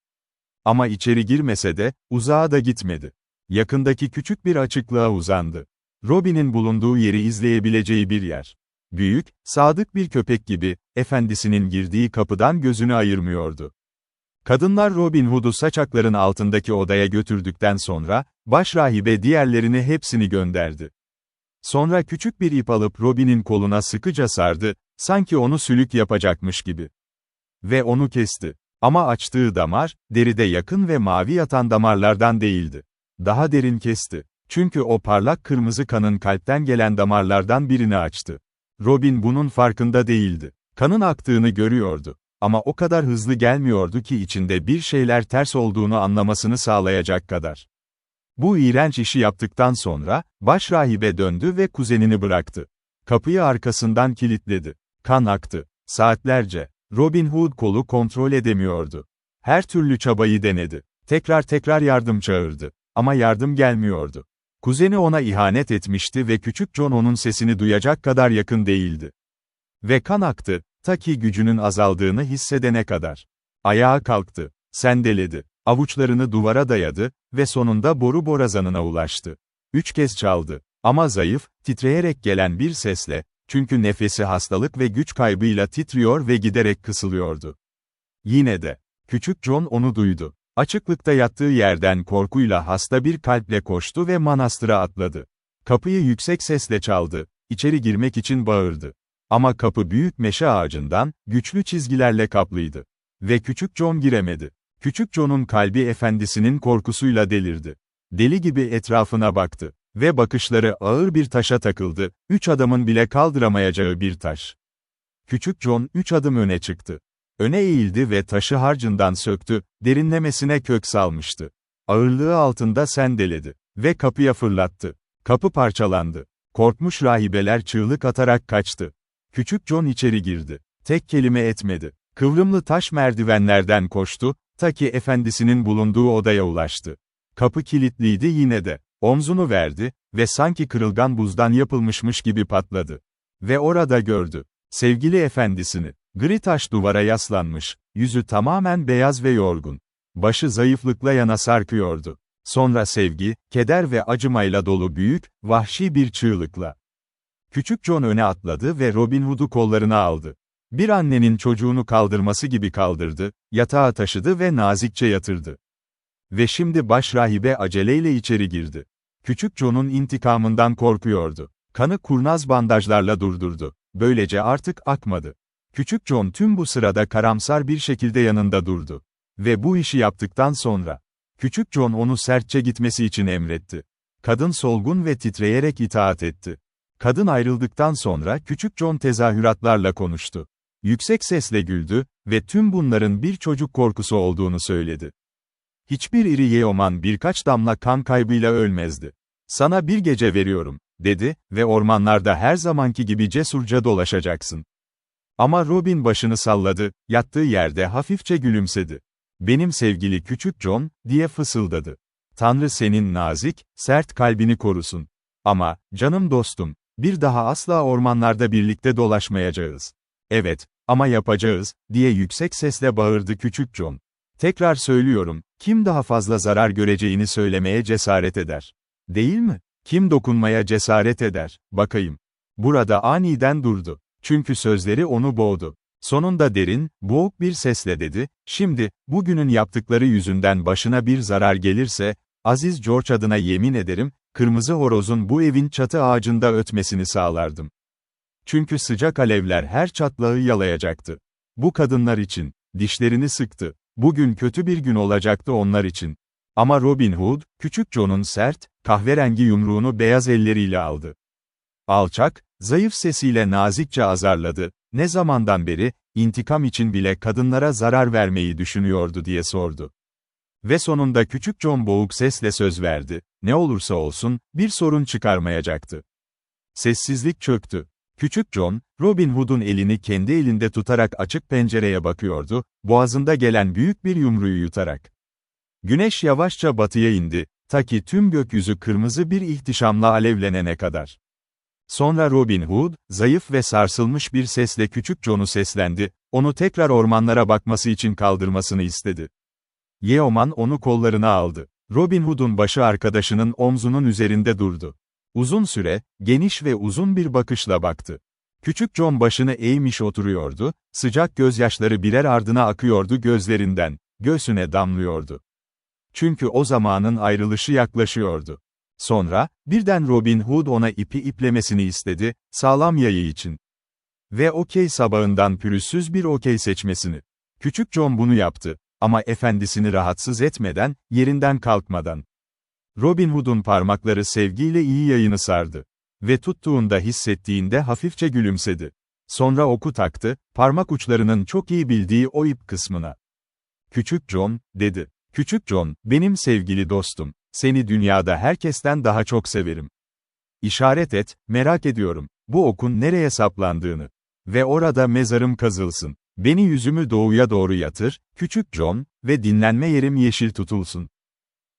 Ama içeri girmese de, uzağa da gitmedi. Yakındaki küçük bir açıklığa uzandı. Robin'in bulunduğu yeri izleyebileceği bir yer. Büyük, sadık bir köpek gibi, efendisinin girdiği kapıdan gözünü ayırmıyordu. Kadınlar Robin Hood'u saçakların altındaki odaya götürdükten sonra, başrahibe diğerlerini hepsini gönderdi. Sonra küçük bir ip alıp Robin'in koluna sıkıca sardı, sanki onu sülük yapacakmış gibi. Ve onu kesti. Ama açtığı damar, deride yakın ve mavi yatan damarlardan değildi. Daha derin kesti. Çünkü o parlak kırmızı kanın kalpten gelen damarlardan birini açtı. Robin bunun farkında değildi. Kanın aktığını görüyordu. Ama o kadar hızlı gelmiyordu ki içinde bir şeyler ters olduğunu anlamasını sağlayacak kadar. Bu iğrenç işi yaptıktan sonra, başrahibe döndü ve kuzenini bıraktı. Kapıyı arkasından kilitledi. Kan aktı. Saatlerce. Robin Hood kolu kontrol edemiyordu. Her türlü çabayı denedi. Tekrar yardım çağırdı. Ama yardım gelmiyordu. Kuzeni ona ihanet etmişti ve küçük John onun sesini duyacak kadar yakın değildi. Ve kan aktı, ta ki gücünün azaldığını hissedene kadar. Ayağa kalktı. Sendeledi. Avuçlarını duvara dayadı ve sonunda boru borazanına ulaştı. 3 kez çaldı. Ama zayıf, titreyerek gelen bir sesle, çünkü nefesi hastalık ve güç kaybıyla titriyor ve giderek kısılıyordu. Yine de, küçük John onu duydu. Açıklıkta yattığı yerden korkuyla hasta bir kalple koştu ve manastıra atladı. Kapıyı yüksek sesle çaldı, içeri girmek için bağırdı. Ama kapı büyük meşe ağacından, güçlü çizgilerle kaplıydı. Ve küçük John giremedi. Küçük John'un kalbi efendisinin korkusuyla delirdi. Deli gibi etrafına baktı. Ve bakışları ağır bir taşa takıldı, 3 adamın bile kaldıramayacağı bir taş. Küçük John 3 adım öne çıktı. Öne eğildi ve taşı harcından söktü, derinlemesine kök salmıştı. Ağırlığı altında sendeledi ve kapıya fırlattı. Kapı parçalandı. Korkmuş rahibeler çığlık atarak kaçtı. Küçük John içeri girdi. Tek kelime etmedi. Kıvrımlı taş merdivenlerden koştu, ta ki efendisinin bulunduğu odaya ulaştı. Kapı kilitliydi yine de. Omzunu verdi ve sanki kırılgan buzdan yapılmışmış gibi patladı. Ve orada gördü. Sevgili efendisini. Gri taş duvara yaslanmış, yüzü tamamen beyaz ve yorgun. Başı zayıflıkla yana sarkıyordu. Sonra sevgi, keder ve acımayla dolu büyük, vahşi bir çığlıkla. Küçük John öne atladı ve Robin Hood'u kollarına aldı. Bir annenin çocuğunu kaldırması gibi kaldırdı, yatağa taşıdı ve nazikçe yatırdı. Ve şimdi başrahibe aceleyle içeri girdi. Küçük John'un intikamından korkuyordu. Kanı kurnaz bandajlarla durdurdu. Böylece artık akmadı. Küçük John tüm bu sırada karamsar bir şekilde yanında durdu. Ve bu işi yaptıktan sonra, Küçük John onu sertçe gitmesi için emretti. Kadın solgun ve titreyerek itaat etti. Kadın ayrıldıktan sonra Küçük John tezahüratlarla konuştu. Yüksek sesle güldü ve tüm bunların bir çocuk korkusu olduğunu söyledi. Hiçbir iri Yeoman birkaç damla kan kaybıyla ölmezdi. Sana bir gece veriyorum, dedi ve ormanlarda her zamanki gibi cesurca dolaşacaksın. Ama Robin başını salladı, yattığı yerde hafifçe gülümsedi. Benim sevgili Küçük John, diye fısıldadı. Tanrı senin nazik, sert kalbini korusun. Ama, canım dostum, bir daha asla ormanlarda birlikte dolaşmayacağız. Evet, ama yapacağız, diye yüksek sesle bağırdı Küçük John. Tekrar söylüyorum, kim daha fazla zarar göreceğini söylemeye cesaret eder? Değil mi? Kim dokunmaya cesaret eder, bakayım. Burada aniden durdu. Çünkü sözleri onu boğdu. Sonunda derin, boğuk bir sesle dedi, şimdi, bugünün yaptıkları yüzünden başına bir zarar gelirse, Aziz George adına yemin ederim, kırmızı horozun bu evin çatı ağacında ötmesini sağlardım. Çünkü sıcak alevler her çatlağı yalayacaktı. Bu kadınlar için, dişlerini sıktı. Bugün kötü bir gün olacaktı onlar için. Ama Robin Hood, Küçük John'un sert, kahverengi yumruğunu beyaz elleriyle aldı. Alçak, zayıf sesiyle nazikçe azarladı, ne zamandan beri, intikam için bile kadınlara zarar vermeyi düşünüyordu diye sordu. Ve sonunda Küçük John boğuk sesle söz verdi, ne olursa olsun, bir sorun çıkarmayacaktı. Sessizlik çöktü. Küçük John, Robin Hood'un elini kendi elinde tutarak açık pencereye bakıyordu, boğazında gelen büyük bir yumruyu yutarak. Güneş yavaşça batıya indi, ta ki tüm gökyüzü kırmızı bir ihtişamla alevlenene kadar. Sonra Robin Hood, zayıf ve sarsılmış bir sesle Küçük John'u seslendi, onu tekrar ormanlara bakması için kaldırmasını istedi. Yeoman onu kollarına aldı. Robin Hood'un başı arkadaşının omzunun üzerinde durdu. Uzun süre, geniş ve uzun bir bakışla baktı. Küçük John başını eğmiş oturuyordu, sıcak gözyaşları birer ardına akıyordu gözlerinden, göğsüne damlıyordu. Çünkü o zamanın ayrılışı yaklaşıyordu. Sonra, birden Robin Hood ona ipi iplemesini istedi, sağlam yayı için. Ve okey sabahından pürüzsüz bir okey seçmesini. Küçük John bunu yaptı, ama efendisini rahatsız etmeden, yerinden kalkmadan. Robin Hood'un parmakları sevgiyle iyi yayını sardı. Ve tuttuğunda hissettiğinde hafifçe gülümsedi. Sonra oku taktı, parmak uçlarının çok iyi bildiği o ip kısmına. Küçük John, dedi. Küçük John, benim sevgili dostum, seni dünyada herkesten daha çok severim. İşaret et, merak ediyorum, bu okun nereye saplandığını. Ve orada mezarım kazılsın. Beni yüzümü doğuya doğru yatır, Küçük John, ve dinlenme yerim yeşil tutulsun.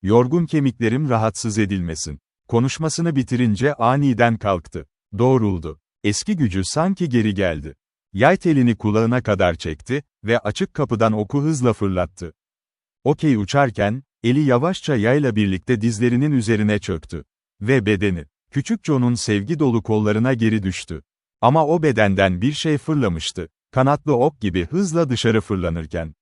Yorgun kemiklerim rahatsız edilmesin. Konuşmasını bitirince aniden kalktı. Doğruldu. Eski gücü sanki geri geldi. Yay telini kulağına kadar çekti ve açık kapıdan oku hızla fırlattı. Okey uçarken, eli yavaşça yayla birlikte dizlerinin üzerine çöktü. Ve bedeni, Küçük John'un sevgi dolu kollarına geri düştü. Ama o bedenden bir şey fırlamıştı, kanatlı ok gibi hızla dışarı fırlanırken.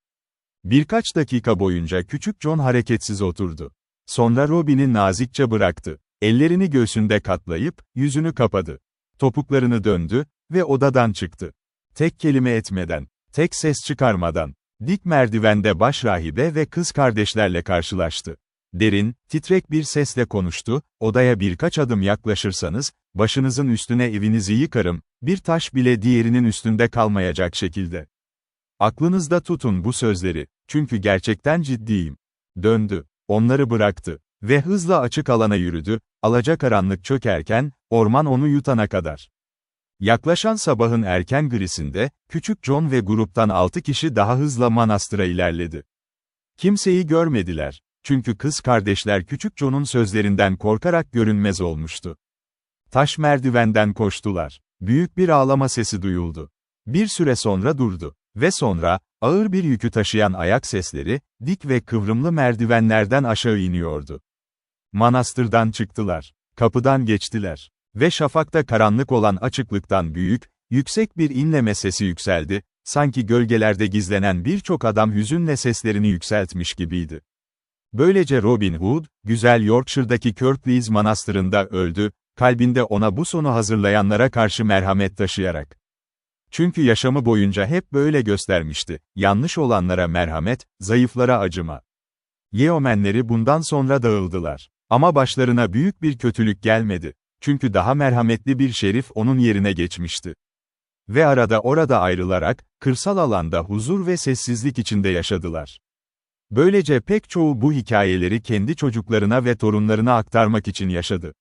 Birkaç dakika boyunca Küçük John hareketsiz oturdu. Sonra Robin'i nazikçe bıraktı. Ellerini göğsünde katlayıp, yüzünü kapadı. Topuklarını döndü ve odadan çıktı. Tek kelime etmeden, tek ses çıkarmadan, dik merdivende başrahibe ve kız kardeşlerle karşılaştı. Derin, titrek bir sesle konuştu, odaya birkaç adım yaklaşırsanız, Başınızın üstüne evinizi yıkarım, bir taş bile diğerinin üstünde kalmayacak şekilde. Aklınızda tutun bu sözleri, çünkü gerçekten ciddiyim. Döndü, onları bıraktı ve hızla açık alana yürüdü, alacakaranlık çökerken, orman onu yutana kadar. Yaklaşan sabahın erken grisinde, küçük John ve gruptan 6 kişi daha hızla manastıra ilerledi. Kimseyi görmediler, çünkü kız kardeşler küçük John'un sözlerinden korkarak görünmez olmuştu. Taş merdivenden koştular. Büyük bir ağlama sesi duyuldu. Bir süre sonra durdu. Ve sonra, ağır bir yükü taşıyan ayak sesleri, dik ve kıvrımlı merdivenlerden aşağı iniyordu. Manastırdan çıktılar. Kapıdan geçtiler. Ve şafakta karanlık olan açıklıktan büyük, yüksek bir inleme sesi yükseldi, sanki gölgelerde gizlenen birçok adam hüzünle seslerini yükseltmiş gibiydi. Böylece Robin Hood, güzel Yorkshire'daki Kirklees Manastırı'nda öldü, kalbinde ona bu sonu hazırlayanlara karşı merhamet taşıyarak. Çünkü yaşamı boyunca hep böyle göstermişti, yanlış olanlara merhamet, zayıflara acıma. Yeomenleri bundan sonra dağıldılar. Ama başlarına büyük bir kötülük gelmedi. Çünkü daha merhametli bir şerif onun yerine geçmişti. Ve arada orada ayrılarak, kırsal alanda huzur ve sessizlik içinde yaşadılar. Böylece pek çoğu bu hikayeleri kendi çocuklarına ve torunlarına aktarmak için yaşadı.